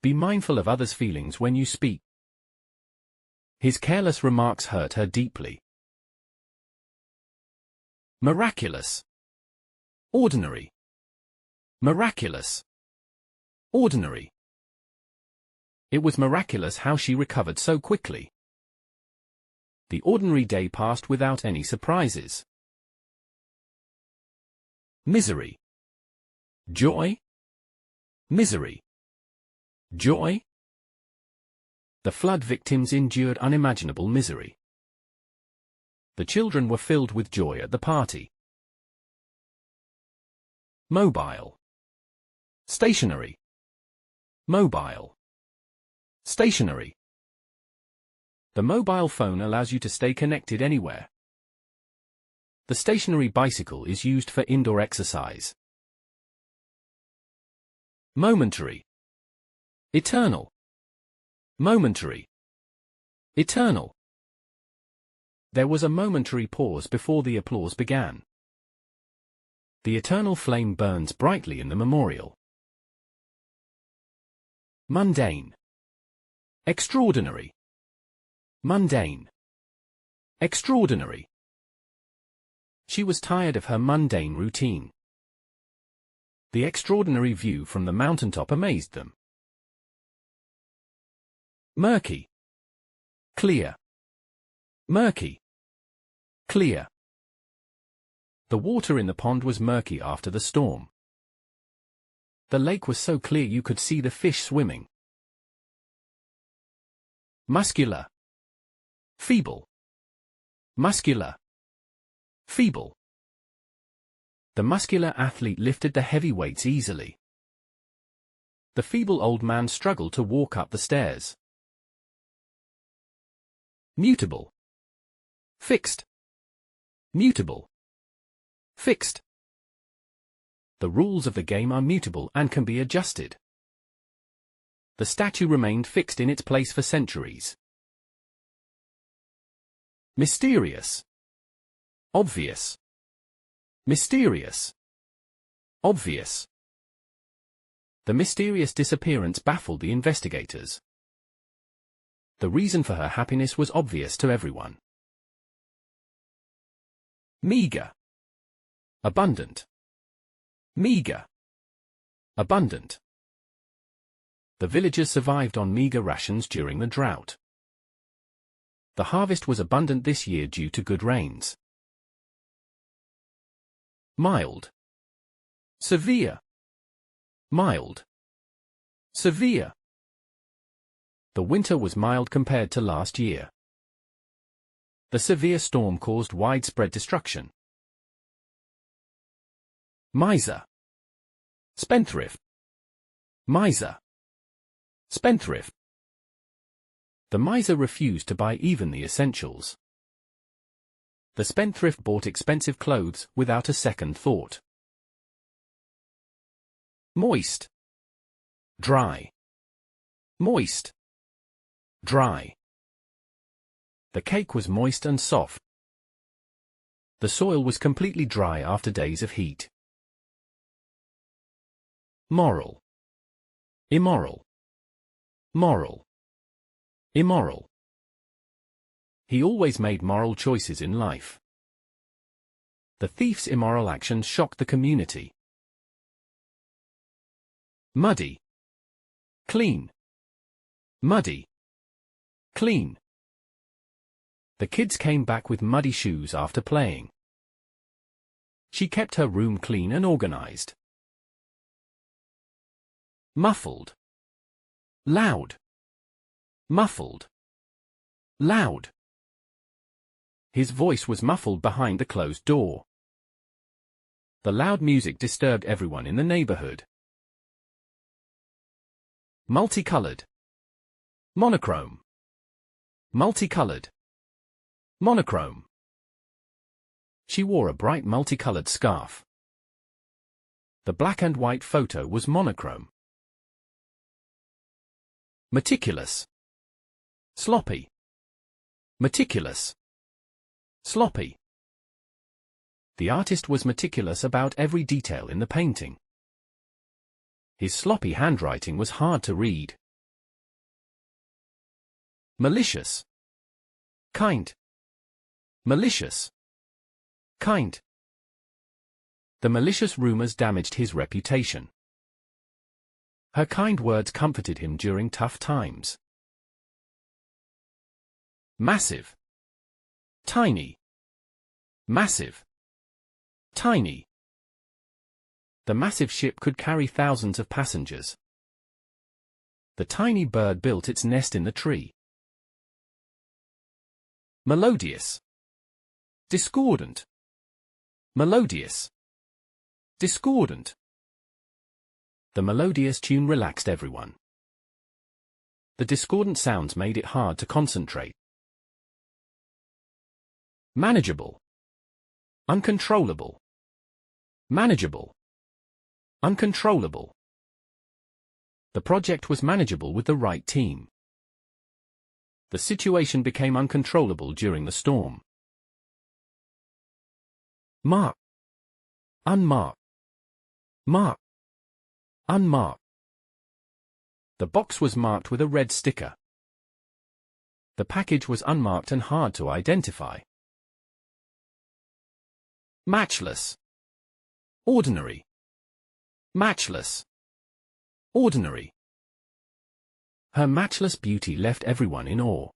Be mindful of others' feelings when you speak. His careless remarks hurt her deeply. Miraculous. Ordinary. Miraculous. Ordinary. It was miraculous how she recovered so quickly. The ordinary day passed without any surprises. Misery. Joy. Misery. Joy. The flood victims endured unimaginable misery. The children were filled with joy at the party. Mobile. Stationary. Mobile. Stationary. The mobile phone allows you to stay connected anywhere. The stationary bicycle is used for indoor exercise. Momentary. Eternal. Momentary. Eternal. There was a momentary pause before the applause began. The eternal flame burns brightly in the memorial. Mundane. Extraordinary. Mundane. Extraordinary. She was tired of her mundane routine. The extraordinary view from the mountaintop amazed them. Murky. Clear. Murky. Clear. The water in the pond was murky after the storm. The lake was so clear you could see the fish swimming. Muscular. Feeble. Muscular. Feeble. The muscular athlete lifted the heavy weights easily. The feeble old man struggled to walk up the stairs. Mutable. Fixed. Mutable. Fixed. The rules of the game are mutable and can be adjusted. The statue remained fixed in its place for centuries. Mysterious. Obvious. Mysterious. Obvious. The mysterious disappearance baffled the investigators. The reason for her happiness was obvious to everyone. Meager. Abundant. Meager. Abundant. The villagers survived on meager rations during the drought. The harvest was abundant this year due to good rains. Mild. Severe. Mild. Severe. The winter was mild compared to last year. The severe storm caused widespread destruction. Miser. Spendthrift. Miser. Spendthrift. The miser refused to buy even the essentials. The spendthrift bought expensive clothes without a second thought. Moist. Dry. Moist. Dry. The cake was moist and soft. The soil was completely dry after days of heat. Moral. Immoral. Moral. Immoral. He always made moral choices in life. The thief's immoral actions shocked the community. Muddy. Clean. Muddy. Clean. The kids came back with muddy shoes after playing. She kept her room clean and organized. Muffled. Loud. Muffled. Loud. His voice was muffled behind the closed door. The loud music disturbed everyone in the neighborhood. Multicolored. Monochrome. Multicolored. Monochrome. She wore a bright multicolored scarf. The black and white photo was monochrome. Meticulous. Sloppy. Meticulous. Sloppy. The artist was meticulous about every detail in the painting. His sloppy handwriting was hard to read. Malicious. Kind. Malicious. Kind. The malicious rumors damaged his reputation. Her kind words comforted him during tough times. Massive. Tiny. Massive. Tiny. The massive ship could carry thousands of passengers. The tiny bird built its nest in the tree. Melodious. Discordant. Melodious. Discordant. The melodious tune relaxed everyone. The discordant sounds made it hard to concentrate. Manageable. Uncontrollable. Manageable. Uncontrollable. The project was manageable with the right team. The situation became uncontrollable during the storm. Mark. Unmarked. Mark. Unmarked. The box was marked with a red sticker. The package was unmarked and hard to identify. Matchless. Ordinary. Matchless. Ordinary. Her matchless beauty left everyone in awe.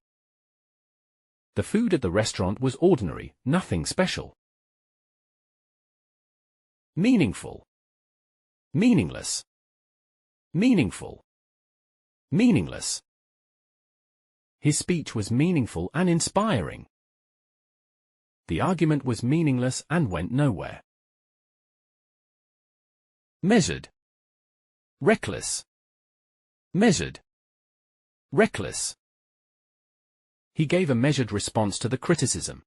The food at the restaurant was ordinary, nothing special. Meaningful. Meaningless. Meaningful. Meaningless. His speech was meaningful and inspiring. The argument was meaningless and went nowhere. Measured. Reckless. Measured. Reckless. He gave a measured response to the criticism.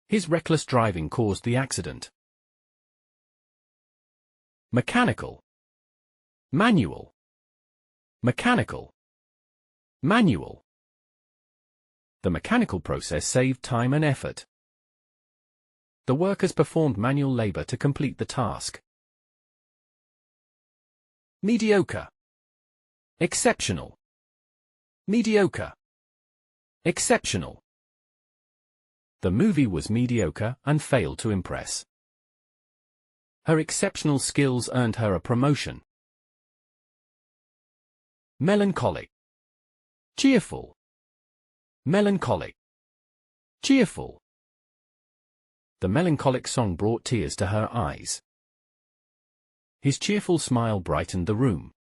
His reckless driving caused the accident. Mechanical. Manual. Mechanical. Manual. The mechanical process saved time and effort. The workers performed manual labor to complete the task. Mediocre. Exceptional. Mediocre. Exceptional. The movie was mediocre and failed to impress. Her exceptional skills earned her a promotion. Melancholic. Cheerful. Melancholic. Cheerful. The melancholic song brought tears to her eyes. His cheerful smile brightened the room.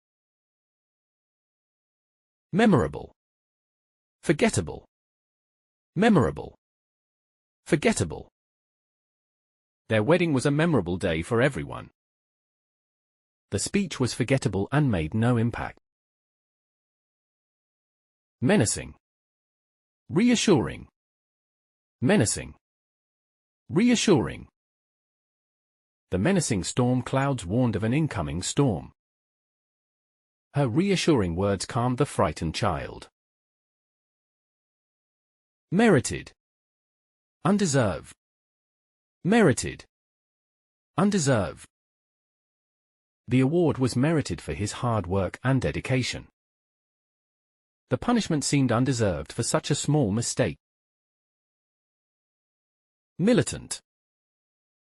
Memorable. Forgettable. Memorable. Forgettable. Their wedding was a memorable day for everyone. The speech was forgettable and made no impact. Menacing. Reassuring. Menacing. Reassuring. The menacing storm clouds warned of an incoming storm. Her reassuring words calmed the frightened child. Merited. Undeserved. Merited. Undeserved. The award was merited for his hard work and dedication. The punishment seemed undeserved for such a small mistake. Militant.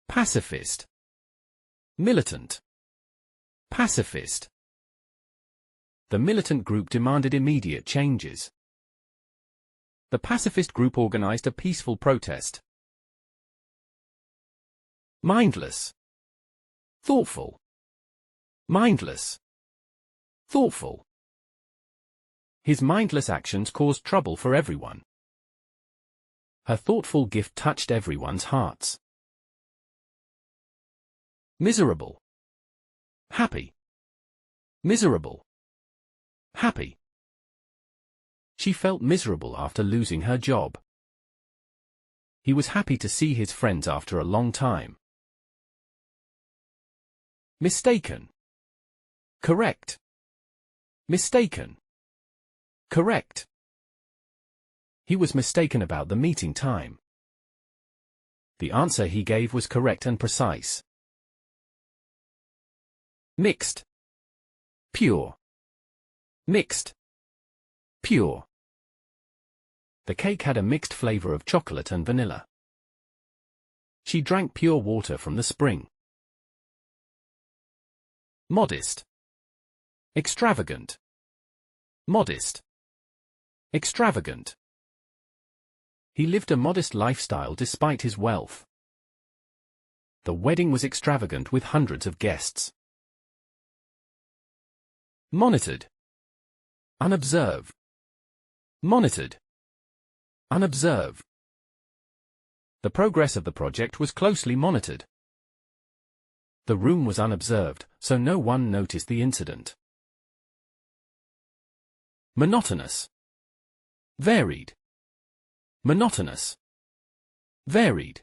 Pacifist. Militant. Pacifist. The militant group demanded immediate changes. The pacifist group organized a peaceful protest. Mindless. Thoughtful. Mindless. Thoughtful. His mindless actions caused trouble for everyone. Her thoughtful gift touched everyone's hearts. Miserable. Happy. Miserable. Happy. She felt miserable after losing her job. He was happy to see his friends after a long time. Mistaken. Correct. Mistaken. Correct. He was mistaken about the meeting time. The answer he gave was correct and precise. Mixed. Pure. Mixed. Pure. The cake had a mixed flavor of chocolate and vanilla. She drank pure water from the spring. Modest. Extravagant. Modest. Extravagant. He lived a modest lifestyle despite his wealth. The wedding was extravagant with hundreds of guests. Monitored. Unobserved. Monitored. Unobserved. The progress of the project was closely monitored. The room was unobserved, so no one noticed the incident. Monotonous. Varied. Monotonous. Varied.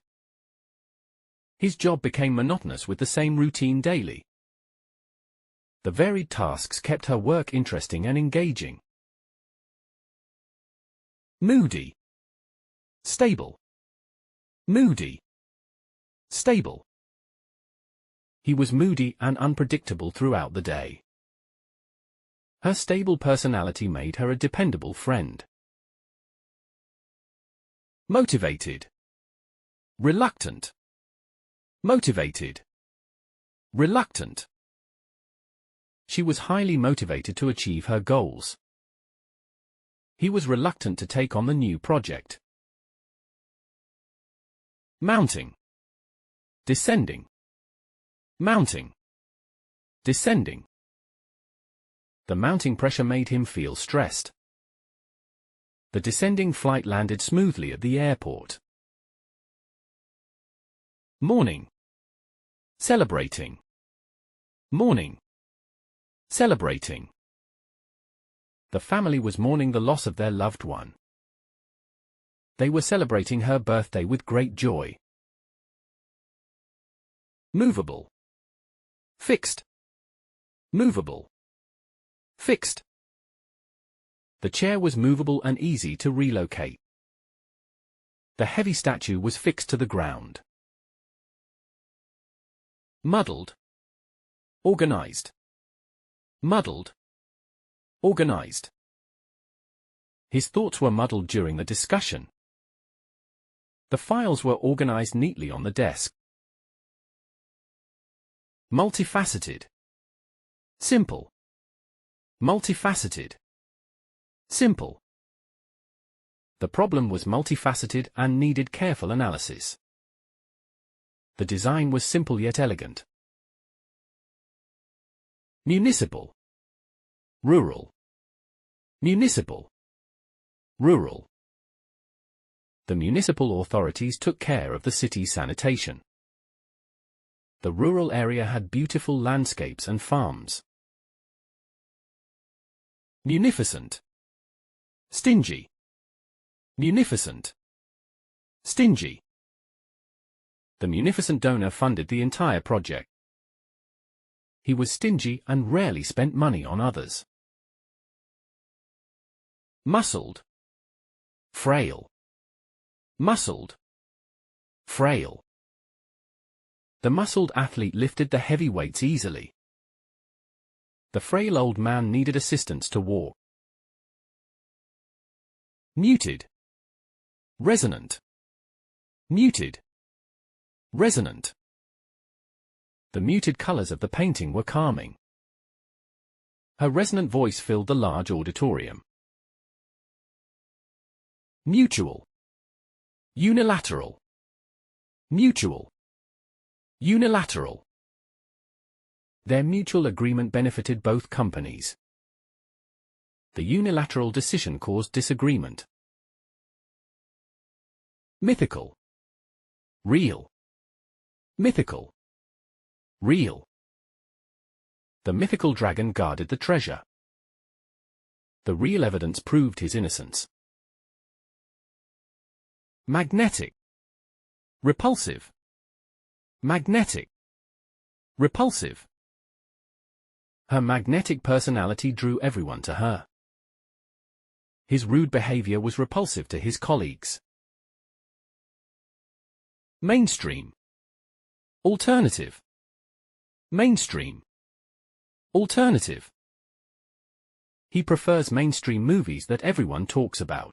His job became monotonous with the same routine daily. The varied tasks kept her work interesting and engaging. Moody. Stable. Moody. Stable. He was moody and unpredictable throughout the day. Her stable personality made her a dependable friend. Motivated. Reluctant. Motivated. Reluctant. She was highly motivated to achieve her goals. He was reluctant to take on the new project. Mounting. Descending. Mounting. Descending. The mounting pressure made him feel stressed. The descending flight landed smoothly at the airport. Mourning. Celebrating. Mourning. Celebrating. The family was mourning the loss of their loved one. They were celebrating her birthday with great joy. Movable. Fixed. Movable. Fixed. The chair was movable and easy to relocate. The heavy statue was fixed to the ground. Muddled. Organized. Muddled. Organized. His thoughts were muddled during the discussion. The files were organized neatly on the desk. Multifaceted. Simple. Multifaceted. Simple. The problem was multifaceted and needed careful analysis. The design was simple yet elegant. Municipal. Rural. Municipal. Rural. The municipal authorities took care of the city's sanitation. The rural area had beautiful landscapes and farms. Munificent. Stingy. Munificent. Stingy. The munificent donor funded the entire project. He was stingy and rarely spent money on others. Muscled. Frail. Muscled. Frail. The muscled athlete lifted the heavy weights easily. The frail old man needed assistance to walk. Muted. Resonant. Muted. Resonant. The muted colors of the painting were calming. Her resonant voice filled the large auditorium. Mutual. Unilateral. Mutual. Unilateral. Their mutual agreement benefited both companies. The unilateral decision caused disagreement. Mythical. Real. Mythical. Real. The mythical dragon guarded the treasure. The real evidence proved his innocence. Magnetic. Repulsive. Magnetic. Repulsive. Her magnetic personality drew everyone to her. His rude behavior was repulsive to his colleagues. Mainstream. Alternative. Mainstream. Alternative. He prefers mainstream movies that everyone talks about.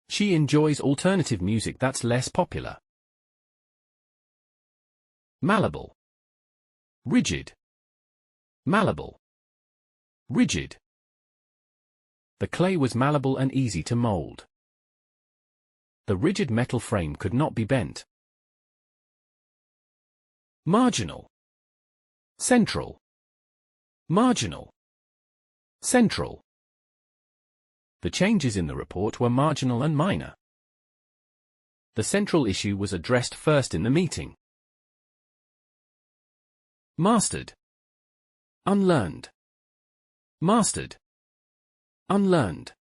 She enjoys alternative music that's less popular. Malleable. Rigid. Malleable. Rigid. The clay was malleable and easy to mold. The rigid metal frame could not be bent. Marginal. Central. Marginal. Central. The changes in the report were marginal and minor. The central issue was addressed first in the meeting. Mastered. Unlearned. Mastered. Unlearned.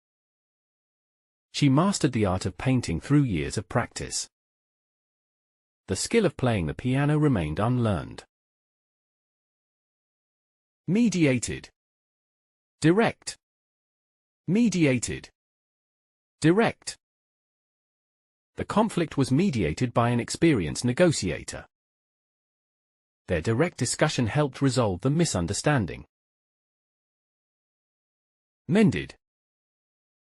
She mastered the art of painting through years of practice. The skill of playing the piano remained unlearned. Mediated. Direct. Mediated. Direct. The conflict was mediated by an experienced negotiator. Their direct discussion helped resolve the misunderstanding. Mended.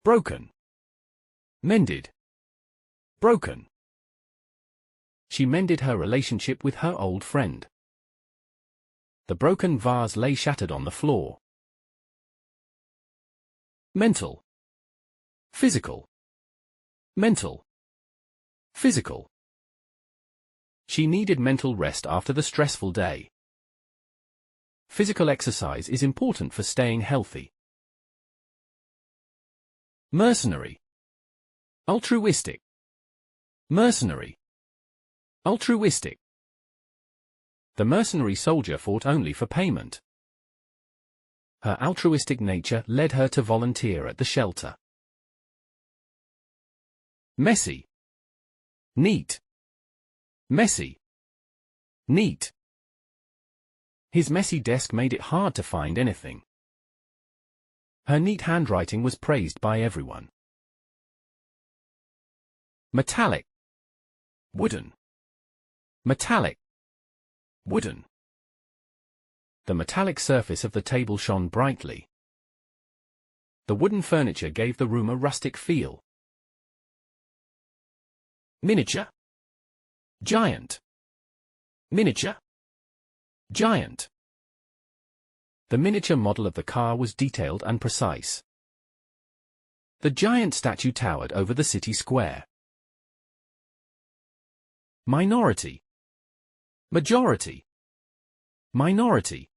Broken. Mended. Broken. She mended her relationship with her old friend. The broken vase lay shattered on the floor. Mental. Physical. Mental. Physical. She needed mental rest after the stressful day. Physical exercise is important for staying healthy. Mercenary. Altruistic. Mercenary. Altruistic. The mercenary soldier fought only for payment. Her altruistic nature led her to volunteer at the shelter. Messy. Neat. Messy. Neat. His messy desk made it hard to find anything. Her neat handwriting was praised by everyone. Metallic. Wooden. Metallic. Wooden. The metallic surface of the table shone brightly. The wooden furniture gave the room a rustic feel. Miniature. Giant. Miniature. Giant. The miniature model of the car was detailed and precise. The giant statue towered over the city square. Minority. Majority. Minority.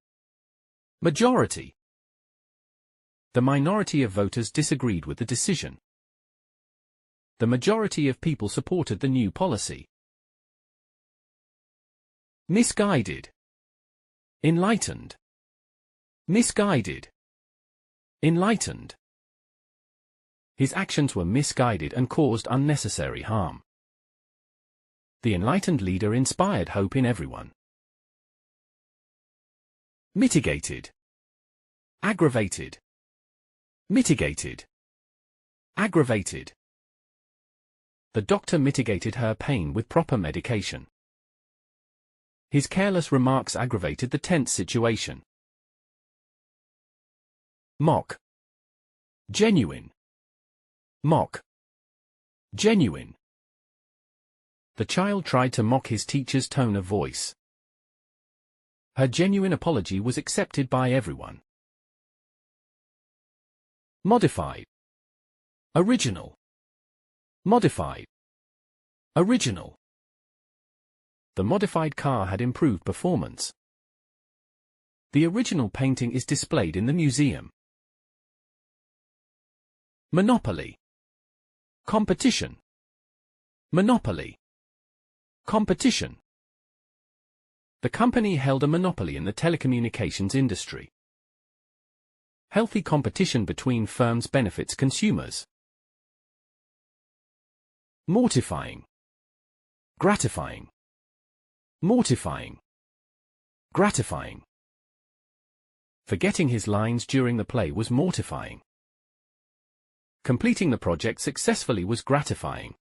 Majority. The minority of voters disagreed with the decision. The majority of people supported the new policy. Misguided. Enlightened. Misguided. Enlightened. His actions were misguided and caused unnecessary harm. The enlightened leader inspired hope in everyone. Mitigated. Aggravated. Mitigated. Aggravated. The doctor mitigated her pain with proper medication. His careless remarks aggravated the tense situation. Mock. Genuine. Mock. Genuine. The child tried to mock his teacher's tone of voice. Her genuine apology was accepted by everyone. Modified. Original. Modified. Original. The modified car had improved performance. The original painting is displayed in the museum. Monopoly. Competition. Monopoly. Competition. The company held a monopoly in the telecommunications industry. Healthy competition between firms benefits consumers. Mortifying. Gratifying. Mortifying. Gratifying. Forgetting his lines during the play was mortifying. Completing the project successfully was gratifying.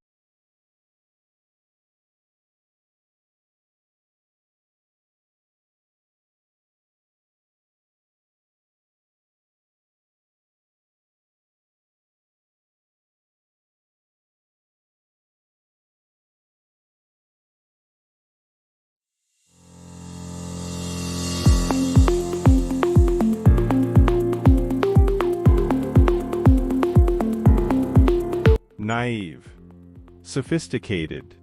Naive. Sophisticated.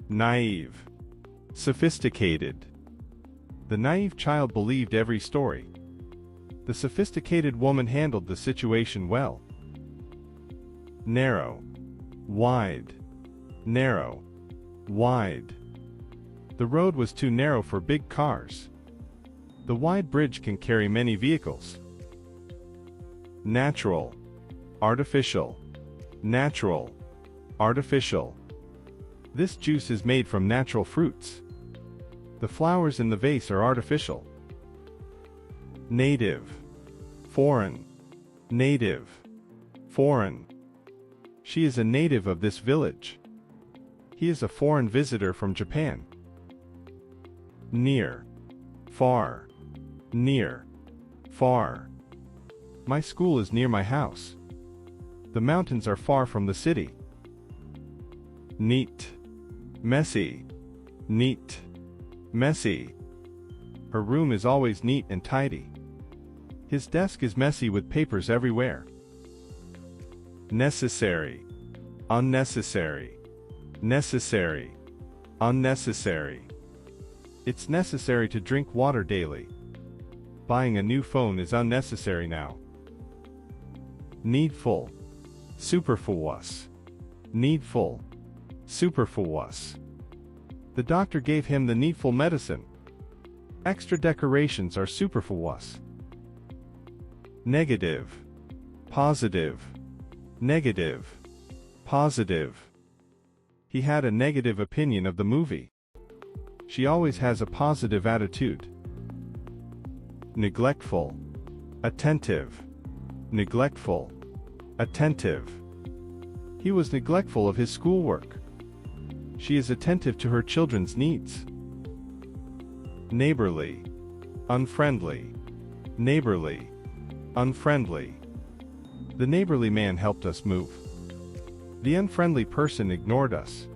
Naive. Sophisticated. The naive child believed every story. The sophisticated woman handled the situation well. Narrow. Wide. Narrow. Wide. The road was too narrow for big cars. The wide bridge can carry many vehicles. Natural. Artificial. Natural. Artificial. This juice is made from natural fruits. The flowers in the vase are artificial. Native. Foreign. Native. Foreign. She is a native of this village. He is a foreign visitor from Japan. Near. Far. Near. Far. My school is near my house. The mountains are far from the city. Neat. Messy. Neat. Messy. Her room is always neat and tidy. His desk is messy with papers everywhere. Necessary. Unnecessary. Necessary. Unnecessary. It's necessary to drink water daily. Buying a new phone is unnecessary now. Needful. Superfluous. Needful. Superfluous. The doctor gave him the needful medicine. Extra decorations are superfluous. Negative. Positive. Negative. Positive. He had a negative opinion of the movie. She always has a positive attitude. Neglectful. Attentive. Neglectful. Attentive. He was neglectful of his schoolwork. She is attentive to her children's needs. Neighborly. Unfriendly. Neighborly. Unfriendly. The neighborly man helped us move. The unfriendly person ignored us.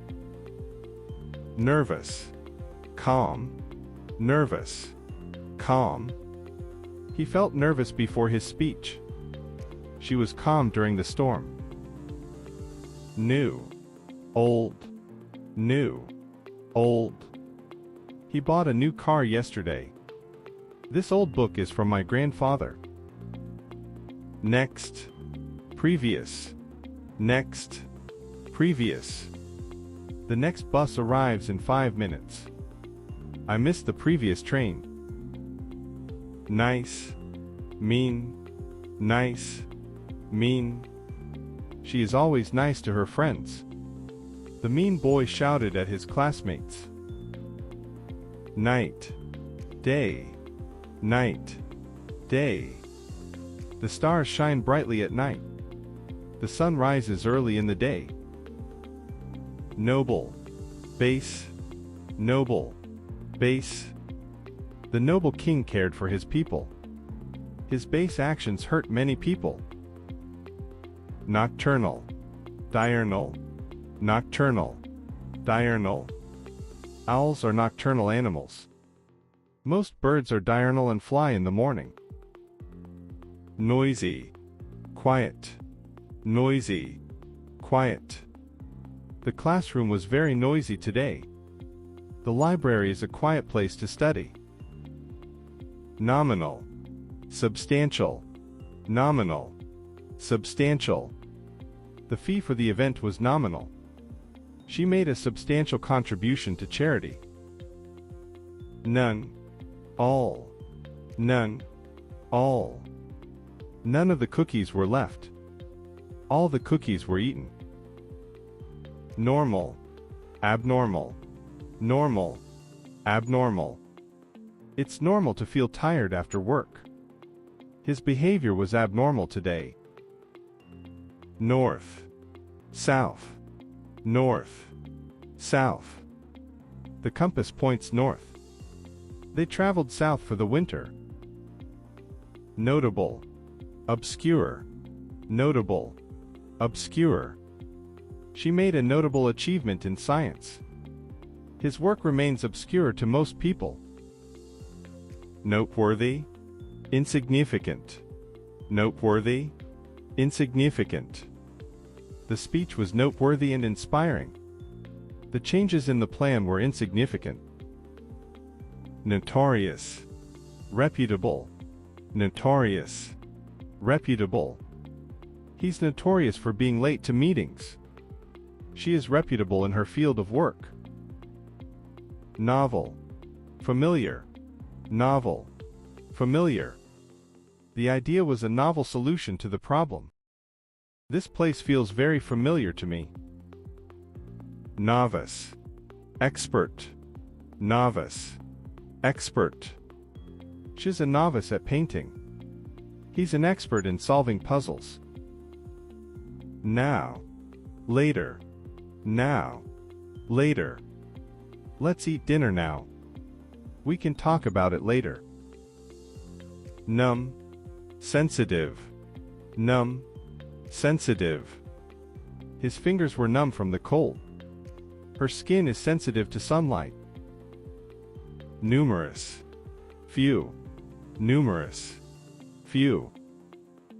Nervous. Calm. Nervous. Calm. He felt nervous before his speech. She was calm during the storm. New. Old. New. Old. He bought a new car yesterday. This old book is from my grandfather. Next. Previous. Next. Previous. The next bus arrives in 5 minutes. I missed the previous train. Nice. Mean. Nice. Mean. She is always nice to her friends. The mean boy shouted at his classmates. Night. Day. Night. Day. The stars shine brightly at night. The sun rises early in the day. Noble. Base. Noble. Base. The noble king cared for his people. His base actions hurt many people. Nocturnal. Diurnal. Nocturnal. Diurnal. Owls are nocturnal animals. Most birds are diurnal and fly in the morning. Noisy. quiet, noisy, quiet. The classroom was very noisy today. The library is a quiet place to study. Nominal, substantial, nominal, substantial. The fee for the event was nominal. She made a substantial contribution to charity. None, all, none, all. None of the cookies were left. All the cookies were eaten. Normal, abnormal, normal, abnormal. It's normal to feel tired after work. His behavior was abnormal today. North, south, north, south. The compass points north. They traveled south for the winter. Notable, obscure, notable, obscure. She made a notable achievement in science. His work remains obscure to most people. Noteworthy, insignificant, noteworthy, insignificant. The speech was noteworthy and inspiring. The changes in the plan were insignificant. Notorious, reputable, notorious, reputable. He's notorious for being late to meetings. She is reputable in her field of work. Novel, familiar, novel, familiar. The idea was a novel solution to the problem. This place feels very familiar to me. Novice, expert, novice, expert. She's a novice at painting. He's an expert in solving puzzles. Now, later, now, later. Let's eat dinner now. We can talk about it later. Numb, sensitive, numb, sensitive. His fingers were numb from the cold. Her skin is sensitive to sunlight. Numerous, few, numerous, few.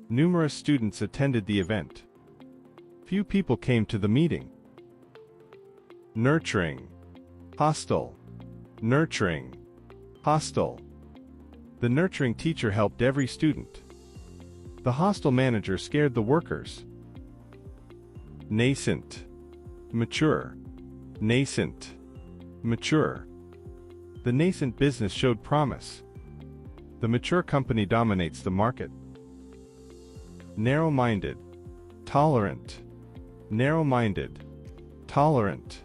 Numerous students attended the event. Few people came to the meeting. Nurturing, hostile, nurturing, hostile. The nurturing teacher helped every student. The hostile manager scared the workers. Nascent, mature, nascent, mature. The nascent business showed promise. The mature company dominates the market. Narrow-minded, tolerant, narrow-minded, tolerant.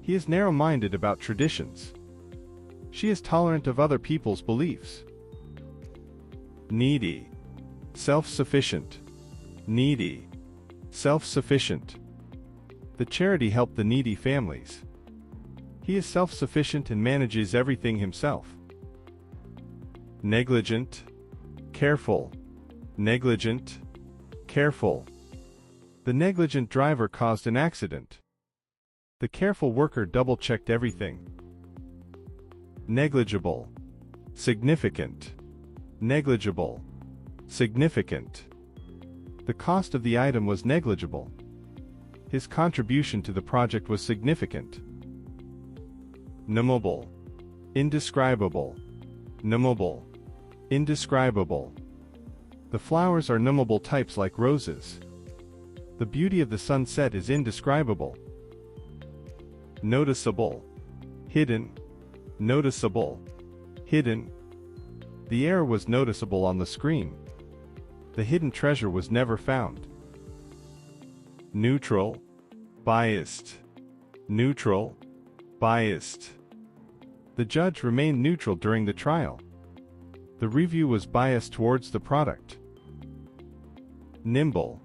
He is narrow-minded about traditions. She is tolerant of other people's beliefs. Needy, self-sufficient, needy, self-sufficient. The charity helped the needy families. He is self-sufficient and manages everything himself. Negligent, careful, negligent, careful. The negligent driver caused an accident. The careful worker double-checked everything. Negligible, significant, negligible, significant. The cost of the item was negligible. His contribution to the project was significant. Nummable, indescribable, nummable, indescribable. The flowers are nummable types like roses. The beauty of the sunset is indescribable. Noticeable, hidden, noticeable, hidden. The error was noticeable on the screen. The hidden treasure was never found. Neutral, biased, neutral, biased. The judge remained neutral during the trial. The review was biased towards the product. Nimble,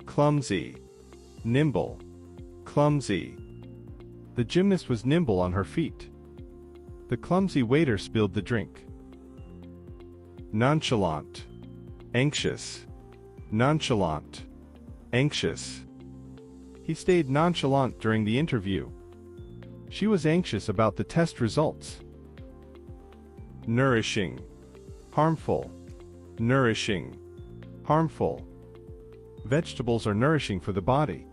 clumsy, nimble, clumsy. The gymnast was nimble on her feet. The clumsy waiter spilled the drink. Nonchalant, anxious, nonchalant, anxious. He stayed nonchalant during the interview. She was anxious about the test results. Nourishing, harmful, nourishing, harmful. Vegetables are nourishing for the body.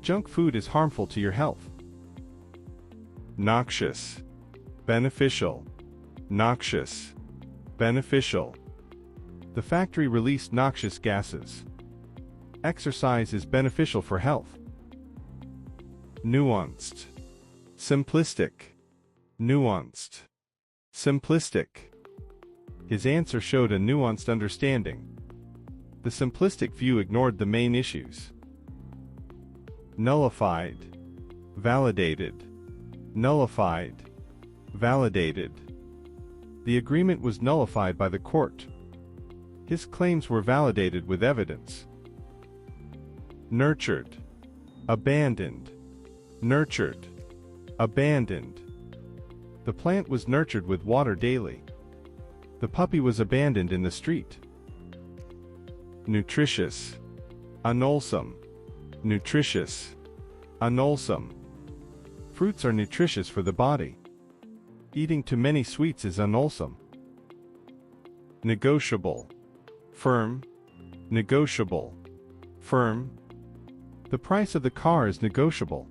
Junk food is harmful to your health. Noxious. Beneficial. Noxious. Beneficial. The factory released noxious gases. Exercise is beneficial for health. Nuanced. Simplistic. Nuanced. Simplistic. His answer showed a nuanced understanding. The simplistic view ignored the main issues. Nullified. Validated. Nullified. Validated. The agreement was nullified by the court. His claims were validated with evidence. Nurtured. Abandoned. Nurtured. Abandoned. The plant was nurtured with water daily. The puppy was abandoned in the street. Nutritious. Unwholesome. Nutritious. Unwholesome. Fruits are nutritious for the body. Eating too many sweets is unwholesome. Negotiable. Firm. Negotiable. Firm. The price of the car is negotiable.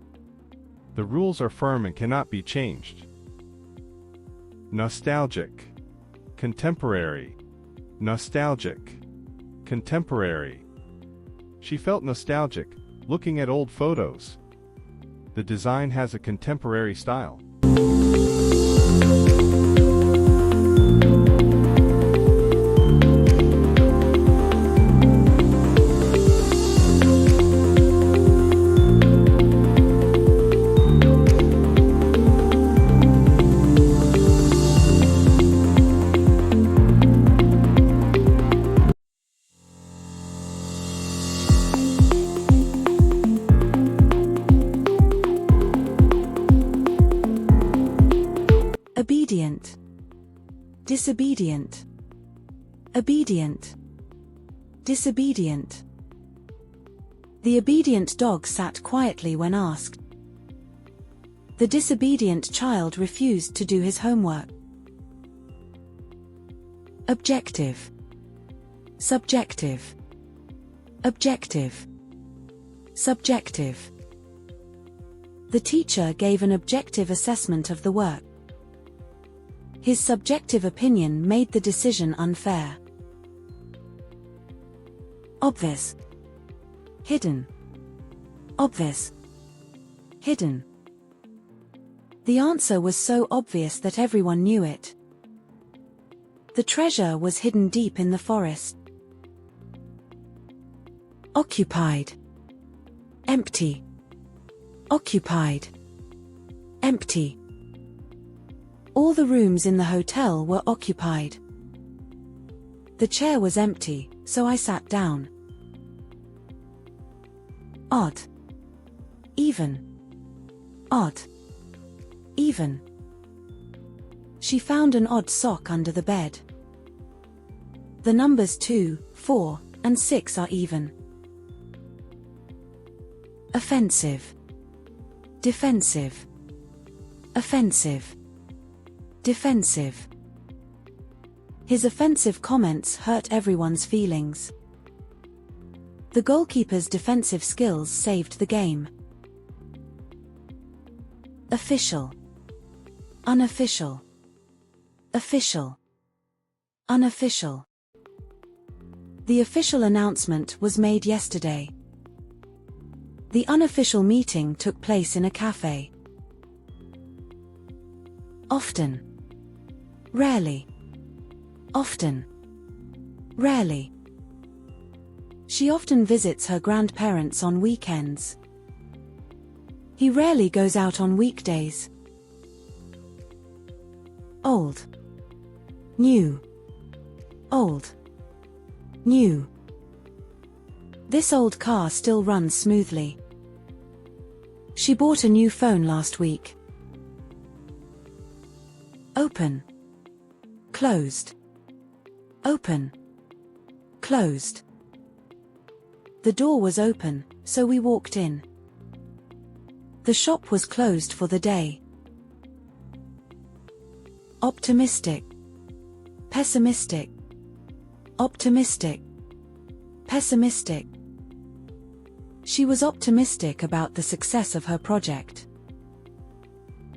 The rules are firm and cannot be changed. Nostalgic. Contemporary. Nostalgic. Contemporary. She felt nostalgic, looking at old photos. The design has a contemporary style. Obedient. Disobedient. Obedient. Disobedient. The obedient dog sat quietly when asked. The disobedient child refused to do his homework. Objective. Subjective. Objective. Subjective. The teacher gave an objective assessment of the work. His subjective opinion made the decision unfair. Obvious. Hidden. Obvious. Hidden. The answer was so obvious that everyone knew it. The treasure was hidden deep in the forest. Occupied. Empty. Occupied. Empty. All the rooms in the hotel were occupied. The chair was empty, so I sat down. Odd. Even. Odd. Even. She found an odd sock under the bed. The numbers 2, 4, and 6 are even. Offensive. Defensive. Offensive. Defensive. His offensive comments hurt everyone's feelings. The goalkeeper's defensive skills saved the game. Official. Unofficial. Official. Unofficial. The official announcement was made yesterday. The unofficial meeting took place in a cafe. Often. Rarely. Often. Rarely. She often visits her grandparents on weekends. He rarely goes out on weekdays. Old. New. Old. New. This old car still runs smoothly. She bought a new phone last week. Open. Closed. Open. Closed. The door was open, so we walked in. The shop was closed for the day. Optimistic. Pessimistic. Optimistic. Pessimistic. She was optimistic about the success of her project.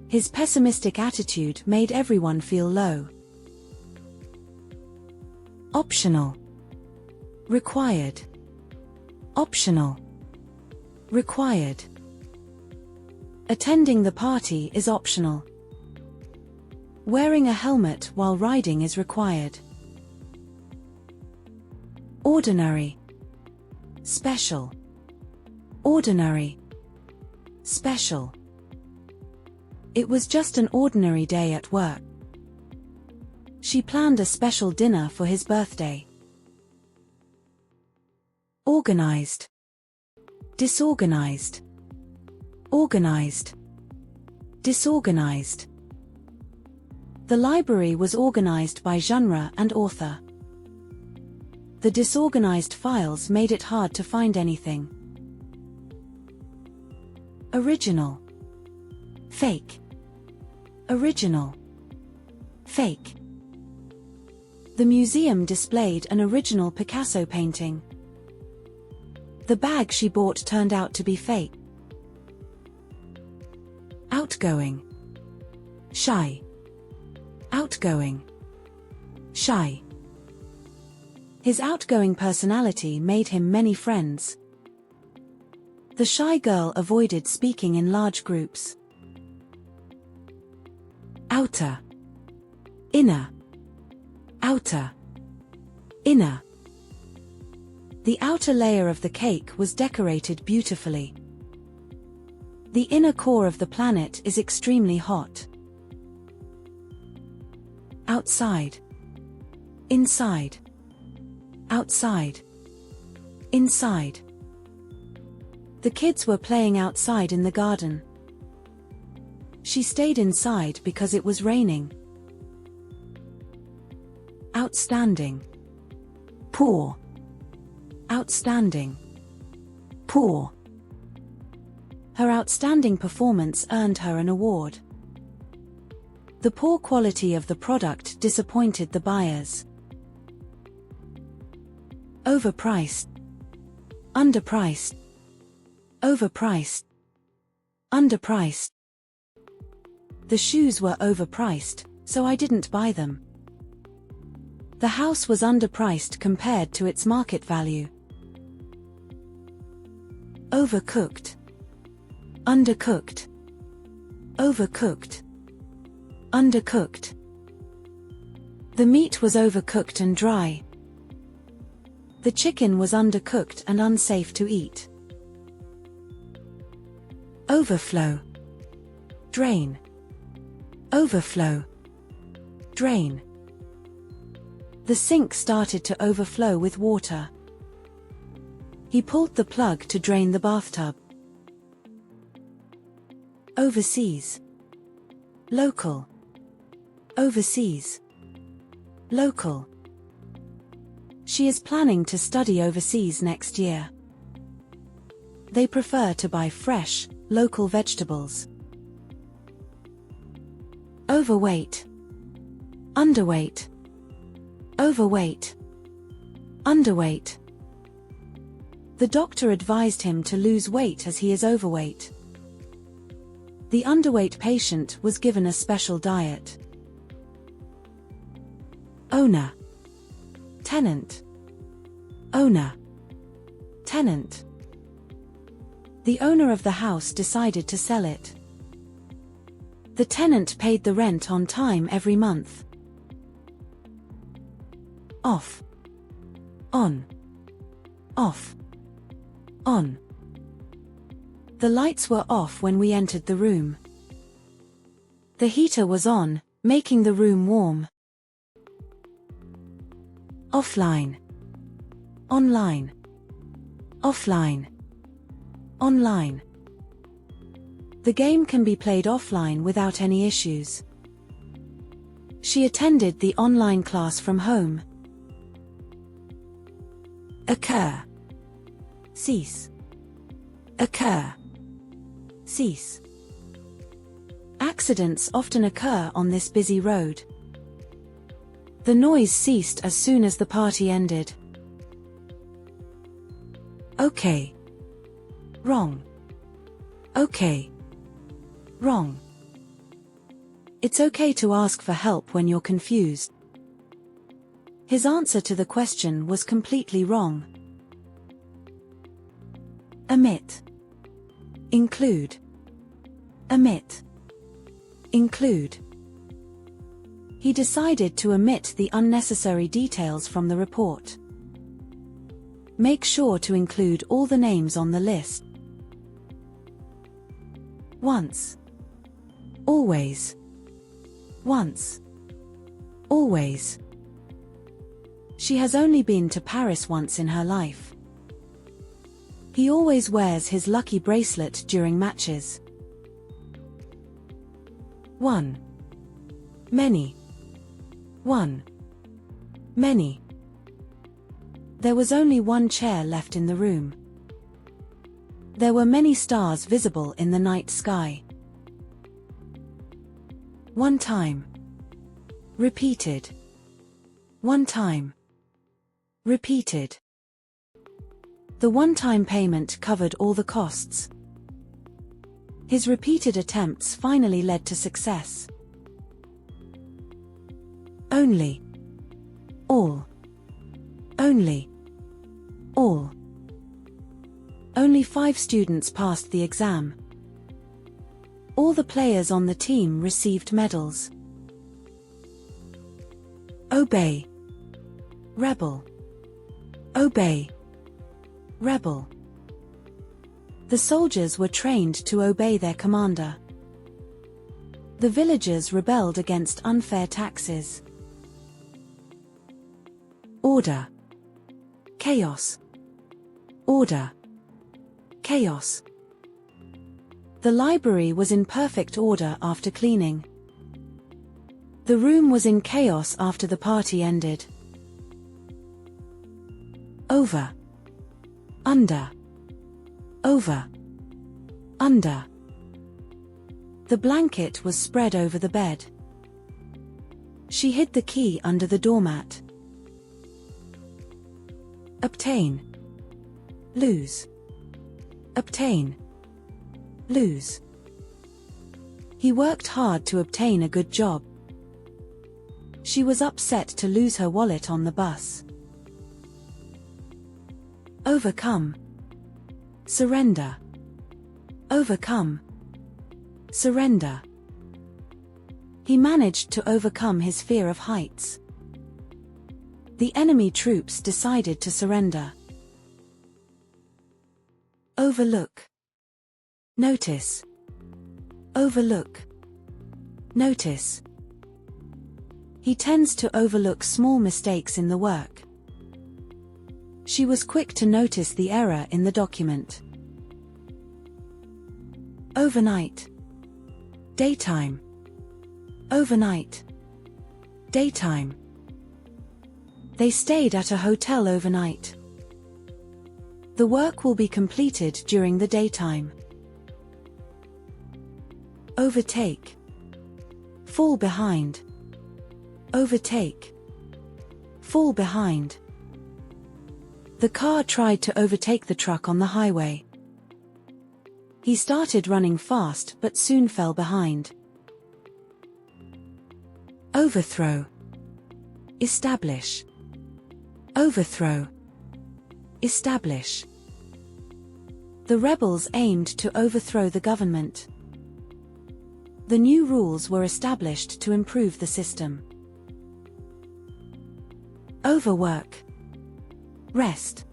His pessimistic attitude made everyone feel low. Optional. Required. Optional. Required. Attending the party is optional. Wearing a helmet while riding is required. Ordinary. Special. Ordinary. Special. It was just an ordinary day at work. She planned a special dinner for his birthday. Organized. Disorganized. Organized. Disorganized. The library was organized by genre and author. The disorganized files made it hard to find anything. Original. Fake. Original. Fake. The museum displayed an original Picasso painting. The bag she bought turned out to be fake. Outgoing. Shy. Outgoing. Shy. His outgoing personality made him many friends. The shy girl avoided speaking in large groups. Outer. Inner. Outer. Inner. The outer layer of the cake was decorated beautifully. The inner core of the planet is extremely hot. Outside. Inside. Outside. Inside. The kids were playing outside in the garden. She stayed inside because it was raining. Outstanding. Poor. Outstanding. Poor. Her outstanding performance earned her an award. The poor quality of the product disappointed the buyers. Overpriced. Underpriced. Overpriced. Underpriced. The shoes were overpriced, so I didn't buy them. The house was underpriced compared to its market value. Overcooked. Undercooked. Overcooked. Undercooked. The meat was overcooked and dry. The chicken was undercooked and unsafe to eat. Overflow. Drain. Overflow. Drain. The sink started to overflow with water. He pulled the plug to drain the bathtub. Overseas. Local. Overseas. Local. She is planning to study overseas next year. They prefer to buy fresh, local vegetables. Overweight. Underweight. Overweight. Underweight. The doctor advised him to lose weight as he is overweight. The underweight patient was given a special diet. Owner. Tenant. Owner. Tenant. The owner of the house decided to sell it. The tenant paid the rent on time every month. Off. On. Off. On. The lights were off when we entered the room. The heater was on, making the room warm. Offline. Online. Offline. Online. The game can be played offline without any issues. She attended the online class from home. Occur. Cease. Occur. Cease. Accidents often occur on this busy road. The noise ceased as soon as the party ended. Okay. Wrong. Okay. Wrong. It's okay to ask for help when you're confused. His answer to the question was completely wrong. Omit. Include. Omit. Include. He decided to omit the unnecessary details from the report. Make sure to include all the names on the list. Once. Always. Once. Always. She has only been to Paris once in her life. He always wears his lucky bracelet during matches. 1. Many. 1. Many. There was only one chair left in the room. There were many stars visible in the night sky. One time. Repeated. One time. Repeated. The one-time payment covered all the costs. His repeated attempts finally led to success. Only. All. Only. All. Only 5 students passed the exam. All the players on the team received medals. Obey. Rebel. Obey. Rebel. The soldiers were trained to obey their commander. The villagers rebelled against unfair taxes. Order. Chaos. Order. Chaos. The library was in perfect order after cleaning. The room was in chaos after the party ended. Over. Under. Over. Under. The blanket was spread over the bed. She hid the key under the doormat. Obtain. Lose. Obtain. Lose. He worked hard to obtain a good job. She was upset to lose her wallet on the bus. Overcome. Surrender. Overcome. Surrender. He managed to overcome his fear of heights. The enemy troops decided to surrender. Overlook. Notice. Overlook. Notice. He tends to overlook small mistakes in the work. She was quick to notice the error in the document. Overnight. Daytime. Overnight. Daytime. They stayed at a hotel overnight. The work will be completed during the daytime. Overtake. Fall behind. Overtake. Fall behind. The car tried to overtake the truck on the highway. He started running fast but soon fell behind. Overthrow. Establish. Overthrow. Establish. The rebels aimed to overthrow the government. The new rules were established to improve the system. Overwork. Rest.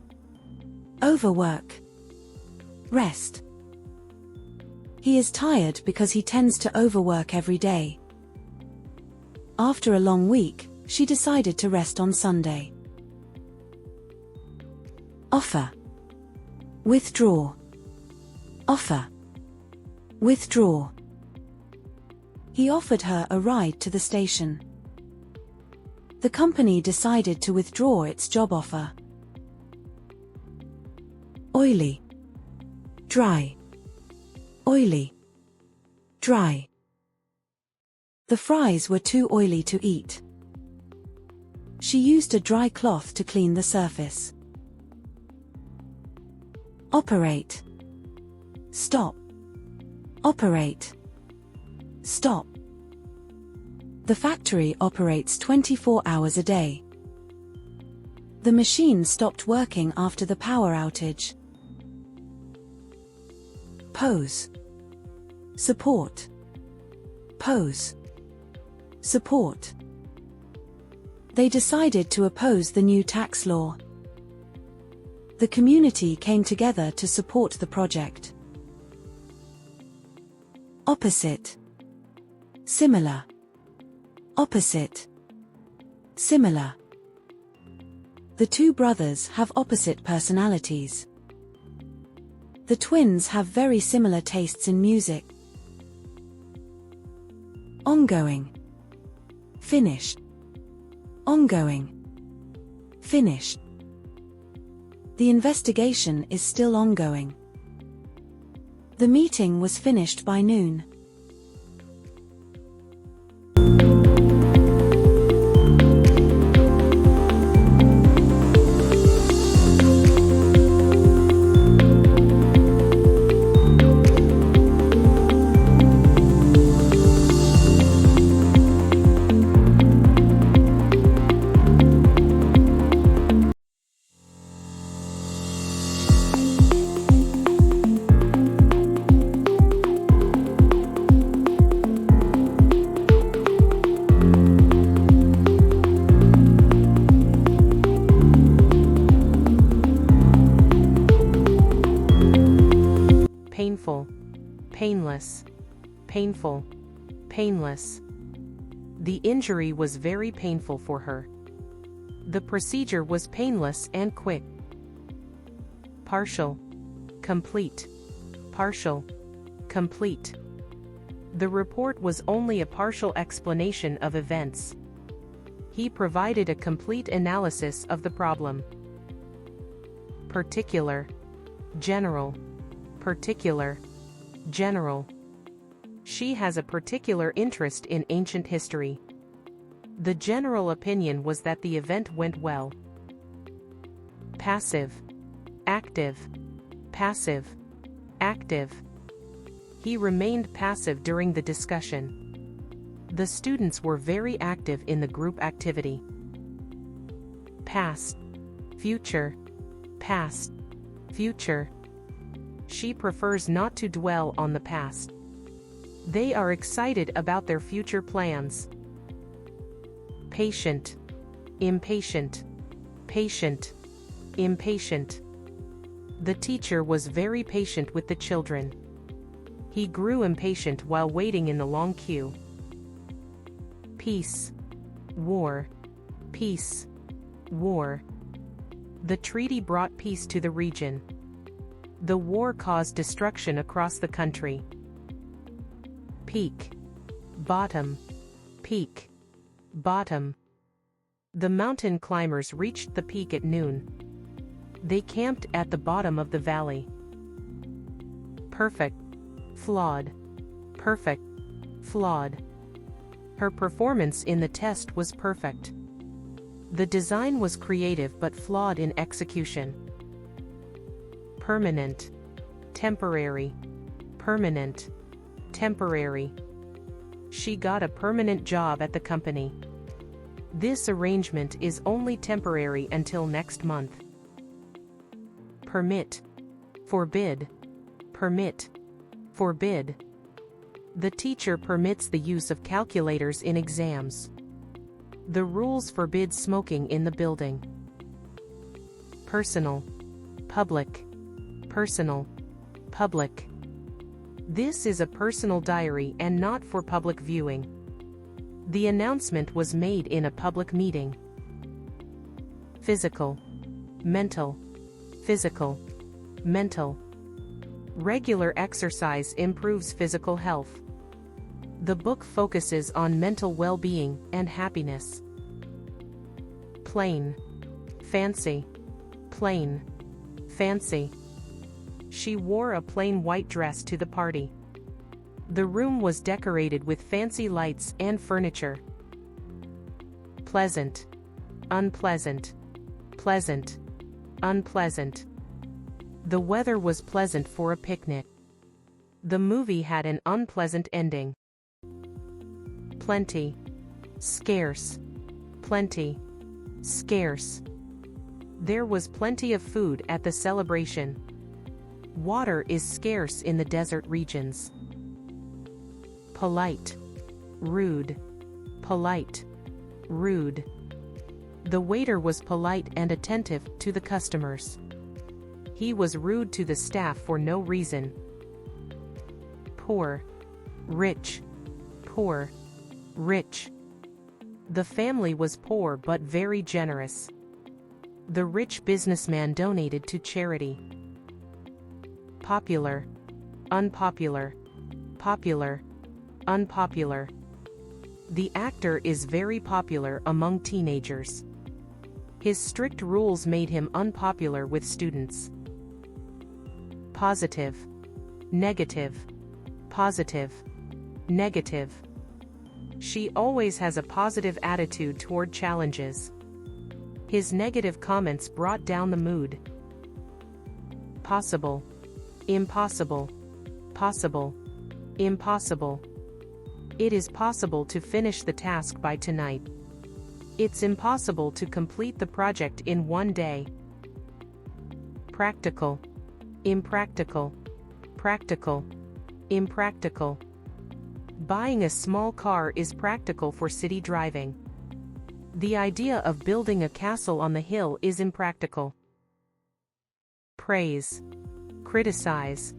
Overwork. Rest. He is tired because he tends to overwork every day. After a long week, she decided to rest on Sunday. Offer. Withdraw. Offer. Withdraw. He offered her a ride to the station. The company decided to withdraw its job offer. Oily. Dry. Oily. Dry. The fries were too oily to eat. She used a dry cloth to clean the surface. Operate. Stop. Operate. Stop. The factory operates 24 hours a day. The machine stopped working after the power outage. Pose. Support. Pose. Support. They decided to oppose the new tax law. The community came together to support the project. Opposite. Similar. Opposite. Similar. The two brothers have opposite personalities. The twins have very similar tastes in music. Ongoing. Finished. Ongoing. Finished. The investigation is still ongoing. The meeting was finished by noon. Painful, painless, painful, painless. The injury was very painful for her. The procedure was painless and quick. Partial, complete, partial, complete. The report was only a partial explanation of events. He provided a complete analysis of the problem. Particular, general, particular, general. She has a particular interest in ancient history. The general opinion was that the event went well. Passive, active, passive, active. He remained passive during the discussion. The students were very active in the group activity. Past, future, past, future. She prefers not to dwell on the past. They are excited about their future plans. Patient, impatient, patient, impatient. The teacher was very patient with the children. He grew impatient while waiting in the long queue. Peace, war, peace, war. The treaty brought peace to the region. The war caused destruction across the country. Peak, bottom, peak, bottom. The mountain climbers reached the peak at noon. They camped at the bottom of the valley. Perfect, flawed, perfect, flawed. Her performance in the test was perfect. The design was creative but flawed in execution. Permanent, temporary, permanent, temporary. She got a permanent job at the company. This arrangement is only temporary until next month. Permit, forbid, permit, forbid. The teacher permits the use of calculators in exams. The rules forbid smoking in the building. Personal, public, personal, public. This is a personal diary and not for public viewing. The announcement was made in a public meeting. Physical, mental, physical, mental. Regular exercise improves physical health. The book focuses on mental well-being and happiness. Plain, fancy, plain, fancy. She wore a plain white dress to the party. The room was decorated with fancy lights and furniture. Pleasant, unpleasant, pleasant, unpleasant. The weather was pleasant for a picnic. The movie had an unpleasant ending. Plenty. Scarce. Plenty. Scarce. There was plenty of food at the celebration. Water is scarce in the desert regions. Polite. Rude. Polite. Rude. The waiter was polite and attentive to the customers. He was rude to the staff for no reason. Poor. Rich. Poor. Rich. The family was poor but very generous. The rich businessman donated to charity. Popular. Unpopular. Popular. Unpopular. The actor is very popular among teenagers. His strict rules made him unpopular with students. Positive. Negative. Positive. Negative. She always has a positive attitude toward challenges. His negative comments brought down the mood. Possible. Impossible. Possible. Impossible. It is possible to finish the task by tonight. It's impossible to complete the project in one day. Practical. Impractical. Practical. Impractical. Buying a small car is practical for city driving. The idea of building a castle on the hill is impractical. Praise. Criticize.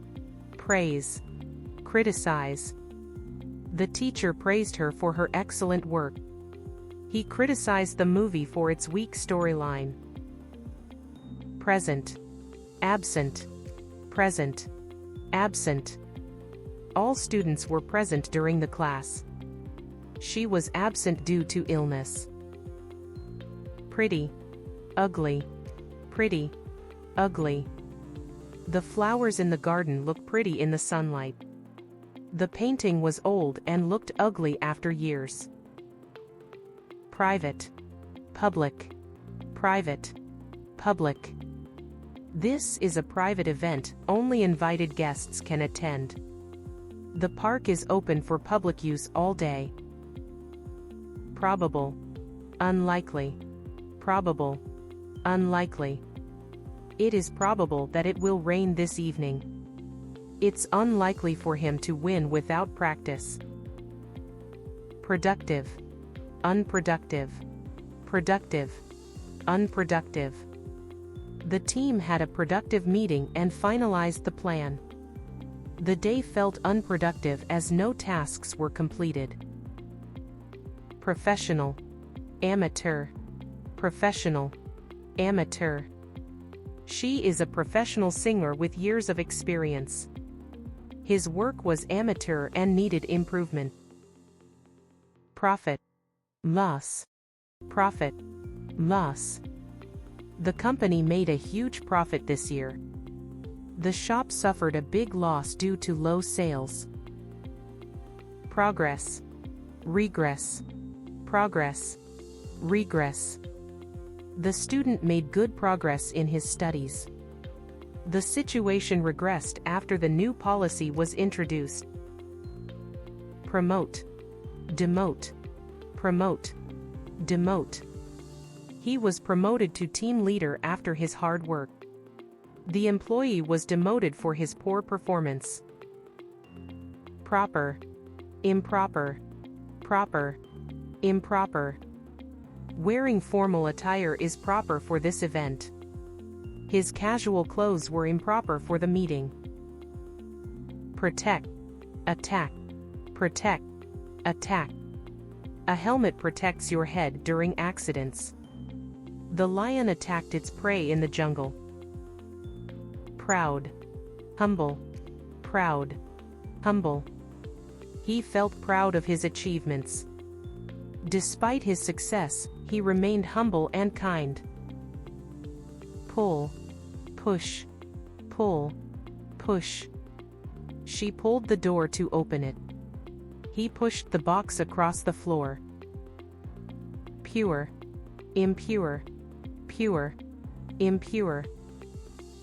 Praise. Criticize. The teacher praised her for her excellent work. He criticized the movie for its weak storyline. Present. Absent. Present. Absent. All students were present during the class. She was absent due to illness. Pretty. Ugly. Pretty. Ugly. The flowers in the garden look pretty in the sunlight. The painting was old and looked ugly after years. Private. Public. Private. Public. This is a private event, only invited guests can attend. The park is open for public use all day. Probable. Unlikely. Probable. Unlikely. It is probable that it will rain this evening. It's unlikely for him to win without practice. Productive. Unproductive. Productive. Unproductive. The team had a productive meeting and finalized the plan. The day felt unproductive as no tasks were completed. Professional. Amateur. Professional. Amateur. She is a professional singer with years of experience. His work was amateur and needed improvement. Profit. Loss. Profit. Loss. The company made a huge profit this year. The shop suffered a big loss due to low sales. Progress. Regress. Progress. Regress. The student made good progress in his studies. The situation regressed after the new policy was introduced. Promote. Demote. Promote. Demote. He was promoted to team leader after his hard work. The employee was demoted for his poor performance. Proper. Improper. Proper. Improper. Wearing formal attire is proper for this event. His casual clothes were improper for the meeting. Protect. Attack. Protect. Attack. A helmet protects your head during accidents. The lion attacked its prey in the jungle. Proud. Humble. Proud. Humble. He felt proud of his achievements. Despite his success, he remained humble and kind. Pull. Push. Pull. Push. She pulled the door to open it. He pushed the box across the floor. Pure. Impure. Pure. Impure.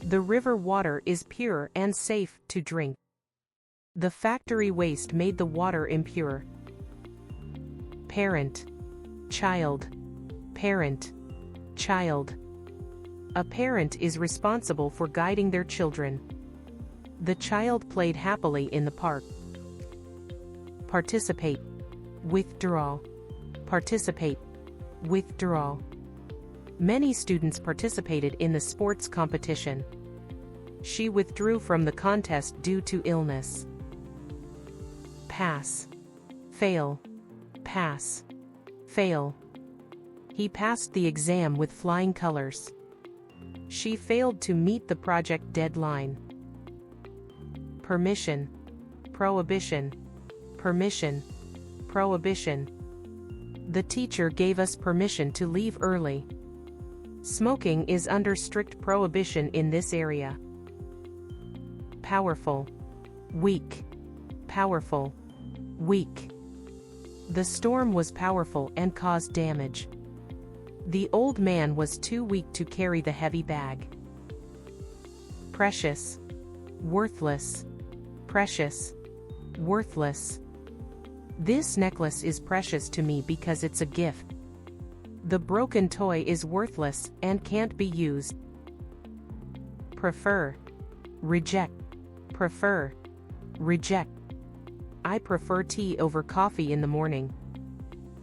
The river water is pure and safe to drink. The factory waste made the water impure. Parent. Child. Parent. Child. A parent is responsible for guiding their children. The child played happily in the park. Participate. Withdraw. Participate. Withdraw. Many students participated in the sports competition. She withdrew from the contest due to illness. Pass. Fail. Pass. Fail. He passed the exam with flying colors. She failed to meet the project deadline. Permission. Prohibition. Permission. Prohibition. The teacher gave us permission to leave early. Smoking is under strict prohibition in this area. Powerful. Weak. Powerful. Weak. The storm was powerful and caused damage. The old man was too weak to carry the heavy bag. Precious. Worthless. Precious. Worthless. This necklace is precious to me because it's a gift. The broken toy is worthless and can't be used. Prefer. Reject. Prefer. Reject. I prefer tea over coffee in the morning.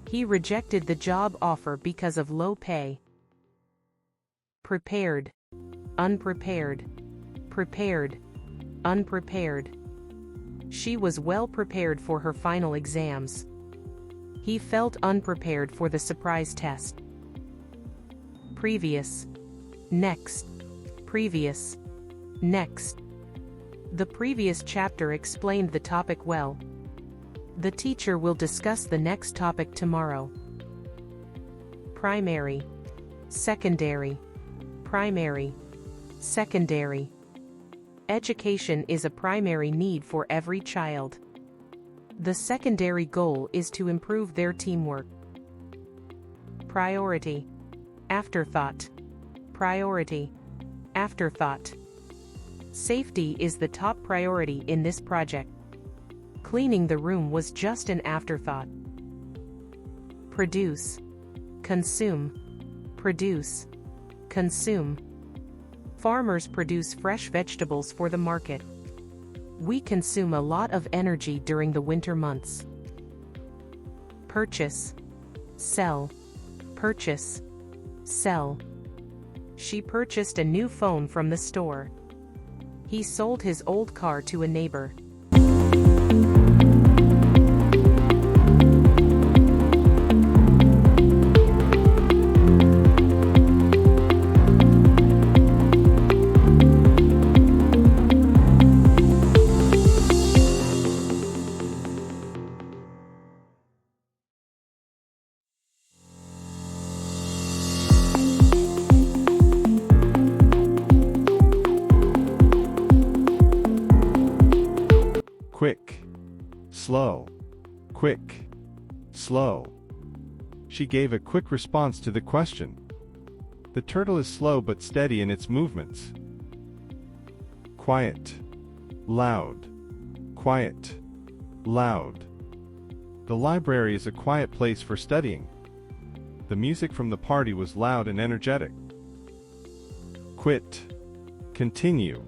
He rejected the job offer because of low pay. Prepared. Unprepared. Prepared. Unprepared. She was well prepared for her final exams. He felt unprepared for the surprise test. Previous. Next. Previous. Next. The previous chapter explained the topic well. The teacher will discuss the next topic tomorrow. Primary. Secondary. Primary. Secondary. Education is a primary need for every child. The secondary goal is to improve their teamwork. Priority. Afterthought. Priority. Afterthought. Safety is the top priority in this project. Cleaning the room was just an afterthought. Produce. Consume. Produce. Consume. Farmers produce fresh vegetables for the market. We consume a lot of energy during the winter months. Purchase. Sell. Purchase. Sell. She purchased a new phone from the store. He sold his old car to a neighbor. Quick. Slow. Quick. Slow. She gave a quick response to the question. The turtle is slow but steady in its movements. Quiet. Loud. Quiet. Loud. The library is a quiet place for studying. The music from the party was loud and energetic. Quit. Continue.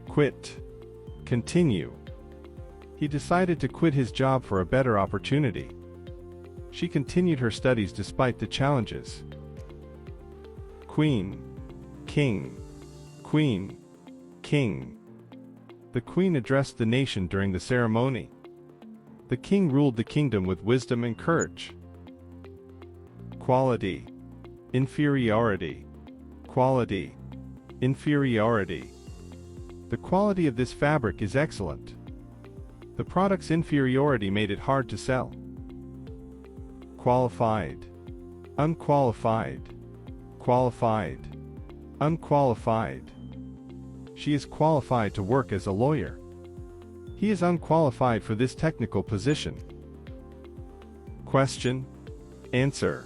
Quit. Continue. He decided to quit his job for a better opportunity. She continued her studies despite the challenges. Queen. King. Queen. King. The queen addressed the nation during the ceremony. The king ruled the kingdom with wisdom and courage. Quality. Inferiority. Quality. Inferiority. The quality of this fabric is excellent. The product's inferiority made it hard to sell. Qualified. Unqualified. Qualified. Unqualified. She is qualified to work as a lawyer. He is unqualified for this technical position. Question. Answer.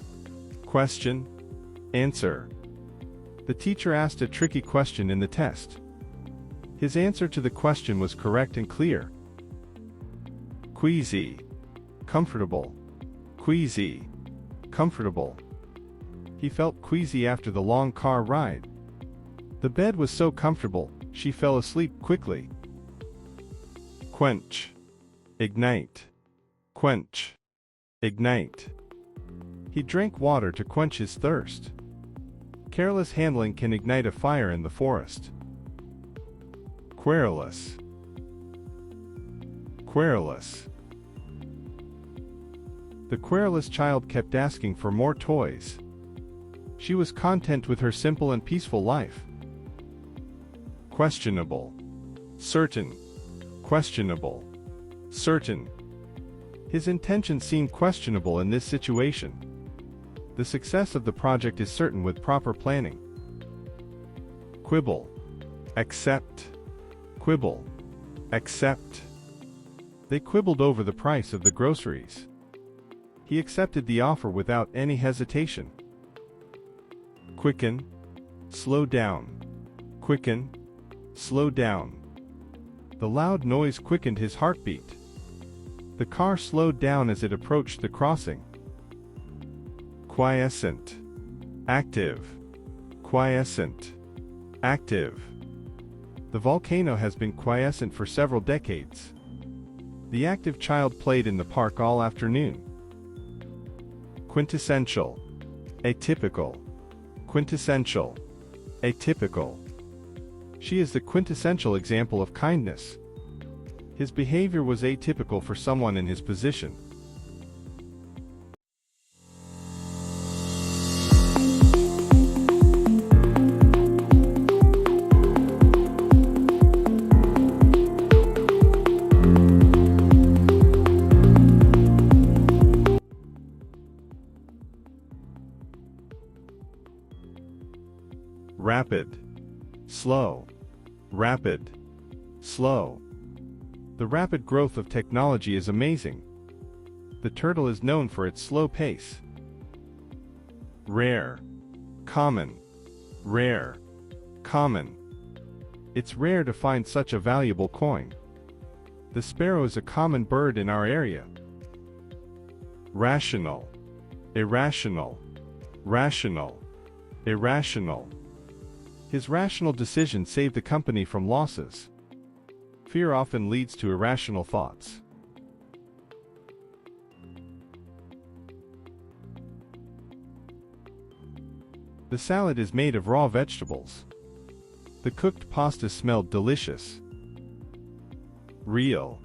Question. Answer. The teacher asked a tricky question in the test. His answer to the question was correct and clear. Queasy. Comfortable. Queasy. Comfortable. He felt queasy after the long car ride. The bed was so comfortable, she fell asleep quickly. Quench. Ignite. Quench. Ignite. He drank water to quench his thirst. Careless handling can ignite a fire in the forest. Querulous. Querulous. The querulous child kept asking for more toys. She was content with her simple and peaceful life. Questionable. Certain. Questionable. Certain. His intentions seemed questionable in this situation. The success of the project is certain with proper planning. Quibble. Accept. Quibble. Accept. They quibbled over the price of the groceries. He accepted the offer without any hesitation. Quicken. Slow down. Quicken. Slow down. The loud noise quickened his heartbeat. The car slowed down as it approached the crossing. Quiescent. Active. Quiescent. Active. The volcano has been quiescent for several decades. The active child played in the park all afternoon. Quintessential. Atypical. Quintessential. Atypical. She is the quintessential example of kindness. His behavior was atypical for someone in his position. Rapid. Slow. Rapid. Slow. The rapid growth of technology is amazing. The turtle is known for its slow pace. Rare. Common. Rare. Common. It's rare to find such a valuable coin. The sparrow is a common bird in our area. Rational. Irrational. Rational. Irrational. His rational decision saved the company from losses. Fear often leads to irrational thoughts. The salad is made of raw vegetables. The cooked pasta smelled delicious. Real.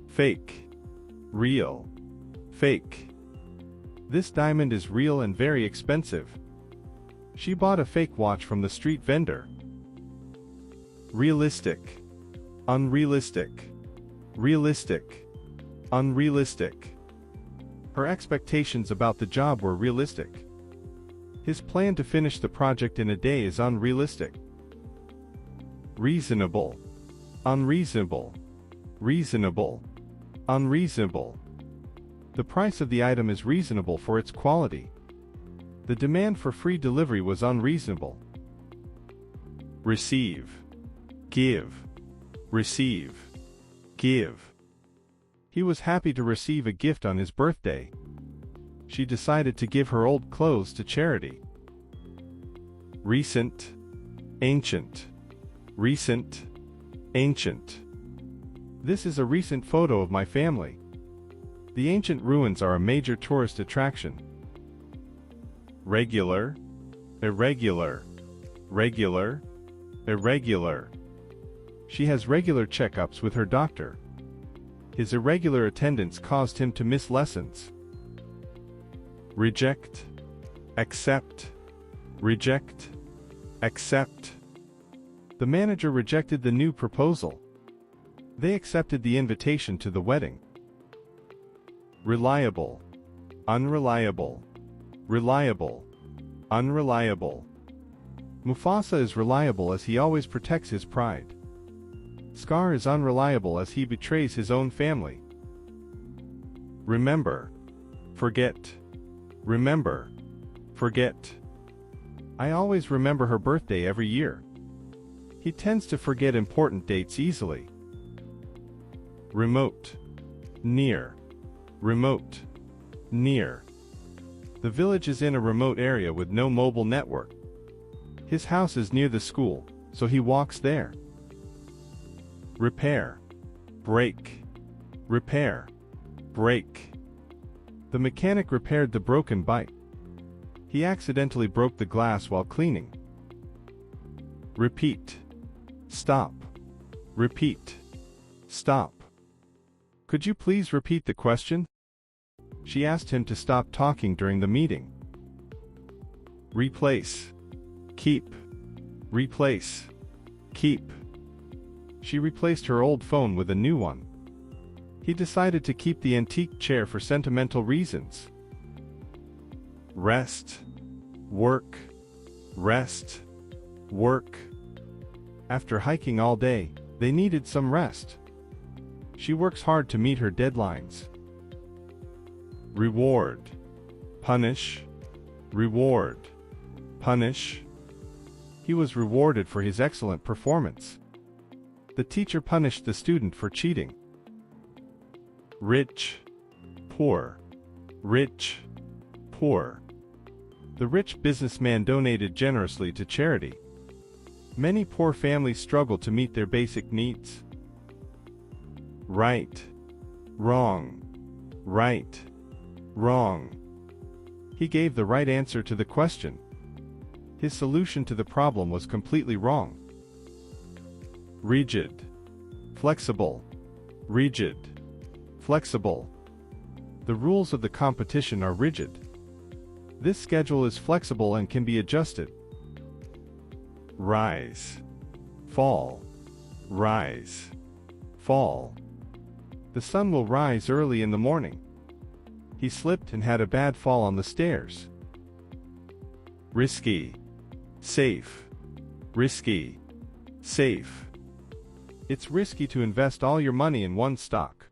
Fake. Real. Fake. This diamond is real and very expensive. She bought a fake watch from the street vendor. Realistic. Unrealistic. Realistic. Unrealistic. Her expectations about the job were realistic. His plan to finish the project in a day is unrealistic. Reasonable. Unreasonable. Reasonable. Unreasonable. The price of the item is reasonable for its quality. The demand for free delivery was unreasonable. Receive. Give. Receive. Give. He was happy to receive a gift on his birthday. She decided to give her old clothes to charity. Recent. Ancient. Recent. Ancient. This is a recent photo of my family. The ancient ruins are a major tourist attraction. Regular. Irregular. Regular. Irregular. She has regular checkups with her doctor. His irregular attendance caused him to miss lessons. Reject. Accept. Reject. Accept. The manager rejected the new proposal. They accepted the invitation to the wedding. Reliable. Unreliable. Reliable. Unreliable. Mufasa is reliable as he always protects his pride. Scar is unreliable as he betrays his own family. Remember. Forget. Remember. Forget. I always remember her birthday every year. He tends to forget important dates easily. Remote. near, remote, near. The village is in a remote area with no mobile network. His house is near the school, so he walks there. Repair, break, repair, break. The mechanic repaired the broken bike. He accidentally broke the glass while cleaning. Repeat, stop, repeat, stop. Could you please repeat the question? She asked him to stop talking during the meeting. Replace, keep, replace, keep. She replaced her old phone with a new one. He decided to keep the antique chair for sentimental reasons. Rest, work, rest, work. After hiking all day, they needed some rest. She works hard to meet her deadlines. Reward, punish, reward, punish. He was rewarded for his excellent performance. The teacher punished the student for cheating. Rich, poor, rich, poor. The rich businessman donated generously to charity. Many poor families struggle to meet their basic needs. Right, wrong, right, wrong. He gave the right answer to the question. His solution to the problem was completely wrong. Rigid, flexible, rigid, flexible. The rules of the competition are rigid. This schedule is flexible and can be adjusted. Rise, fall, rise, fall. The sun will rise early in the morning. He slipped and had a bad fall on the stairs. Risky, safe, risky, safe. It's risky to invest all your money in one stock.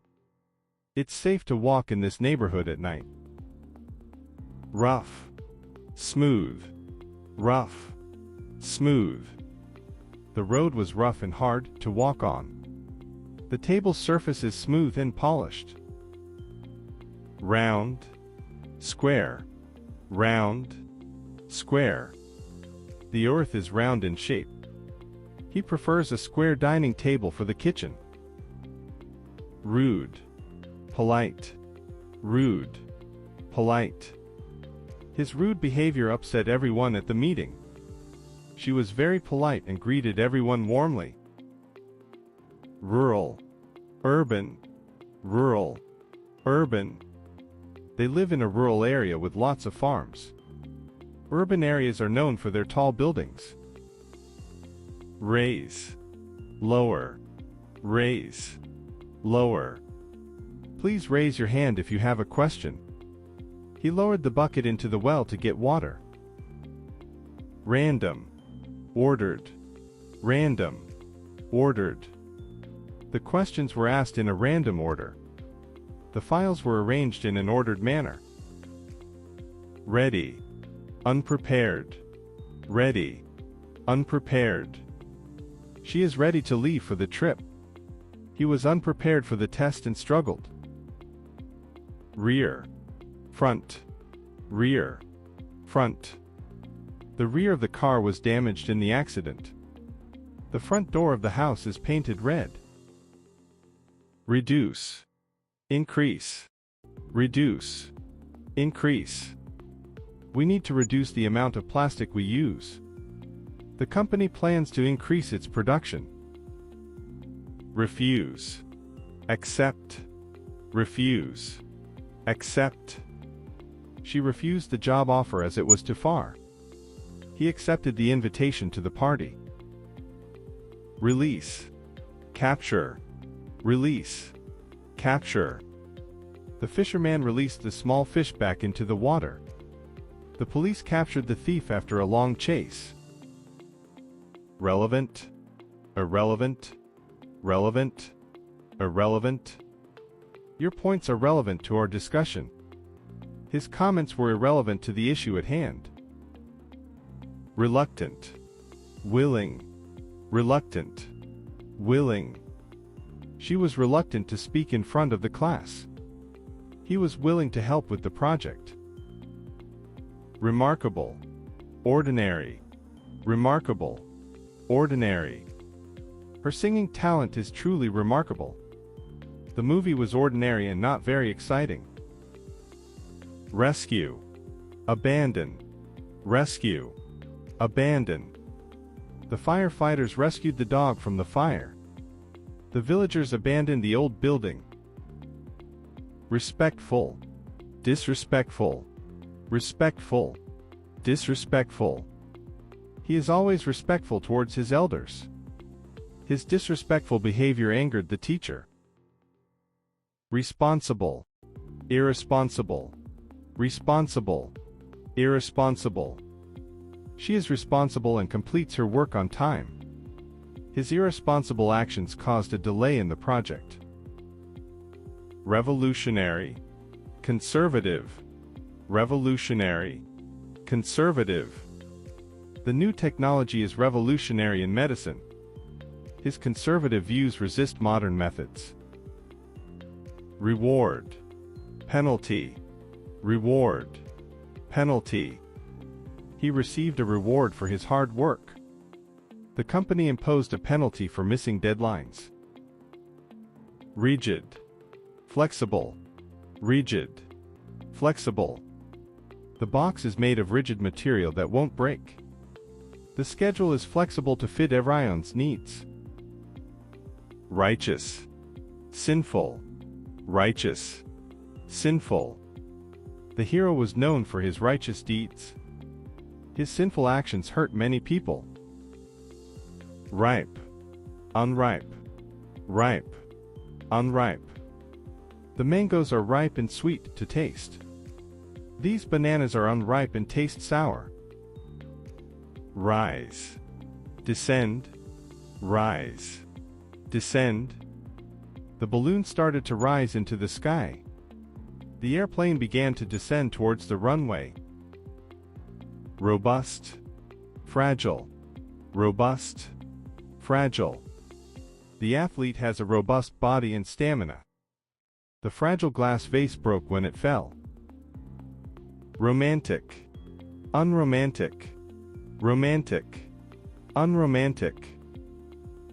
It's safe to walk in this neighborhood at night. Rough, smooth, rough, smooth. The road was rough and hard to walk on. The table's surface is smooth and polished. Round, square, round, square. The earth is round in shape. He prefers a square dining table for the kitchen. Rude, polite, rude, polite. His rude behavior upset everyone at the meeting. She was very polite and greeted everyone warmly. Rural, urban, rural, urban. They live in a rural area with lots of farms. Urban areas are known for their tall buildings. Raise, lower, raise, lower. Please raise your hand if you have a question. He lowered the bucket into the well to get water. Random, ordered, random, ordered. The questions were asked in a random order. The files were arranged in an ordered manner. Ready, unprepared, ready, unprepared. She is ready to leave for the trip. He was unprepared for the test and struggled. Rear, front, rear, front. The rear of the car was damaged in the accident. The front door of the house is painted red. Reduce, increase, reduce, increase. We need to reduce the amount of plastic we use. The company plans to increase its production. Refuse, accept, refuse, accept. She refused the job offer as it was too far. He accepted the invitation to the party. Release, capture, release, capture. The fisherman released the small fish back into the water. The police captured the thief after a long chase. Relevant, irrelevant, relevant, irrelevant. Your points are relevant to our discussion. His comments were irrelevant to the issue at hand. Reluctant, willing, reluctant, willing. She was reluctant to speak in front of the class. He was willing to help with the project. Remarkable. Ordinary. Remarkable. Ordinary. Her singing talent is truly remarkable. The movie was ordinary and not very exciting. Rescue. Abandon. Rescue. Abandon. The firefighters rescued the dog from the fire. The villagers abandoned the old building. Respectful. Disrespectful. Respectful. Disrespectful. He is always respectful towards his elders. His disrespectful behavior angered the teacher. Responsible. Irresponsible. Responsible. Irresponsible. She is responsible and completes her work on time. His irresponsible actions caused a delay in the project. Revolutionary. Conservative. Revolutionary. Conservative. The new technology is revolutionary in medicine. His conservative views resist modern methods. Reward. Penalty. Reward. Penalty. He received a reward for his hard work. The company imposed a penalty for missing deadlines. Rigid. Flexible. Rigid. Flexible. The box is made of rigid material that won't break. The schedule is flexible to fit everyone's needs. Righteous. Sinful. Righteous. Sinful. The hero was known for his righteous deeds. His sinful actions hurt many people. Ripe. Unripe. Ripe. Unripe. The mangoes are ripe and sweet to taste. These bananas are unripe and taste sour. Rise. Descend. Rise. Descend. The balloon started to rise into the sky. The airplane began to descend towards the runway. Robust. Fragile. Robust. Fragile. The athlete has a robust body and stamina. The fragile glass vase broke when it fell. Romantic. Unromantic. Romantic. Unromantic.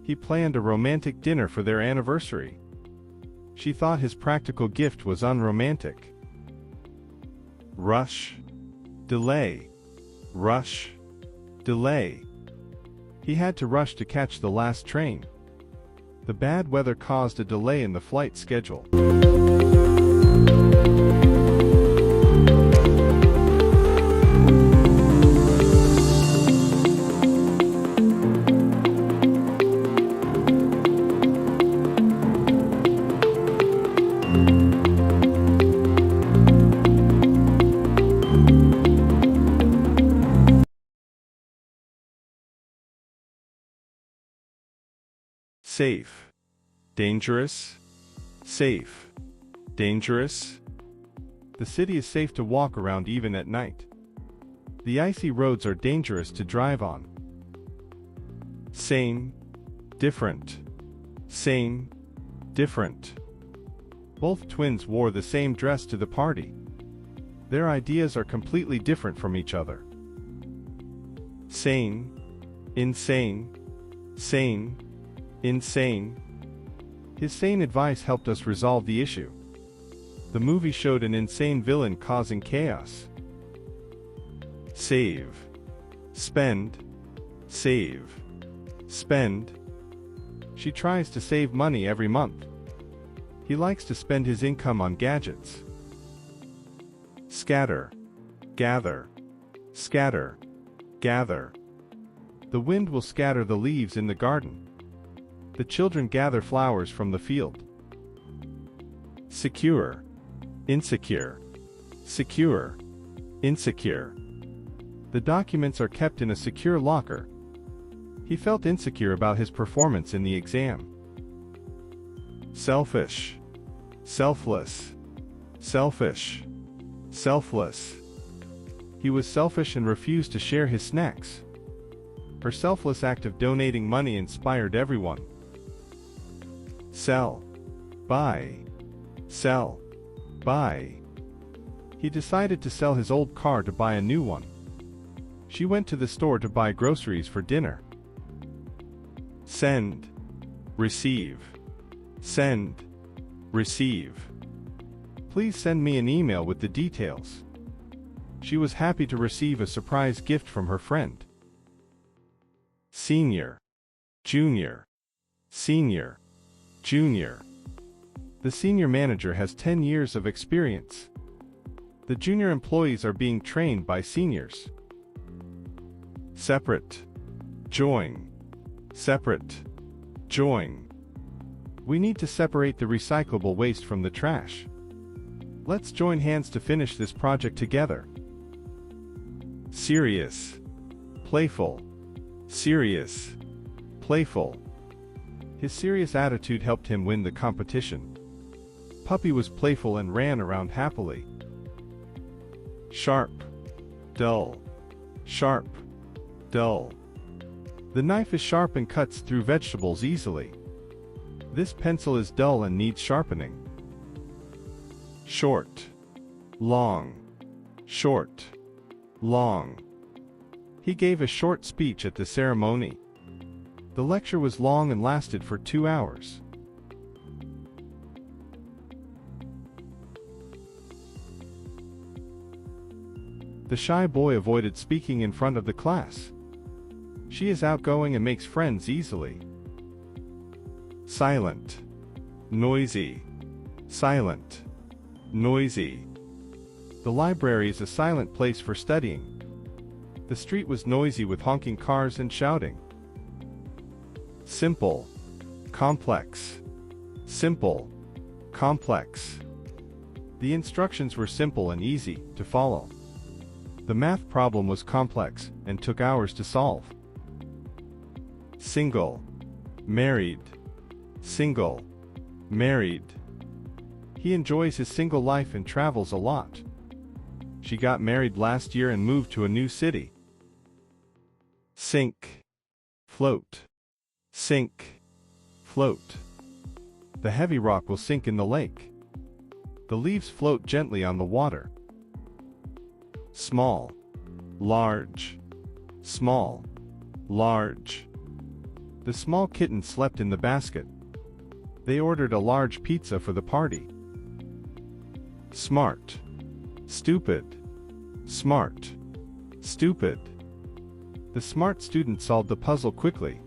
He planned a romantic dinner for their anniversary. She thought his practical gift was unromantic. Rush. Delay. Rush. Delay. He had to rush to catch the last train. The bad weather caused a delay in the flight schedule. Safe. Dangerous. Safe. Dangerous. The city is safe to walk around even at night. The icy roads are dangerous to drive on. Same. Different. Same. Different. Both twins wore the same dress to the party. Their ideas are completely different from each other. Sane. Insane. Sane. Insane. His sane advice helped us resolve the issue. The movie showed an insane villain causing chaos. Save. Spend. Save. Spend. She tries to save money every month. He likes to spend his income on gadgets. Scatter. Gather. Scatter. Gather. The wind will scatter the leaves in the garden. The children gather flowers from the field. Secure. Insecure. Secure. Insecure. The documents are kept in a secure locker. He felt insecure about his performance in the exam. Selfish. Selfless. Selfish. Selfless. He was selfish and refused to share his snacks. Her selfless act of donating money inspired everyone. Sell. Buy. Sell. Buy. He decided to sell his old car to buy a new one. She went to the store to buy groceries for dinner. Send. Receive. Send. Receive. Please send me an email with the details. She was happy to receive a surprise gift from her friend. Senior. Junior. Senior. Junior. The senior manager has 10 years of experience. The junior employees are being trained by seniors. Separate. Join. Separate. Join. We need to separate the recyclable waste from the trash. Let's join hands to finish this project together. Serious. Playful. Serious. Playful. His serious attitude helped him win the competition. Puppy was playful and ran around happily. Sharp. Dull. Sharp. Dull. The knife is sharp and cuts through vegetables easily. This pencil is dull and needs sharpening. Short. Long. Short. Long. He gave a short speech at the ceremony. The lecture was long and lasted for 2 hours. The shy boy avoided speaking in front of the class. She is outgoing and makes friends easily. Silent. Noisy. Silent. Noisy. The library is a silent place for studying. The street was noisy with honking cars and shouting. Simple. Complex. Simple. Complex. The instructions were simple and easy to follow. The math problem was complex and took hours to solve. Single. Married. Single. Married. He enjoys his single life and travels a lot. She got married last year and moved to a new city. Sink. Float. Sink. Float. The heavy rock will sink in the lake. The leaves float gently on the water. Small. Large. Small. Large. The small kitten slept in the basket. They ordered a large pizza for the party. Smart. Stupid. Smart. Stupid. The smart student solved the puzzle quickly.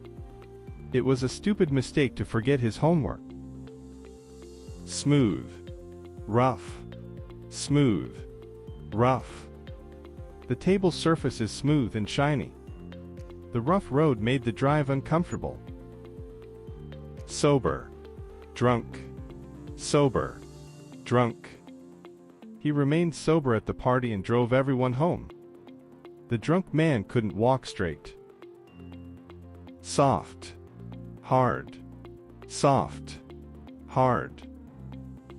It was a stupid mistake to forget his homework. Smooth. Rough. Smooth. Rough. The table's surface is smooth and shiny. The rough road made the drive uncomfortable. Sober. Drunk. Sober. Drunk. He remained sober at the party and drove everyone home. The drunk man couldn't walk straight. Soft. Hard. Soft. Hard.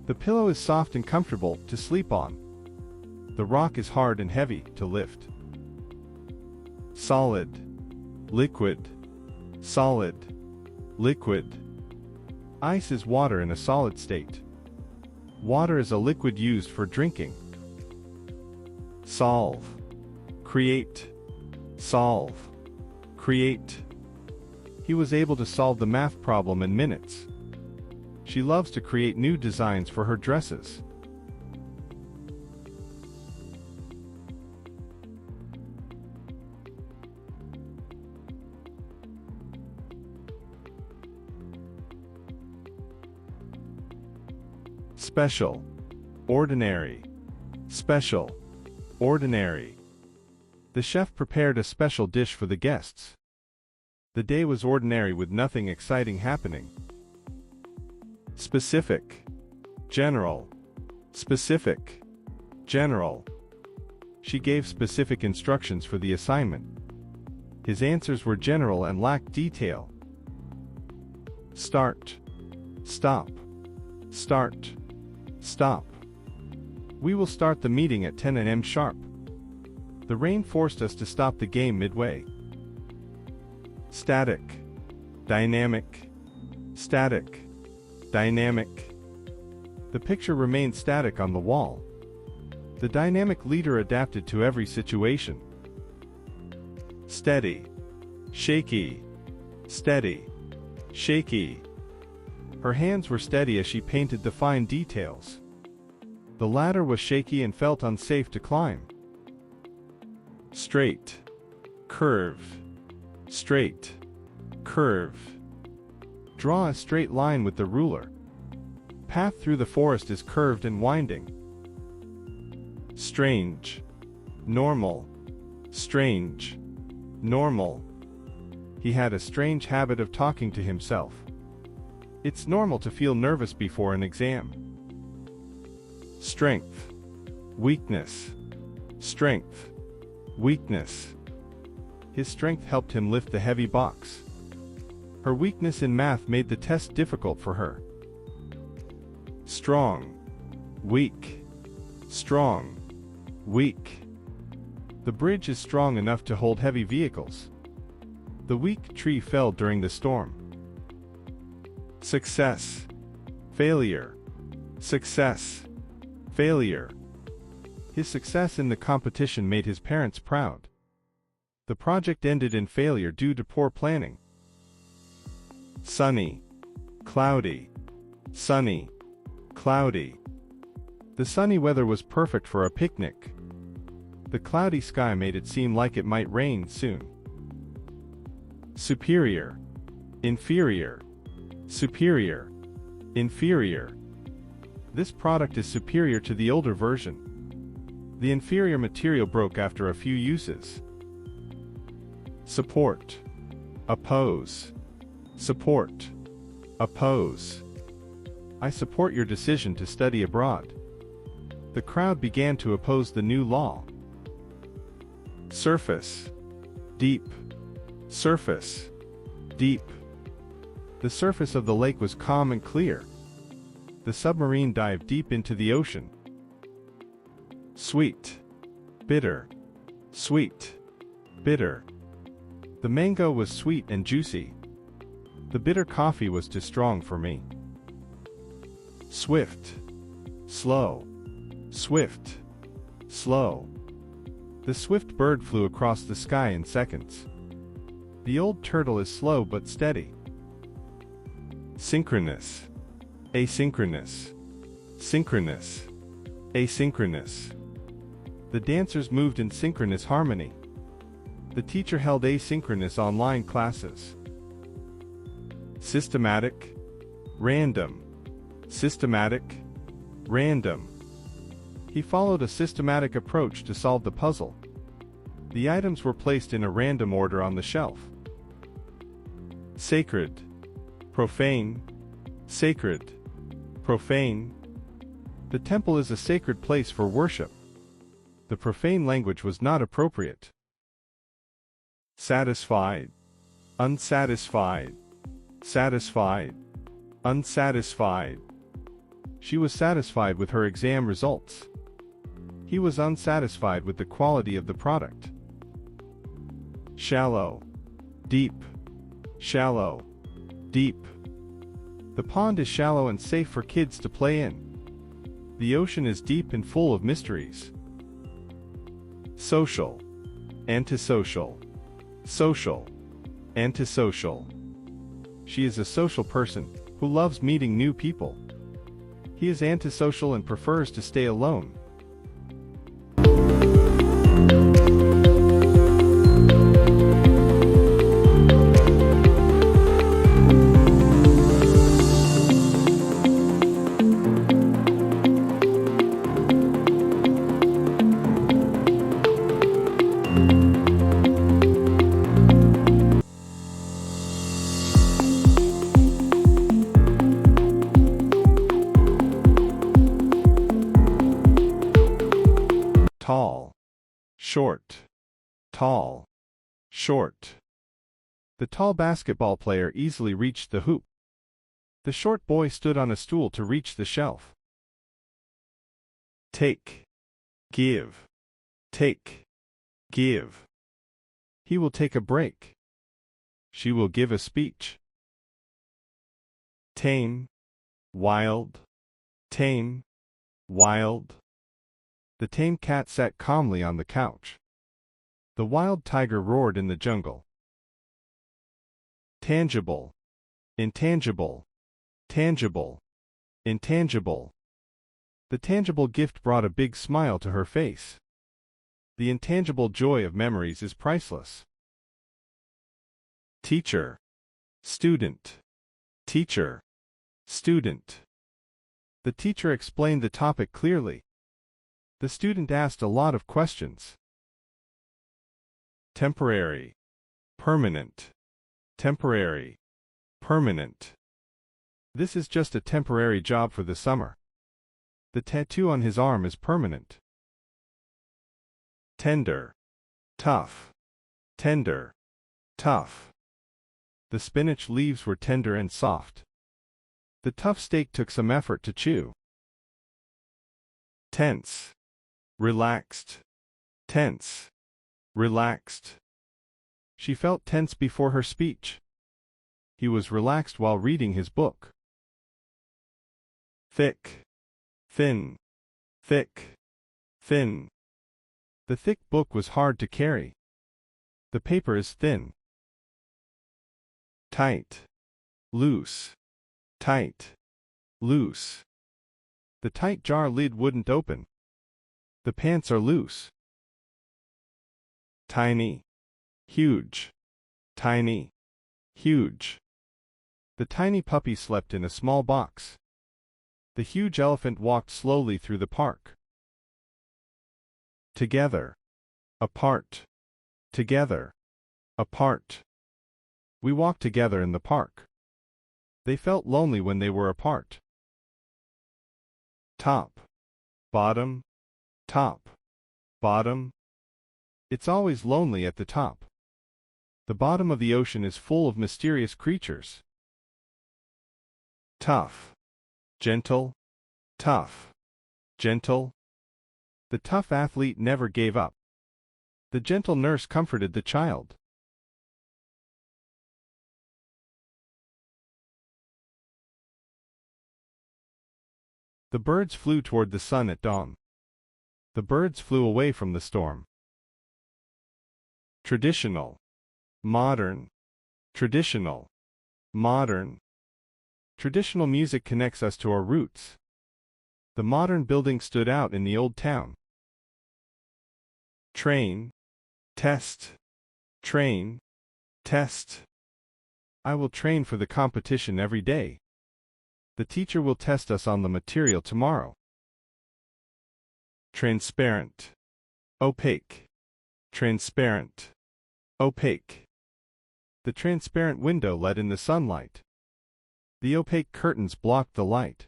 The pillow is soft and comfortable to sleep on. The rock is hard and heavy to lift. Solid. Liquid. Solid. Liquid. Ice is water in a solid state. Water is a liquid used for drinking. Solve. Create. Solve. Create. He was able to solve the math problem in minutes. She loves to create new designs for her dresses. Special. Ordinary. Special. Ordinary. The chef prepared a special dish for the guests. The day was ordinary with nothing exciting happening. Specific. General. Specific. General. She gave specific instructions for the assignment. His answers were general and lacked detail. Start. Stop. Start. Stop. We will start the meeting at 10 a.m. sharp. The rain forced us to stop the game midway. Static. Dynamic. Static. Dynamic. The picture remained static on the wall. The dynamic leader adapted to every situation. Steady. Shaky. Steady. Shaky. Her hands were steady as she painted the fine details. The ladder was shaky and felt unsafe to climb. Straight. Curve. Straight. Curve. Draw a straight line with the ruler. Path through the forest is curved and winding. Strange. Normal. Strange. Normal. He had a strange habit of talking to himself. It's normal to feel nervous before an exam. Strength. Weakness. Strength. Weakness. His strength helped him lift the heavy box. Her weakness in math made the test difficult for her. Strong. Weak. Strong. Weak. The bridge is strong enough to hold heavy vehicles. The weak tree fell during the storm. Success. Failure. Success. Failure. His success in the competition made his parents proud. The project ended in failure due to poor planning. Sunny. Cloudy. Sunny. Cloudy. The sunny weather was perfect for a picnic. The cloudy sky made it seem like it might rain soon. Superior. Inferior. Superior. Inferior. This product is superior to the older version. The inferior material broke after a few uses. Support. Oppose. Support. Oppose. I support your decision to study abroad. The crowd began to oppose the new law. Surface. Deep. Surface. Deep. The surface of the lake was calm and clear. The submarine dived deep into the ocean. Sweet. Bitter. Sweet. Bitter. The mango was sweet and juicy. The bitter coffee was too strong for me. Swift. Slow. Swift. Slow. The swift bird flew across the sky in seconds. The old turtle is slow but steady. Synchronous. Asynchronous. Synchronous. Asynchronous. The dancers moved in synchronous harmony. The teacher held asynchronous online classes. Systematic. Random. Systematic. Random. He followed a systematic approach to solve the puzzle. The items were placed in a random order on the shelf. Sacred. Profane. Sacred. Profane. The temple is a sacred place for worship. The profane language was not appropriate. Satisfied. Unsatisfied. Satisfied. Unsatisfied. She was satisfied with her exam results. He was unsatisfied with the quality of the product. Shallow. Deep. Shallow. Deep. The pond is shallow and safe for kids to play in. The ocean is deep and full of mysteries. Social. Antisocial. Social. Antisocial. She is a social person who loves meeting new people. He is antisocial and prefers to stay alone. Tall. Short. Tall. Short. The tall basketball player easily reached the hoop. The short boy stood on a stool to reach the shelf. Take. Give. Take. Give. He will take a break. She will give a speech. Tame. wild, tame, wild. The tame cat sat calmly on the couch. The wild tiger roared in the jungle. Tangible, intangible, tangible, intangible. The tangible gift brought a big smile to her face. The intangible joy of memories is priceless. Teacher, student, teacher, student. The teacher explained the topic clearly. The student asked a lot of questions. Temporary, permanent, temporary, permanent. This is just a temporary job for the summer. The tattoo on his arm is permanent. Tender, tough, tender, tough. The spinach leaves were tender and soft. The tough steak took some effort to chew. Tense, relaxed, tense, relaxed. She felt tense before her speech. He was relaxed while reading his book. Thick, thin, thick, thin. The thick book was hard to carry. The paper is thin. Tight, loose, tight, loose. The tight jar lid wouldn't open. The pants are loose. Tiny, huge, tiny, huge. The tiny puppy slept in a small box. The huge elephant walked slowly through the park. Together, apart, together, apart. We walked together in the park. They felt lonely when they were apart. Top, bottom, top, bottom. It's always lonely at the top. The bottom of the ocean is full of mysterious creatures. Tough, gentle, tough, gentle. The tough athlete never gave up. The gentle nurse comforted the child. The birds flew toward the sun at dawn. The birds flew away from the storm. Traditional, modern, traditional, modern. Traditional music connects us to our roots. The modern building stood out in the old town. Train, test, train, test. I will train for the competition every day. The teacher will test us on the material tomorrow. Transparent, opaque, transparent, opaque. The transparent window let in the sunlight. The opaque curtains blocked the light.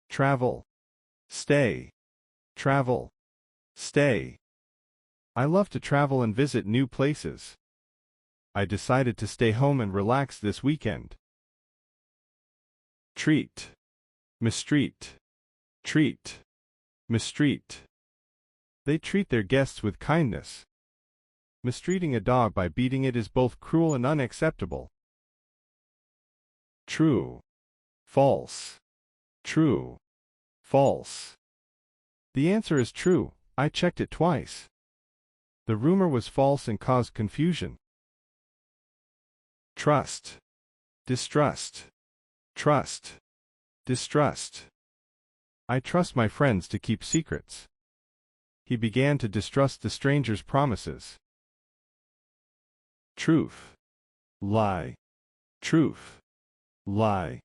Travel, stay, travel, stay. I love to travel and visit new places. I decided to stay home and relax this weekend. Treat, mistreat, treat, mistreat. They treat their guests with kindness. Mistreating a dog by beating it is both cruel and unacceptable. True, false, true, false. The answer is true. I checked it twice. The rumor was false and caused confusion. Trust, distrust, trust, distrust. I trust my friends to keep secrets. He began to distrust the stranger's promises. Truth, lie, truth, lie.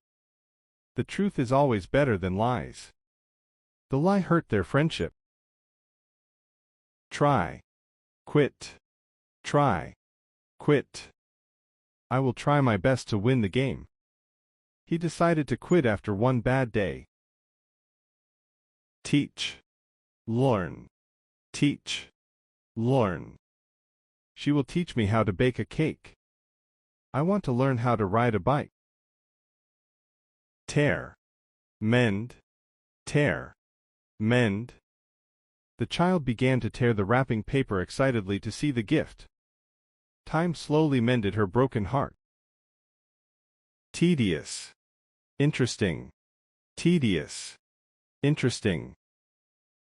The truth is always better than lies. The lie hurt their friendship. Try, quit, try, quit. I will try my best to win the game. He decided to quit after one bad day. Teach, learn, teach, learn. She will teach me how to bake a cake. I want to learn how to ride a bike. Tear, mend, tear, mend. The child began to tear the wrapping paper excitedly to see the gift. Time slowly mended her broken heart. Tedious, Interesting. Tedious. Interesting.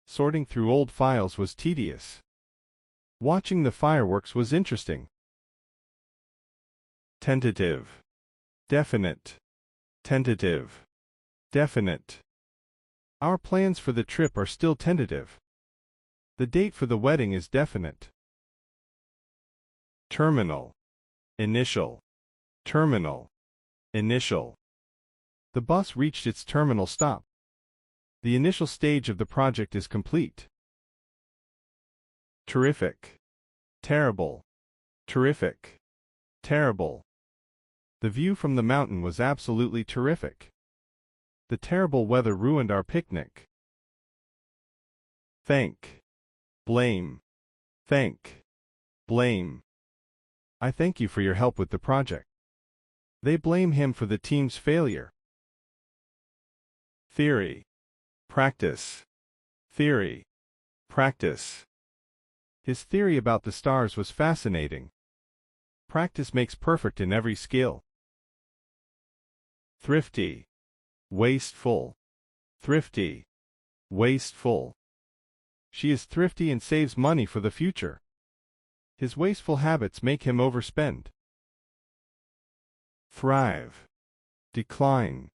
Sorting through old files was tedious. Watching the fireworks was interesting. Tentative. Definite. Tentative. Definite. Our plans for the trip are still tentative. The date for the wedding is definite. Terminal. Initial. Terminal. Initial. The bus reached its terminal stop. The initial stage of the project is complete. Terrific. Terrible. Terrific. Terrible. The view from the mountain was absolutely terrific. The terrible weather ruined our picnic. Thank. Blame. Thank. Blame. I thank you for your help with the project. They blame him for the team's failure. Theory. Practice. Theory. Practice. His theory about the stars was fascinating. Practice makes perfect in every skill. Thrifty. Wasteful. Thrifty. Wasteful. She is thrifty and saves money for the future. His wasteful habits make him overspend. Thrive. Decline.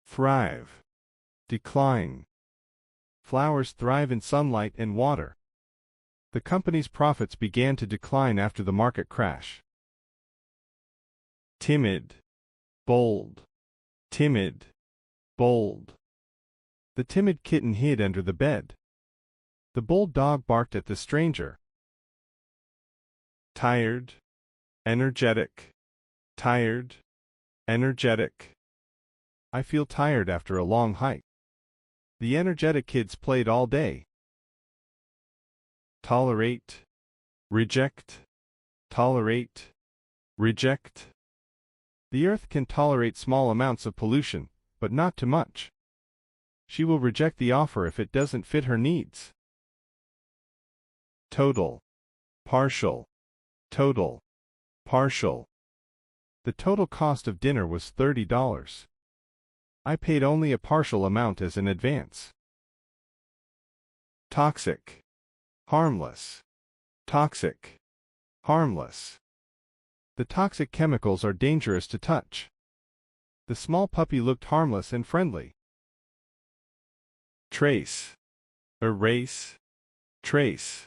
Thrive. Decline. Flowers thrive in sunlight and water. The company's profits began to decline after the market crash. Timid. Bold. Timid. Bold. The timid kitten hid under the bed. The bold dog barked at the stranger. Tired. Energetic. Tired. Energetic. I feel tired after a long hike. The energetic kids played all day. Tolerate. Reject. Tolerate. Reject. The earth can tolerate small amounts of pollution, but not too much. She will reject the offer if it doesn't fit her needs. Total. Partial. Total. Partial. The total cost of dinner was $30. I paid only a partial amount as an advance. Toxic. Harmless. Toxic. Harmless. The toxic chemicals are dangerous to touch. The small puppy looked harmless and friendly. Trace. Erase. Trace.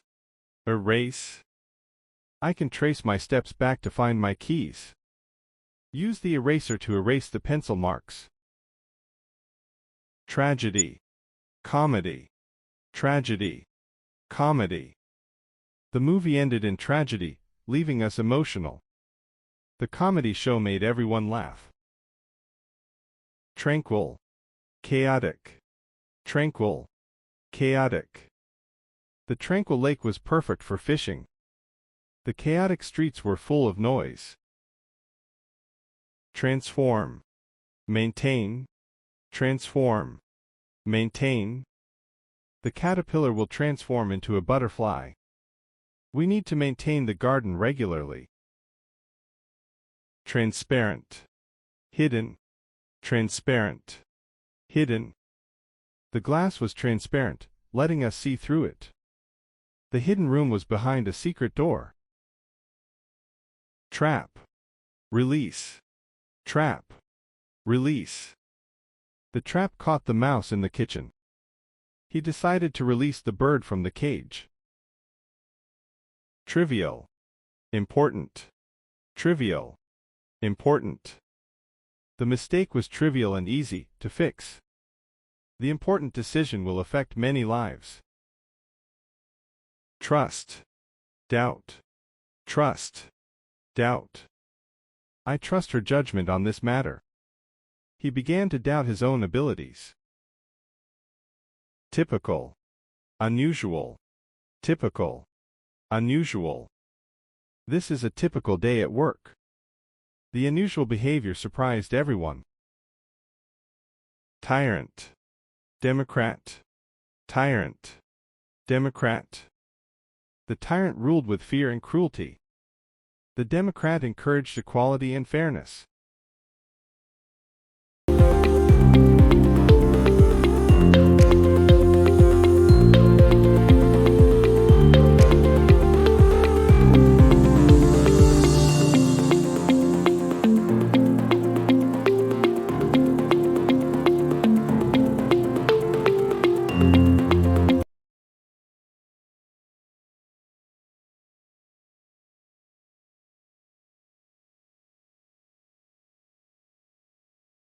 Erase. I can trace my steps back to find my keys. Use the eraser to erase the pencil marks. Tragedy. Comedy. Tragedy. Comedy. The movie ended in tragedy, leaving us emotional. The comedy show made everyone laugh. Tranquil. Chaotic. Tranquil. Chaotic. The tranquil lake was perfect for fishing. The chaotic streets were full of noise. Transform. Maintain. Transform. Maintain. The caterpillar will transform into a butterfly. We need to maintain the garden regularly. Transparent. Hidden. Transparent. Hidden. The glass was transparent, letting us see through it. The hidden room was behind a secret door. Trap. Release. Trap. Release. The trap caught the mouse in the kitchen. He decided to release the bird from the cage. Trivial. Important. Trivial. Important. The mistake was trivial and easy to fix. The important decision will affect many lives. Trust. Doubt. Trust. Doubt. I trust her judgment on this matter. He began to doubt his own abilities. Typical. Unusual. Typical. Unusual. This is a typical day at work. The unusual behavior surprised everyone. Tyrant. Democrat. Tyrant. Democrat. The tyrant ruled with fear and cruelty. The Democrat encouraged equality and fairness.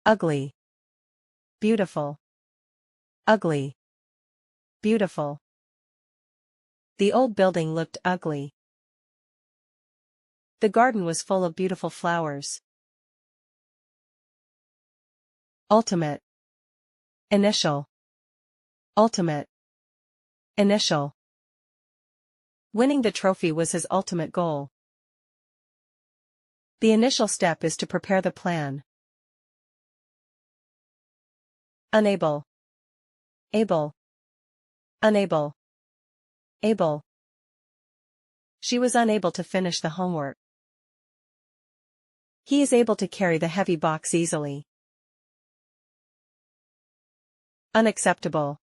ugly, beautiful, ugly, beautiful. The old building looked ugly. The garden was full of beautiful flowers. Ultimate, initial, ultimate, initial. Winning the trophy was his ultimate goal. The initial step is to prepare the plan. Unable, able, unable, able. She was unable to finish the homework. He is able to carry the heavy box easily. Unacceptable,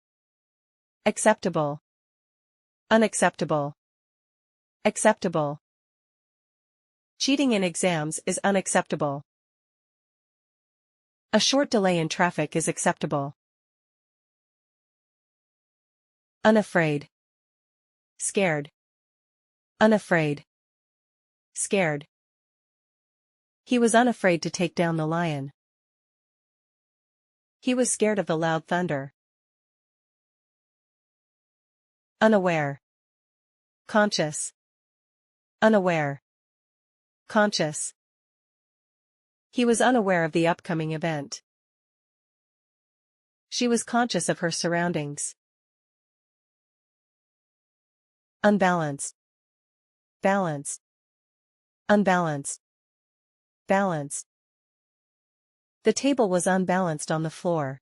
acceptable, unacceptable, acceptable. Cheating in exams is unacceptable. A short delay in traffic is acceptable. Unafraid, scared, unafraid, scared. He was unafraid to take down the lion. He was scared of the loud thunder. Unaware, conscious, unaware, conscious. He was unaware of the upcoming event. She was conscious of her surroundings. Unbalanced, balanced, unbalanced, balanced. The table was unbalanced on the floor.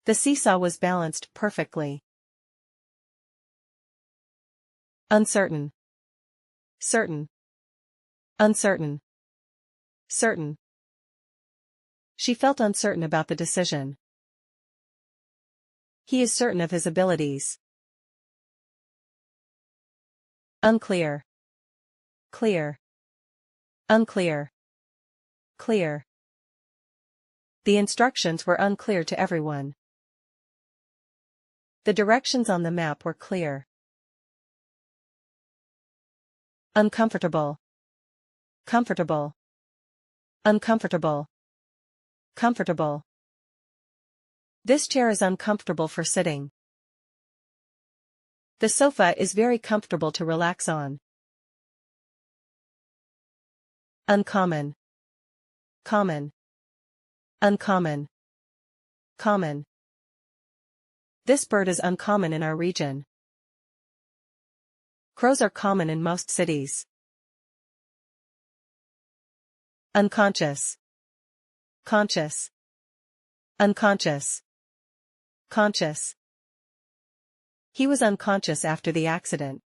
The seesaw was balanced perfectly. Uncertain, certain, uncertain, certain. She felt uncertain about the decision. He is certain of his abilities. Unclear, clear, unclear, clear. The instructions were unclear to everyone. The directions on the map were clear. Uncomfortable, comfortable, uncomfortable, comfortable. This chair is uncomfortable for sitting. The sofa is very comfortable to relax on. Uncommon, common, uncommon, common. This bird is uncommon in our region. Crows are common in most cities. Unconscious, conscious, unconscious, conscious. He was unconscious after the accident.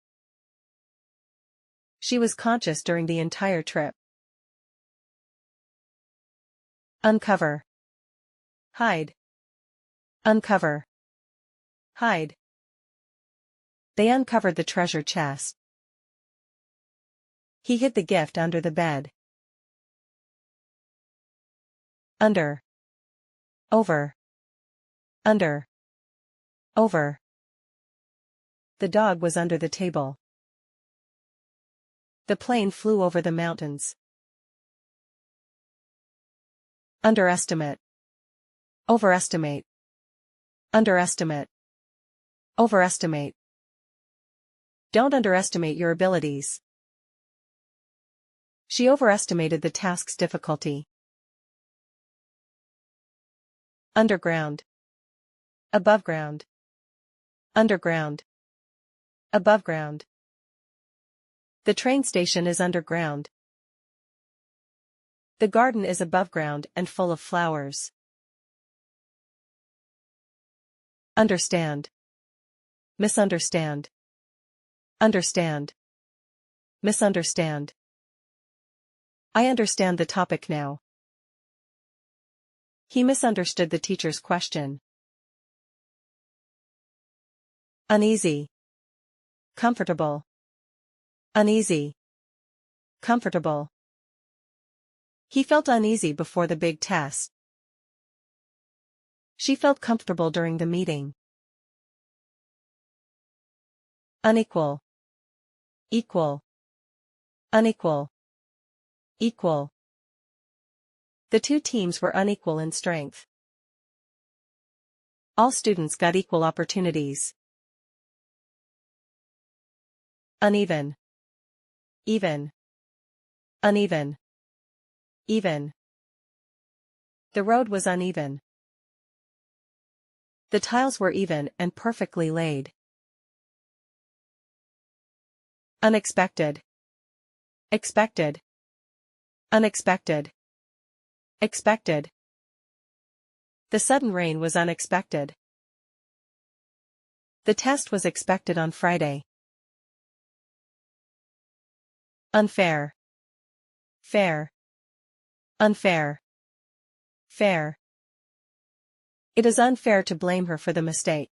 She was conscious during the entire trip. Uncover, hide, uncover, hide. They uncovered the treasure chest. He hid the gift under the bed. Under, over, under, over. The dog was under the table. The plane flew over the mountains. Underestimate, overestimate, underestimate, overestimate. Don't underestimate your abilities. She overestimated the task's difficulty. Underground, above ground, underground, above ground. The train station is underground. The garden is above ground and full of flowers. Understand, misunderstand, understand, misunderstand. I understand the topic now. He misunderstood the teacher's question. Uneasy, comfortable, uneasy, comfortable. He felt uneasy before the big test. She felt comfortable during the meeting. Unequal, equal, unequal, equal. The two teams were unequal in strength. All students got equal opportunities. Uneven. Even. Uneven. Even. The road was uneven. The tiles were even and perfectly laid. Unexpected. Expected. Unexpected. Expected. The sudden rain was unexpected. The test was expected on Friday. Unfair. Fair. Unfair. Fair. It is unfair to blame her for the mistake.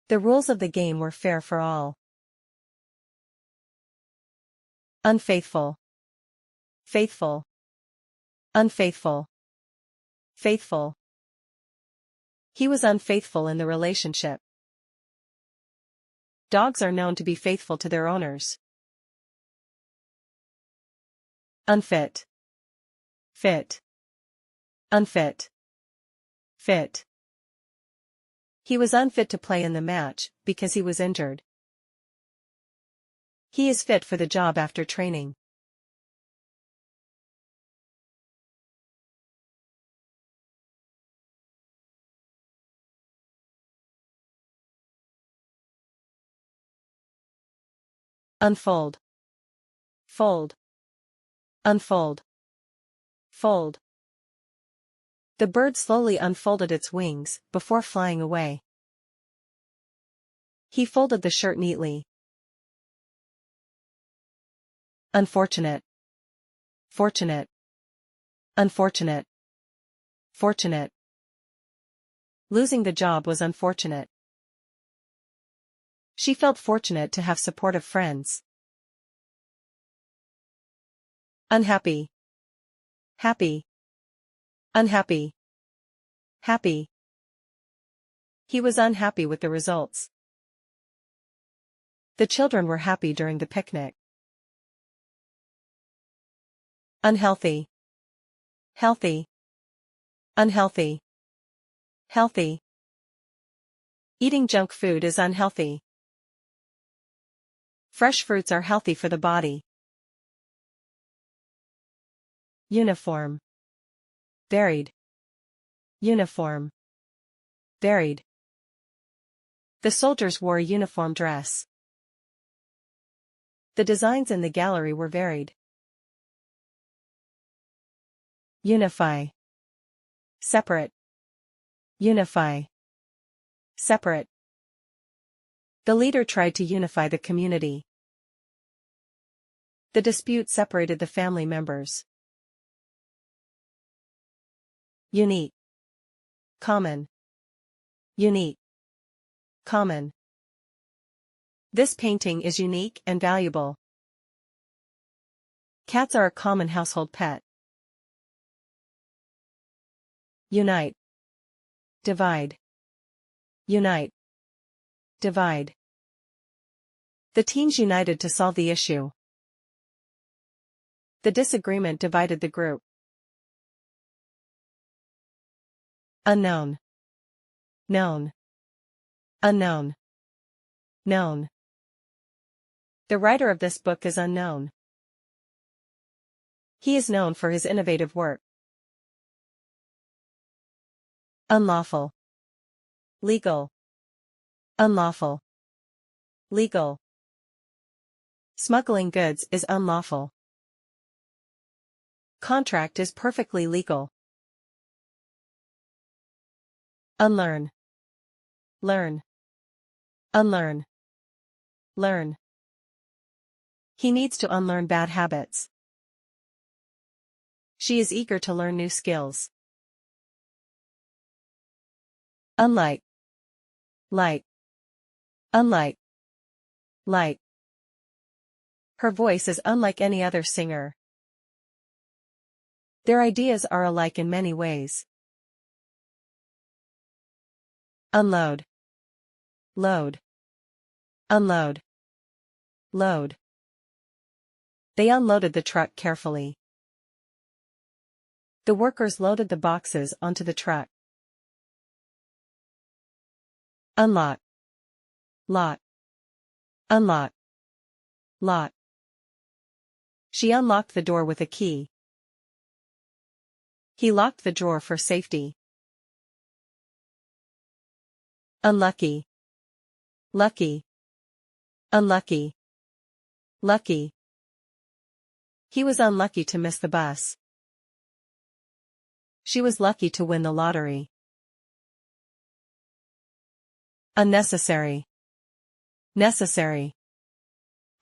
The rules of the game were fair for all. Unfaithful. Faithful. Unfaithful. Faithful. He was unfaithful in the relationship. Dogs are known to be faithful to their owners. Unfit. Fit. Unfit. Fit. He was unfit to play in the match because he was injured. He is fit for the job after training. Unfold. Fold. Unfold. Fold. The bird slowly unfolded its wings before flying away. He folded the shirt neatly. Unfortunate. Fortunate. Unfortunate. Fortunate. Losing the job was unfortunate. She felt fortunate to have supportive friends. Unhappy. Happy. Unhappy. Happy. He was unhappy with the results. The children were happy during the picnic. Unhealthy. Healthy. Unhealthy. Healthy. Eating junk food is unhealthy. Fresh fruits are healthy for the body. Uniform. Varied. Uniform. Varied. The soldiers wore a uniform dress. The designs in the gallery were varied. Unify. Separate. Unify. Separate. The leader tried to unify the community. The dispute separated the family members. Unique. Common. Unique. Common. This painting is unique and valuable. Cats are a common household pet. Unite. Divide. Unite. Divide. The teens united to solve the issue. The disagreement divided the group. Unknown. Known. Unknown. Known. The writer of this book is unknown. He is known for his innovative work. Unlawful. Legal. Unlawful. Legal. Smuggling goods is unlawful. Contract is perfectly legal. Unlearn. Learn. Unlearn. Learn. He needs to unlearn bad habits. She is eager to learn new skills. Unlike. Like. Unlike. Like. Her voice is unlike any other singer. Their ideas are alike in many ways. Unload. Load. Unload. Load. They unloaded the truck carefully. The workers loaded the boxes onto the truck. Unlock. Lock. Unlock. Lock. She unlocked the door with a key. He locked the drawer for safety. Unlucky. Lucky. Unlucky. Lucky. He was unlucky to miss the bus. She was lucky to win the lottery. Unnecessary. Necessary.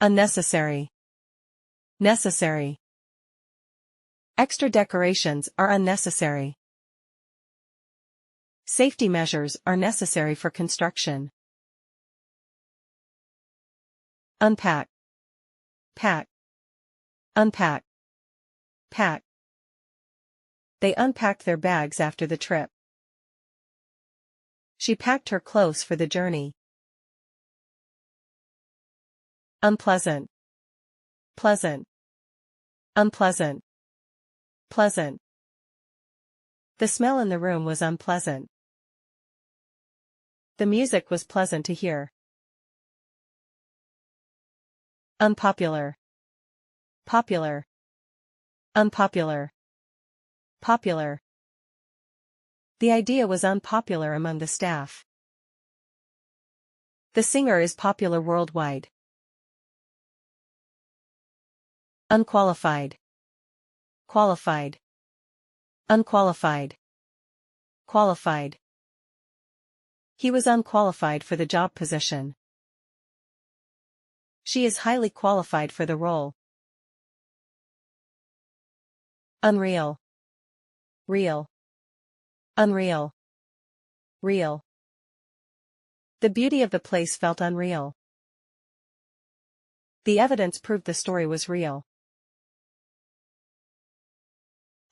Unnecessary. Necessary. Extra decorations are unnecessary. Safety measures are necessary for construction. Unpack. Pack. Unpack. Pack. They unpacked their bags after the trip. She packed her clothes for the journey. Unpleasant. Pleasant. Unpleasant. Pleasant. The smell in the room was unpleasant. The music was pleasant to hear. Unpopular. Popular. Unpopular. Popular. The idea was unpopular among the staff. The singer is popular worldwide. Unqualified. Qualified. Unqualified. Qualified. He was unqualified for the job position. She is highly qualified for the role. Unreal. Real. Unreal. Real. The beauty of the place felt unreal. The evidence proved the story was real.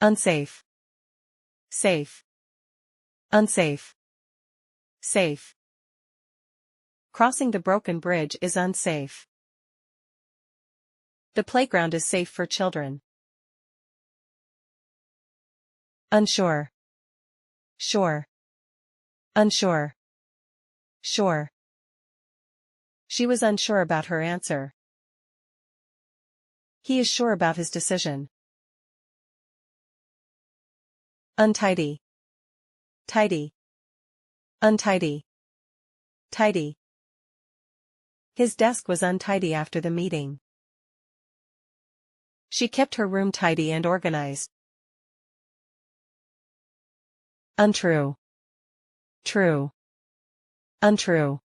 Unsafe. Safe. Unsafe. Safe. Crossing the broken bridge is unsafe. The playground is safe for children. Unsure. Sure. Unsure. Sure. She was unsure about her answer. He is sure about his decision. Untidy. Tidy. Untidy. Tidy. His desk was untidy after the meeting. She kept her room tidy and organized. Untrue. True. Untrue.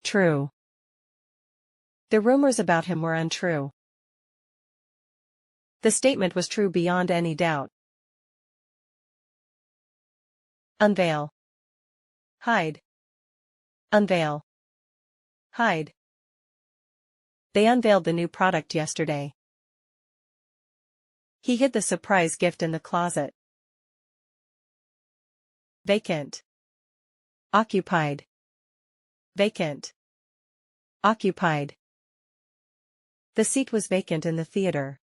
True. The rumors about him were untrue. The statement was true beyond any doubt. Unveil. Hide. Unveil. Hide. They unveiled the new product yesterday. He hid the surprise gift in the closet. Vacant. Occupied. Vacant. Occupied. The seat was vacant in the theater.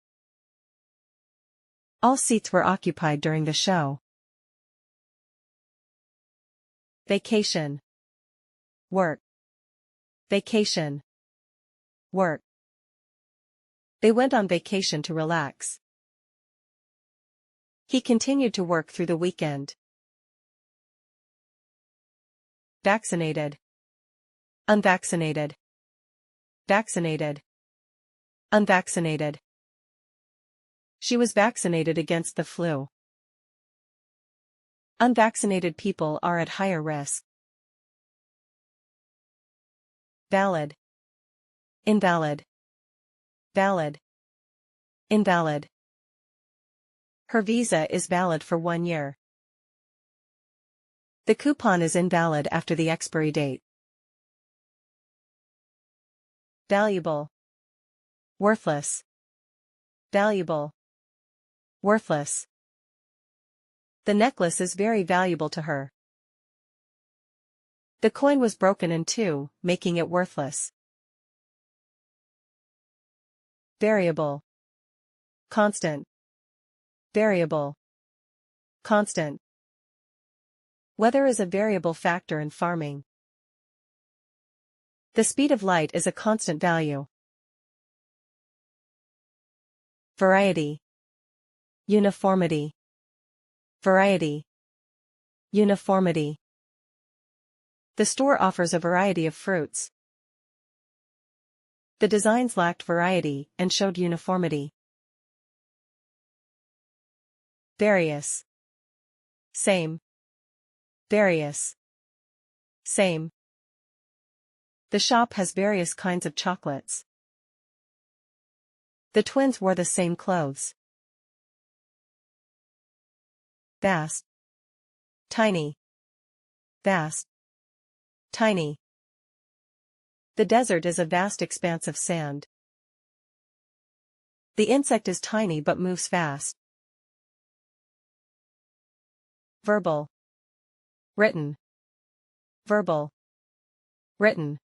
All seats were occupied during the show. Vacation. Work. Vacation. Work. They went on vacation to relax. He continued to work through the weekend. Vaccinated. Unvaccinated. Vaccinated. Unvaccinated. She was vaccinated against the flu. Unvaccinated people are at higher risk. Valid. Invalid. Valid. Invalid. Her visa is valid for 1 year. The coupon is invalid after the expiry date. Valuable. Worthless. Valuable. Worthless. The necklace is very valuable to her. The coin was broken in two, making it worthless. Variable. Constant. Variable. Constant. Weather is a variable factor in farming. The speed of light is a constant value. Variety. Uniformity. Variety. Uniformity. The store offers a variety of fruits. The designs lacked variety and showed uniformity. Various. Same. Various. Same. The shop has various kinds of chocolates. The twins wore the same clothes. Vast. Tiny. Vast. Tiny. The desert is a vast expanse of sand. The insect is tiny but moves fast. Verbal. Written. Verbal. Written.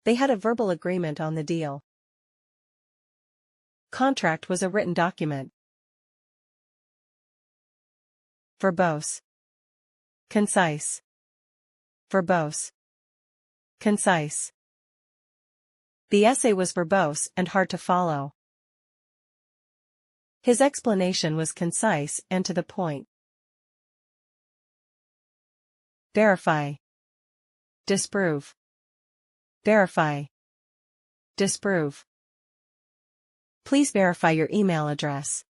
They had a verbal agreement on the deal. Contract was a written document. Verbose. Concise. Verbose. Concise. The essay was verbose and hard to follow. His explanation was concise and to the point. Verify. Disprove. Verify. Disprove. Please verify your email address.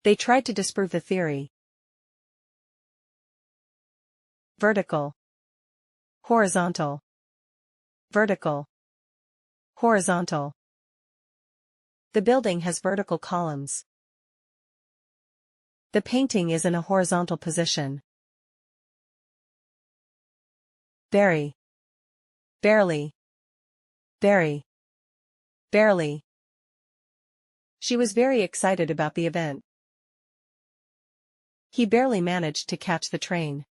They tried to disprove the theory. Vertical. Horizontal. Vertical. Horizontal. The building has vertical columns. The painting is in a horizontal position. Very. Barely. Very. Barely. She was very excited about the event. He barely managed to catch the train.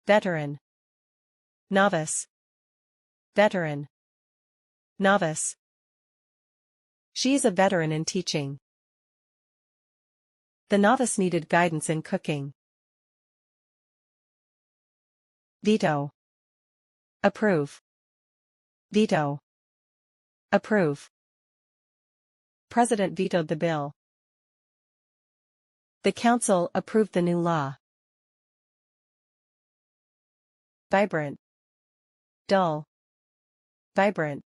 Veteran. Novice. Veteran. Novice. She is a veteran in teaching. The novice needed guidance in cooking. Veto. Approve. Veto. Approve. President vetoed the bill. The council approved the new law. Vibrant. Dull. Vibrant.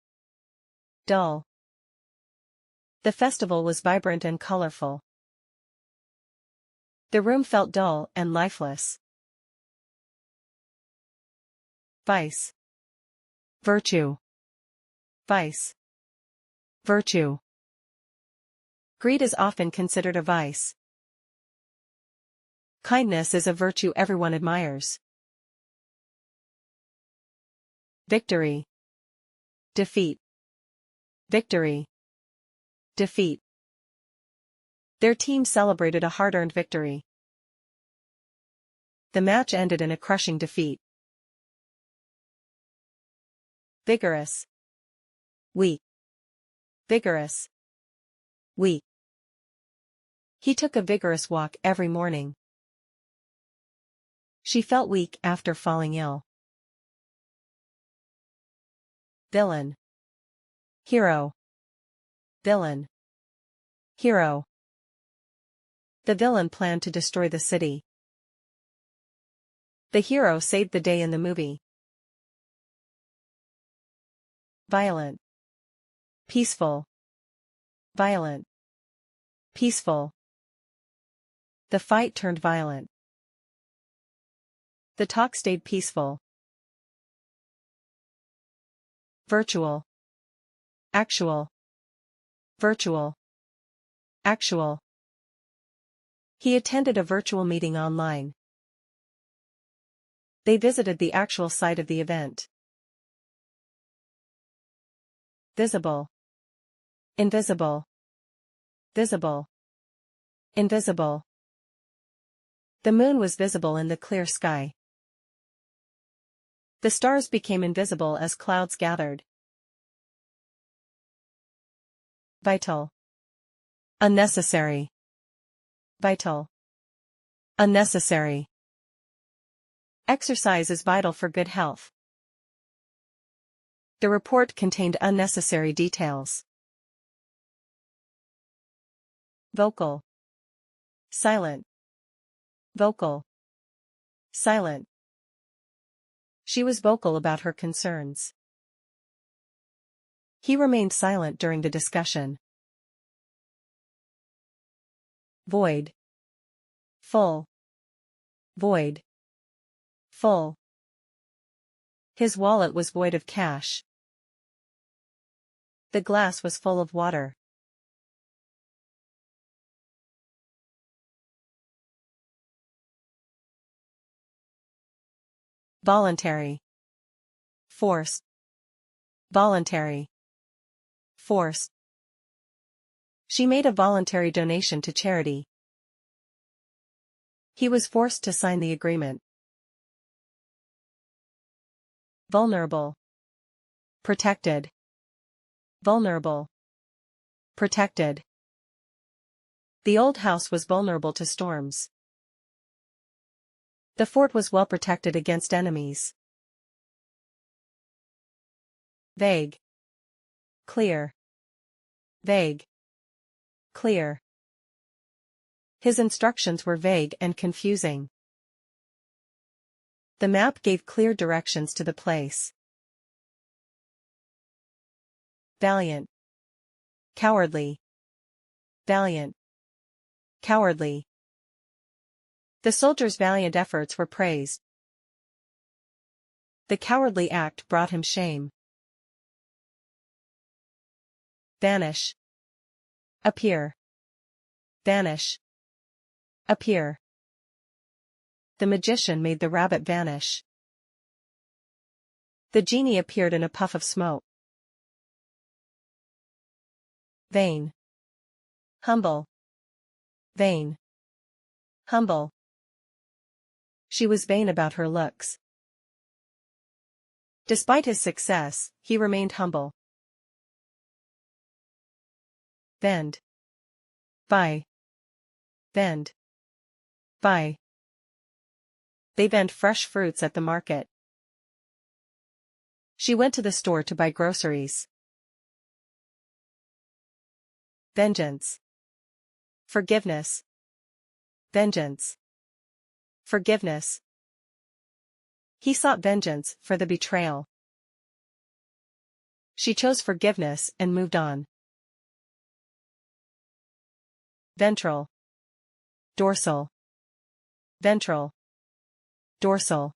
Dull. The festival was vibrant and colorful. The room felt dull and lifeless. Vice. Virtue. Vice. Virtue. Greed is often considered a vice. Kindness is a virtue everyone admires. Victory. Defeat. Victory. Defeat. Their team celebrated a hard-earned victory. The match ended in a crushing defeat. Vigorous. Weak. Vigorous. Weak. He took a vigorous walk every morning. She felt weak after falling ill. Villain. Hero. Villain. Hero. The villain planned to destroy the city. The hero saved the day in the movie. Violent. Peaceful. Violent. Peaceful. The fight turned violent. The talk stayed peaceful. Virtual. Actual. Virtual. Actual. He attended a virtual meeting online. They visited the actual site of the event. Visible. Invisible. Visible. Invisible. The moon was visible in the clear sky. The stars became invisible as clouds gathered. Vital. Unnecessary. Vital. Unnecessary. Exercise is vital for good health. The report contained unnecessary details. Vocal. Silent. Vocal. Silent. She was vocal about her concerns. He remained silent during the discussion. Void. Full. Void. Full. His wallet was void of cash. The glass was full of water. Voluntary. Forced. Voluntary. Forced. She made a voluntary donation to charity. He was forced to sign the agreement. Vulnerable. Protected. Vulnerable. Protected. The old house was vulnerable to storms. The fort was well protected against enemies. Vague. Clear. Vague. Clear. His instructions were vague and confusing. The map gave clear directions to the place. Valiant. Cowardly. Valiant. Cowardly. The soldiers' valiant efforts were praised. The cowardly act brought him shame. Vanish. Appear. Vanish. Appear. The magician made the rabbit vanish. The genie appeared in a puff of smoke. Vain. Humble. Vain. Humble. She was vain about her looks. Despite his success, he remained humble. Vend. Buy. Vend. Buy. They vend fresh fruits at the market. She went to the store to buy groceries. Vengeance. Forgiveness. Vengeance. Forgiveness. He sought vengeance for the betrayal. She chose forgiveness and moved on. Ventral. Dorsal. Ventral. Dorsal.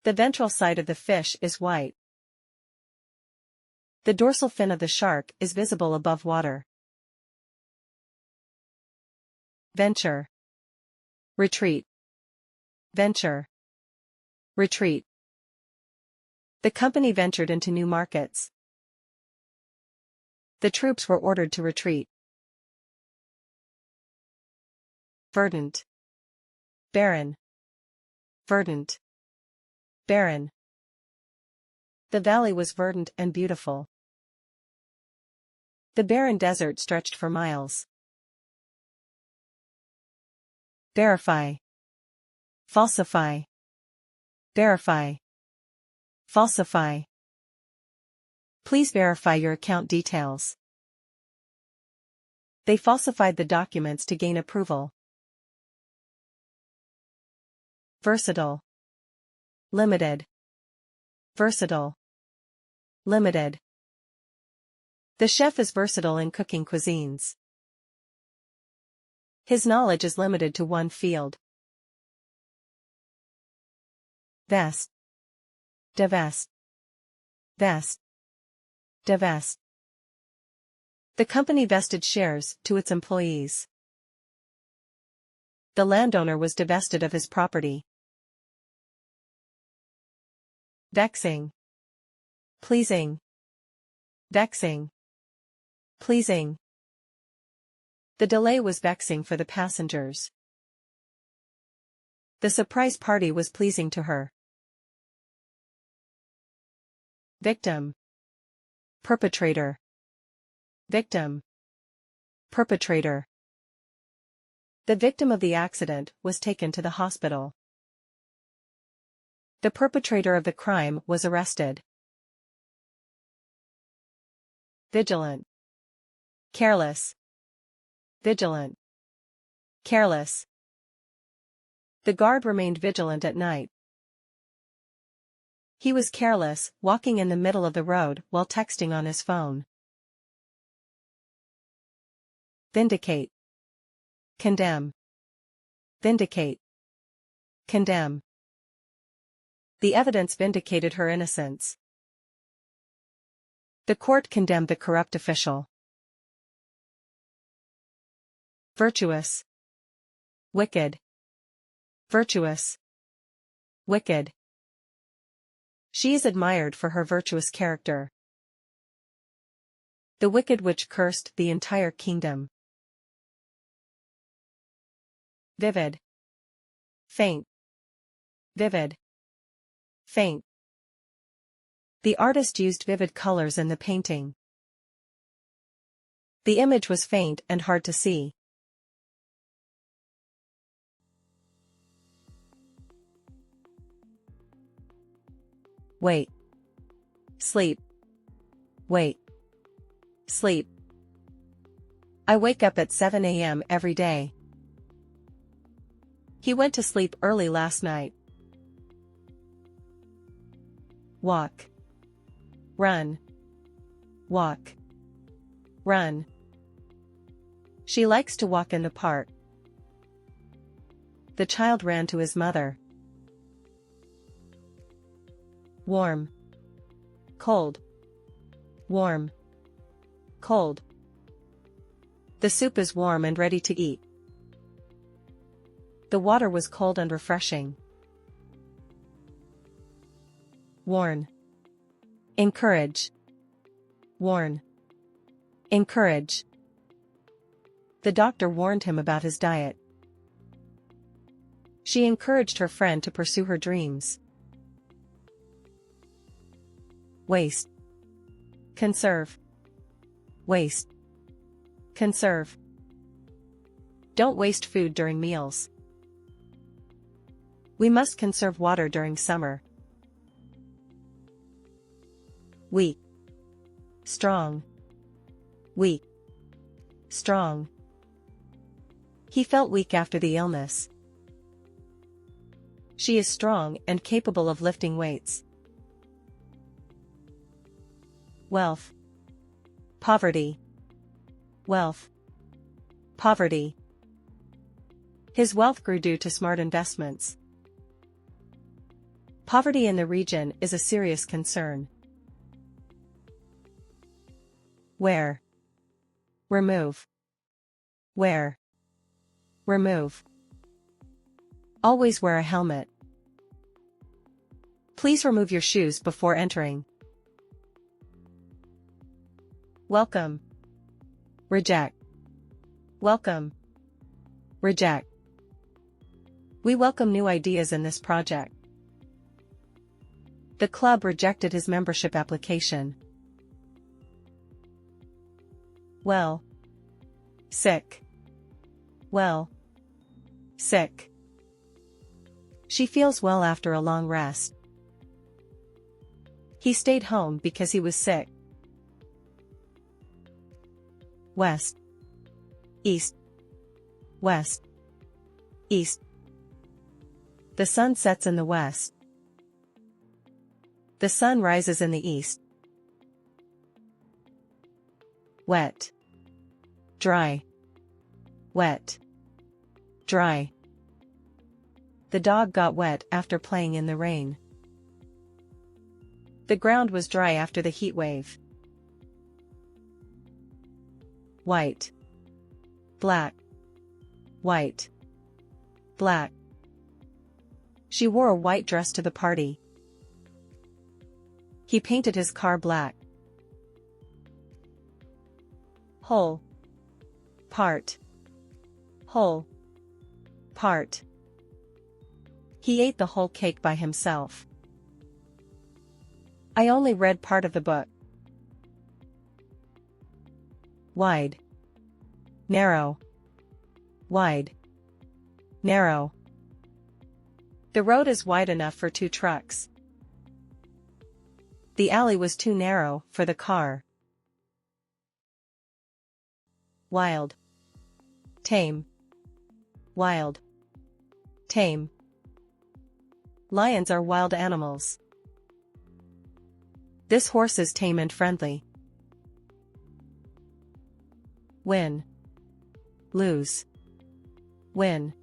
The ventral side of the fish is white. The dorsal fin of the shark is visible above water. Venture. Retreat. Venture. Retreat. The company ventured into new markets. The troops were ordered to retreat. Verdant. Barren. Verdant. Barren. The valley was verdant and beautiful. The barren desert stretched for miles. Verify. Falsify. Verify. Falsify. Please verify your account details. They falsified the documents to gain approval. Versatile. Limited. Versatile. Limited. The chef is versatile in cooking cuisines. His knowledge is limited to one field. Vest. Divest. Vest. Divest. The company vested shares to its employees. The landowner was divested of his property. Vexing. Pleasing. Vexing. Pleasing. The delay was vexing for the passengers. The surprise party was pleasing to her. Victim. Perpetrator. Victim. Perpetrator. The victim of the accident was taken to the hospital. The perpetrator of the crime was arrested. Vigilant. Careless. Vigilant. Careless. The guard remained vigilant at night. He was careless, walking in the middle of the road while texting on his phone. Vindicate. Condemn. Vindicate. Condemn. The evidence vindicated her innocence. The court condemned the corrupt official. Virtuous. Wicked. Virtuous. Wicked. She is admired for her virtuous character. The wicked witch cursed the entire kingdom. Vivid. Faint. Vivid. Faint. The artist used vivid colors in the painting. The image was faint and hard to see. Wait. Sleep. Wait. Sleep. I wake up at 7 a.m. every day. He went to sleep early last night. Walk. Run. Walk. Run. She likes to walk in the park. The child ran to his mother. Warm. Cold. Warm. Cold. The soup is warm and ready to eat. The water was cold and refreshing. Warn. Encourage. Warn. Encourage. The doctor warned him about his diet. She encouraged her friend to pursue her dreams. Waste. Conserve. Waste. Conserve. Don't waste food during meals. We must conserve water during summer. Weak. Strong. Weak. Strong. He felt weak after the illness. She is strong and capable of lifting weights. Wealth. Poverty. Wealth. Poverty. His wealth grew due to smart investments. Poverty in the region is a serious concern. Wear. Remove. Wear. Remove. Always wear a helmet. Please remove your shoes before entering. Welcome. Reject. Welcome. Reject. We welcome new ideas in this project. The club rejected his membership application. Well. Sick. Well. Sick. She feels well after a long rest. He stayed home because he was sick. West. East. West. East. The sun sets in the west. The sun rises in the east. Wet. Dry. Wet. Dry. The dog got wet after playing in the rain. The ground was dry after the heat wave. White. Black. White. Black. She wore a white dress to the party. He painted his car black. Whole. Part. Whole. Part. He ate the whole cake by himself. I only read part of the book. Wide. narrow, wide, narrow. The road is wide enough for 2 trucks. The alley was too narrow for the car. Wild, tame, wild, tame. Lions are wild animals. This horse is tame and friendly. Win, lose, win,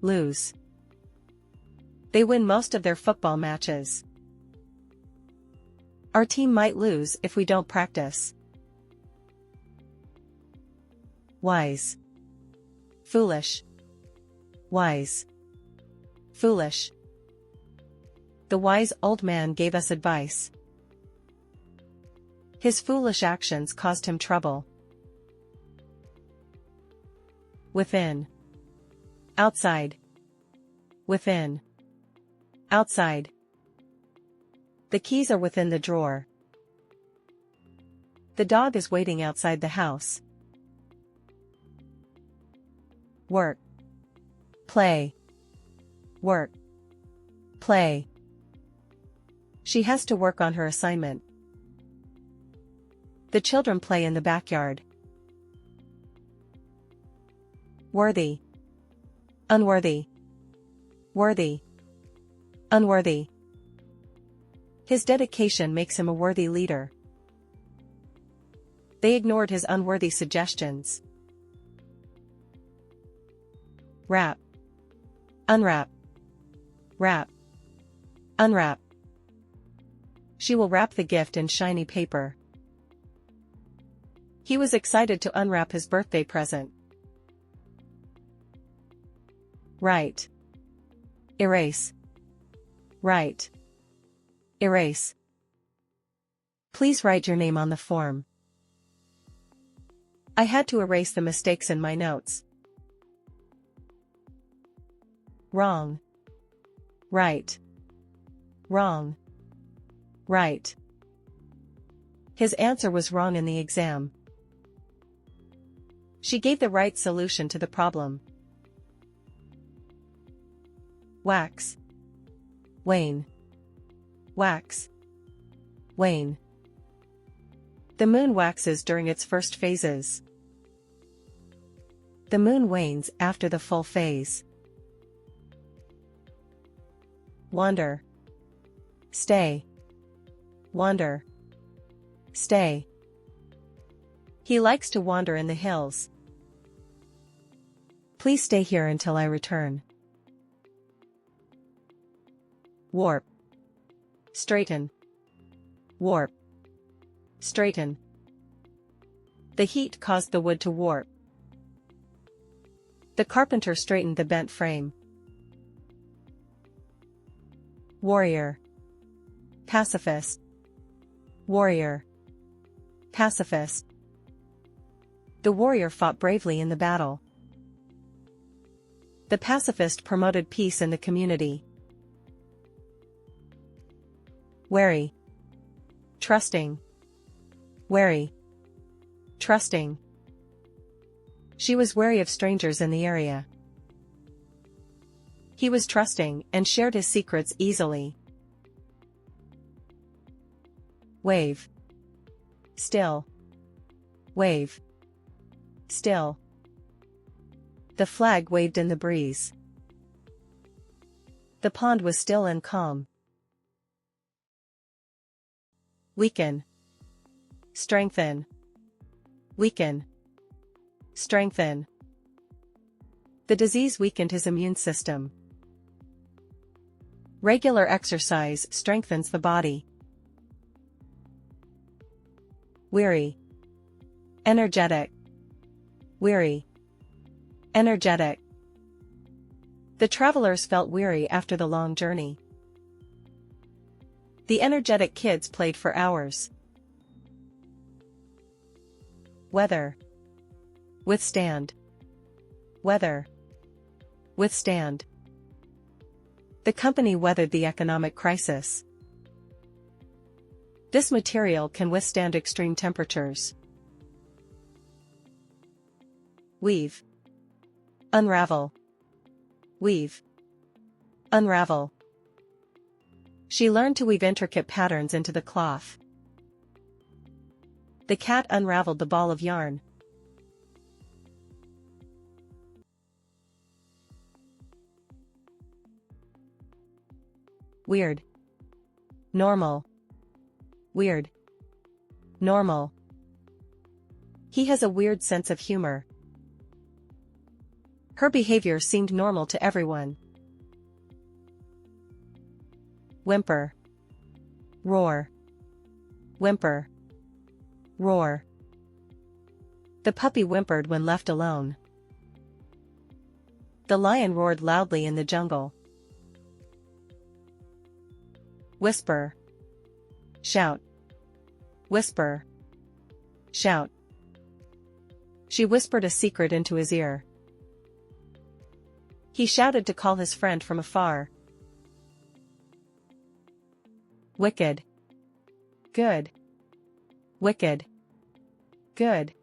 lose. They win most of their football matches. Our team might lose if we don't practice. Wise, foolish, wise, foolish. The wise old man gave us advice. His foolish actions caused him trouble. Within, outside, within, outside. The keys are within the drawer. The dog is waiting outside the house. Work, play, work, play. She has to work on her assignment. The children play in the backyard. Worthy, unworthy, worthy, unworthy. His dedication makes him a worthy leader. They ignored his unworthy suggestions. Wrap, unwrap, wrap, unwrap. She will wrap the gift in shiny paper. He was excited to unwrap his birthday present. Write, erase, write, erase. Please write your name on the form. I had to erase the mistakes in my notes. Wrong, right, wrong, right. His answer was wrong in the exam. She gave the right solution to the problem. Wax, wane, wax, wane. The moon waxes during its first phases. The moon wanes after the full phase. Wander, stay, wander, stay. He likes to wander in the hills. Please stay here until I return. Warp, straighten, warp, straighten. The heat caused the wood to warp. The carpenter straightened the bent frame. Warrior, pacifist, warrior, pacifist. The warrior fought bravely in the battle. The pacifist promoted peace in the community. Wary, trusting, wary, trusting. She was wary of strangers in the area. He was trusting and shared his secrets easily. Wave, still, wave, still. The flag waved in the breeze. The pond was still and calm. Weaken, strengthen, weaken, strengthen. The disease weakened his immune system. Regular exercise strengthens the body. Weary, energetic, weary, energetic. The travelers felt weary after the long journey. The energetic kids played for hours. Weather, withstand, weather, withstand. The company weathered the economic crisis. This material can withstand extreme temperatures. Weave. Unravel. Weave. Unravel. She learned to weave intricate patterns into the cloth. The cat unraveled the ball of yarn. Weird. Normal. Weird. Normal. He has a weird sense of humor. Her behavior seemed normal to everyone. Whimper. Roar. Whimper. Roar. The puppy whimpered when left alone. The lion roared loudly in the jungle. Whisper. Shout. Whisper. Shout. She whispered a secret into his ear. He shouted to call his friend from afar. Wicked. Good. Wicked. Good.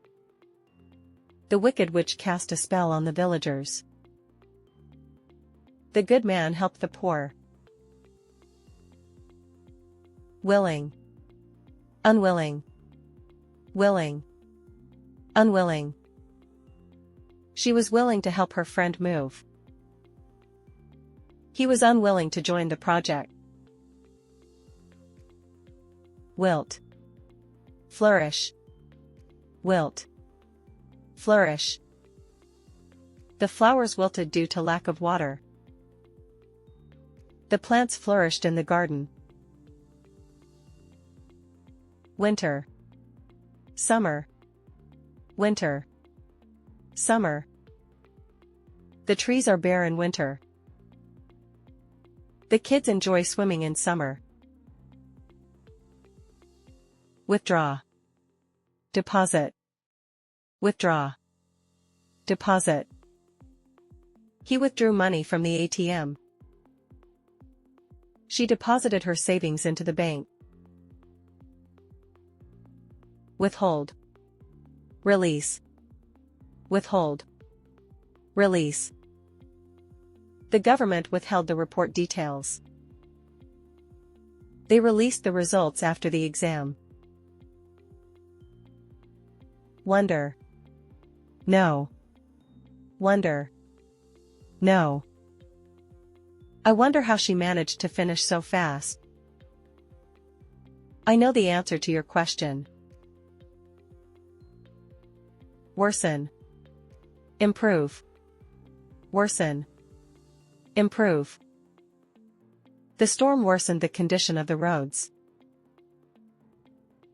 The wicked witch cast a spell on the villagers. The good man helped the poor. Willing. Unwilling. Willing. Unwilling. She was willing to help her friend move. He was unwilling to join the project. Wilt. Flourish. Wilt. Flourish. The flowers wilted due to lack of water. The plants flourished in the garden. Winter. Summer. Winter. Summer. The trees are bare in winter. The kids enjoy swimming in summer. Withdraw. Deposit. Withdraw. Deposit. He withdrew money from the ATM. She deposited her savings into the bank. Withhold. Release. Withhold. Release. The government withheld the report details. They released the results after the exam. Wonder. No. Wonder. No. I wonder how she managed to finish so fast. I know the answer to your question. Worsen. Improve. Worsen. Improve. The storm worsened the condition of the roads.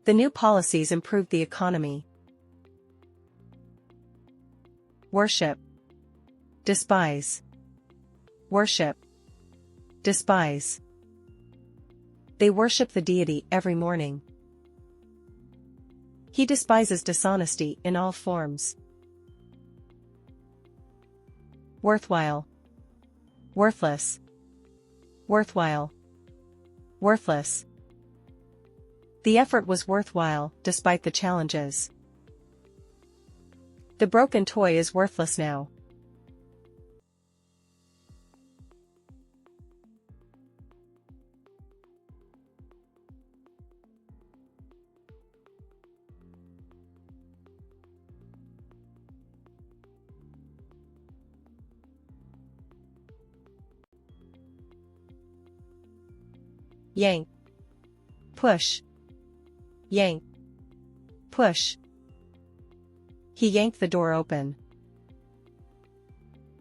The new policies improved the economy. Worship. Despise. Worship. Despise. They worship the deity every morning. He despises dishonesty in all forms. Worthwhile. Worthless. Worthwhile. Worthless. The effort was worthwhile, despite the challenges. The broken toy is worthless now. Yank. Push. Yank. Push. He yanked the door open.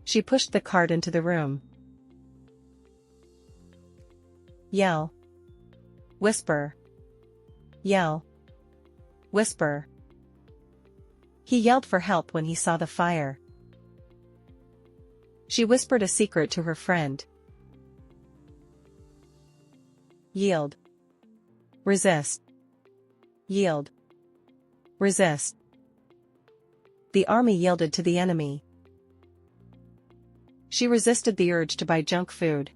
She pushed the cart into the room. Yell. Whisper. Yell. Whisper. He yelled for help when he saw the fire. She whispered a secret to her friend. Yield. Resist. Yield. Resist. The army yielded to the enemy. She resisted the urge to buy junk food.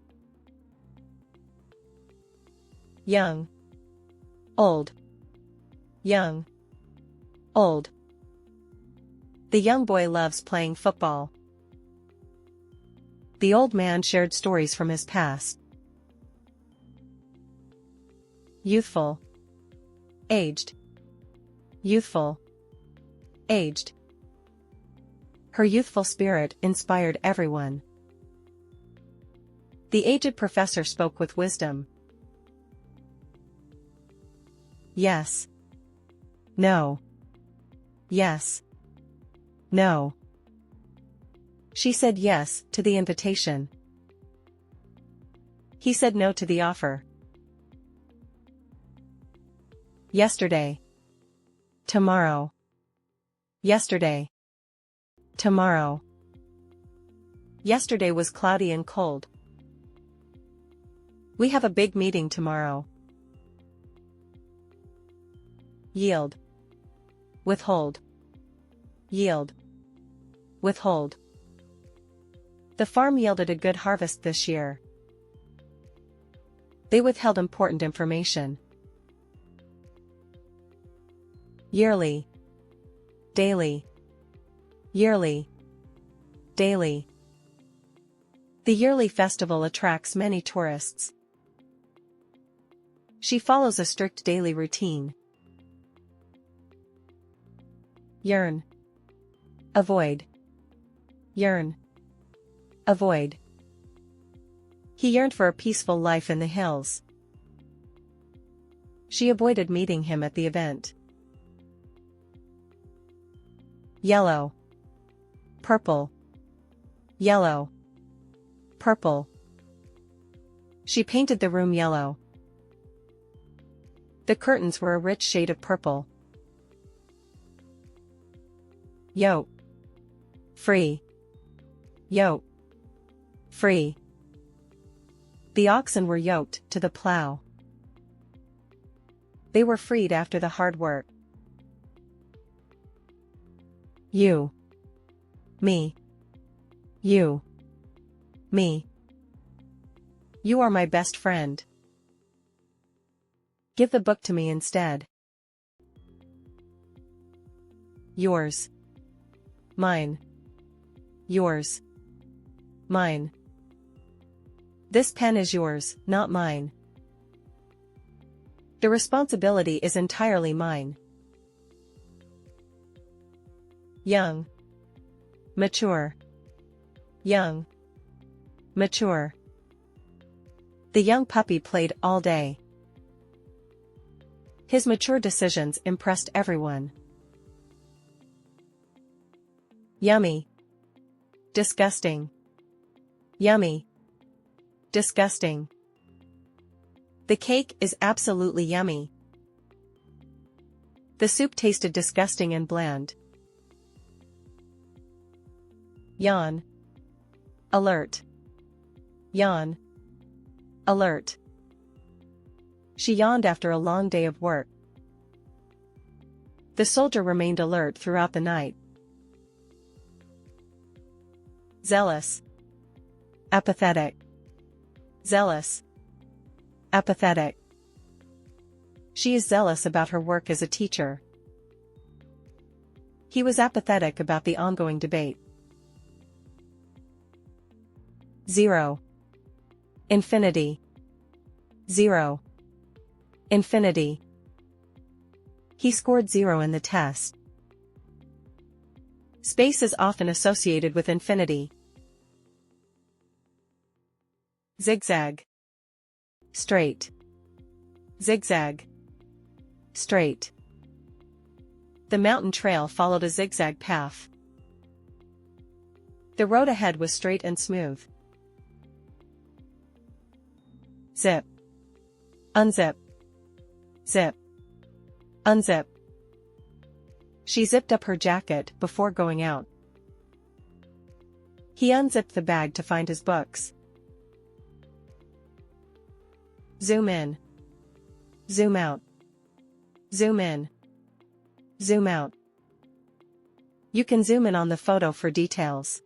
Young. Old. Young. Old. The The young boy loves playing football. The old man shared stories from his past. Youthful. Aged. Youthful. Aged. Her youthful spirit inspired everyone. The aged professor spoke with wisdom. Yes. No. Yes. No. She said yes to the invitation. He said no to the offer. Yesterday. Tomorrow. Yesterday. Tomorrow. Yesterday was cloudy and cold. We have a big meeting tomorrow. Yield. Withhold. Yield. Withhold. The farm yielded a good harvest this year. They withheld important information. Yearly. Daily. Yearly. Daily. The yearly festival attracts many tourists. She follows a strict daily routine. Yearn. Avoid. Yearn. Avoid. He yearned for a peaceful life in the hills. She avoided meeting him at the event. Yellow. Purple. Yellow. Purple. She painted the room yellow. The curtains were a rich shade of purple. Yoke. Free. Yoke. Free. The oxen were yoked to the plow. They were freed after the hard work. You. Me. You. Me. You are my best friend. Give the book to me instead. Yours. Mine. Yours. Mine. This pen is yours, not mine. The responsibility is entirely mine. Young. Mature. Young. Mature. The young puppy played all day. His mature decisions impressed everyone. Yummy. Disgusting. Yummy. Disgusting. The cake is absolutely yummy. The soup tasted disgusting and bland. Yawn. Alert. Yawn. Alert. She yawned after a long day of work. The soldier remained alert throughout the night. Zealous. Apathetic. Zealous. Apathetic. She is zealous about her work as a teacher. He was apathetic about the ongoing debate. Zero. Infinity. Zero. Infinity. He scored 0 in the test. Space is often associated with infinity. Zigzag. Straight. Zigzag. Straight. The mountain trail followed a zigzag path. The road ahead was straight and smooth. Zip. Unzip. Zip. Unzip. She zipped up her jacket before going out. He unzipped the bag to find his books. Zoom in. Zoom out. Zoom in. Zoom out. You can zoom in on the photo for details.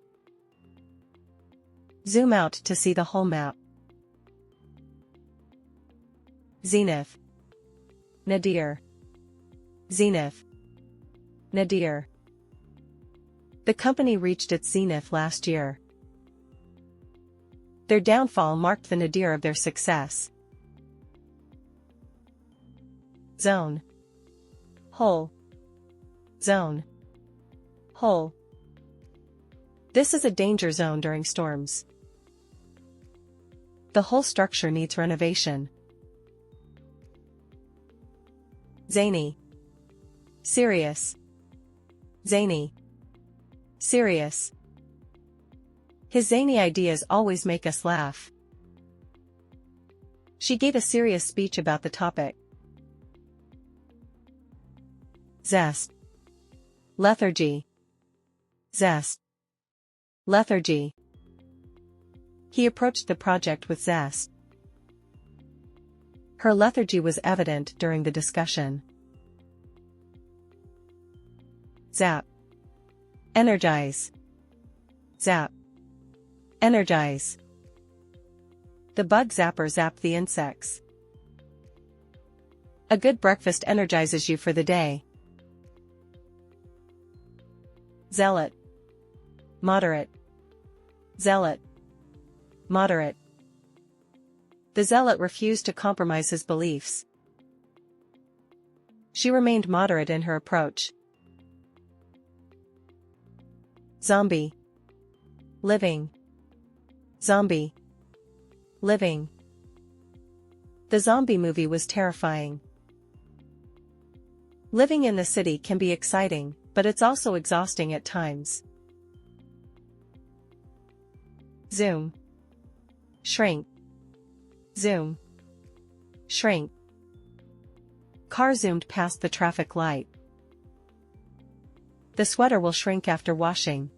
Zoom out to see the whole map. Zenith. Nadir. Zenith. Nadir. The company reached its zenith last year. Their downfall marked the nadir of their success. Zone. Hole. Zone. Hole. This is a danger zone during storms. The whole structure needs renovation. Zany. Serious. Zany. Serious. His zany ideas always make us laugh. She gave a serious speech about the topic. Zest. Lethargy. Zest. Lethargy. He approached the project with zest. Her lethargy was evident during the discussion. Zap. Energize. Zap. Energize. The bug zapper zapped the insects. A good breakfast energizes you for the day. Zealot. Moderate. Zealot. Moderate. The zealot refused to compromise his beliefs. She remained moderate in her approach. Zombie. Living. Zombie. Living. The zombie movie was terrifying. Living in the city can be exciting, but it's also exhausting at times. Zoom. Shrink. Zoom. Shrink. Car zoomed past the traffic light. The sweater will shrink after washing.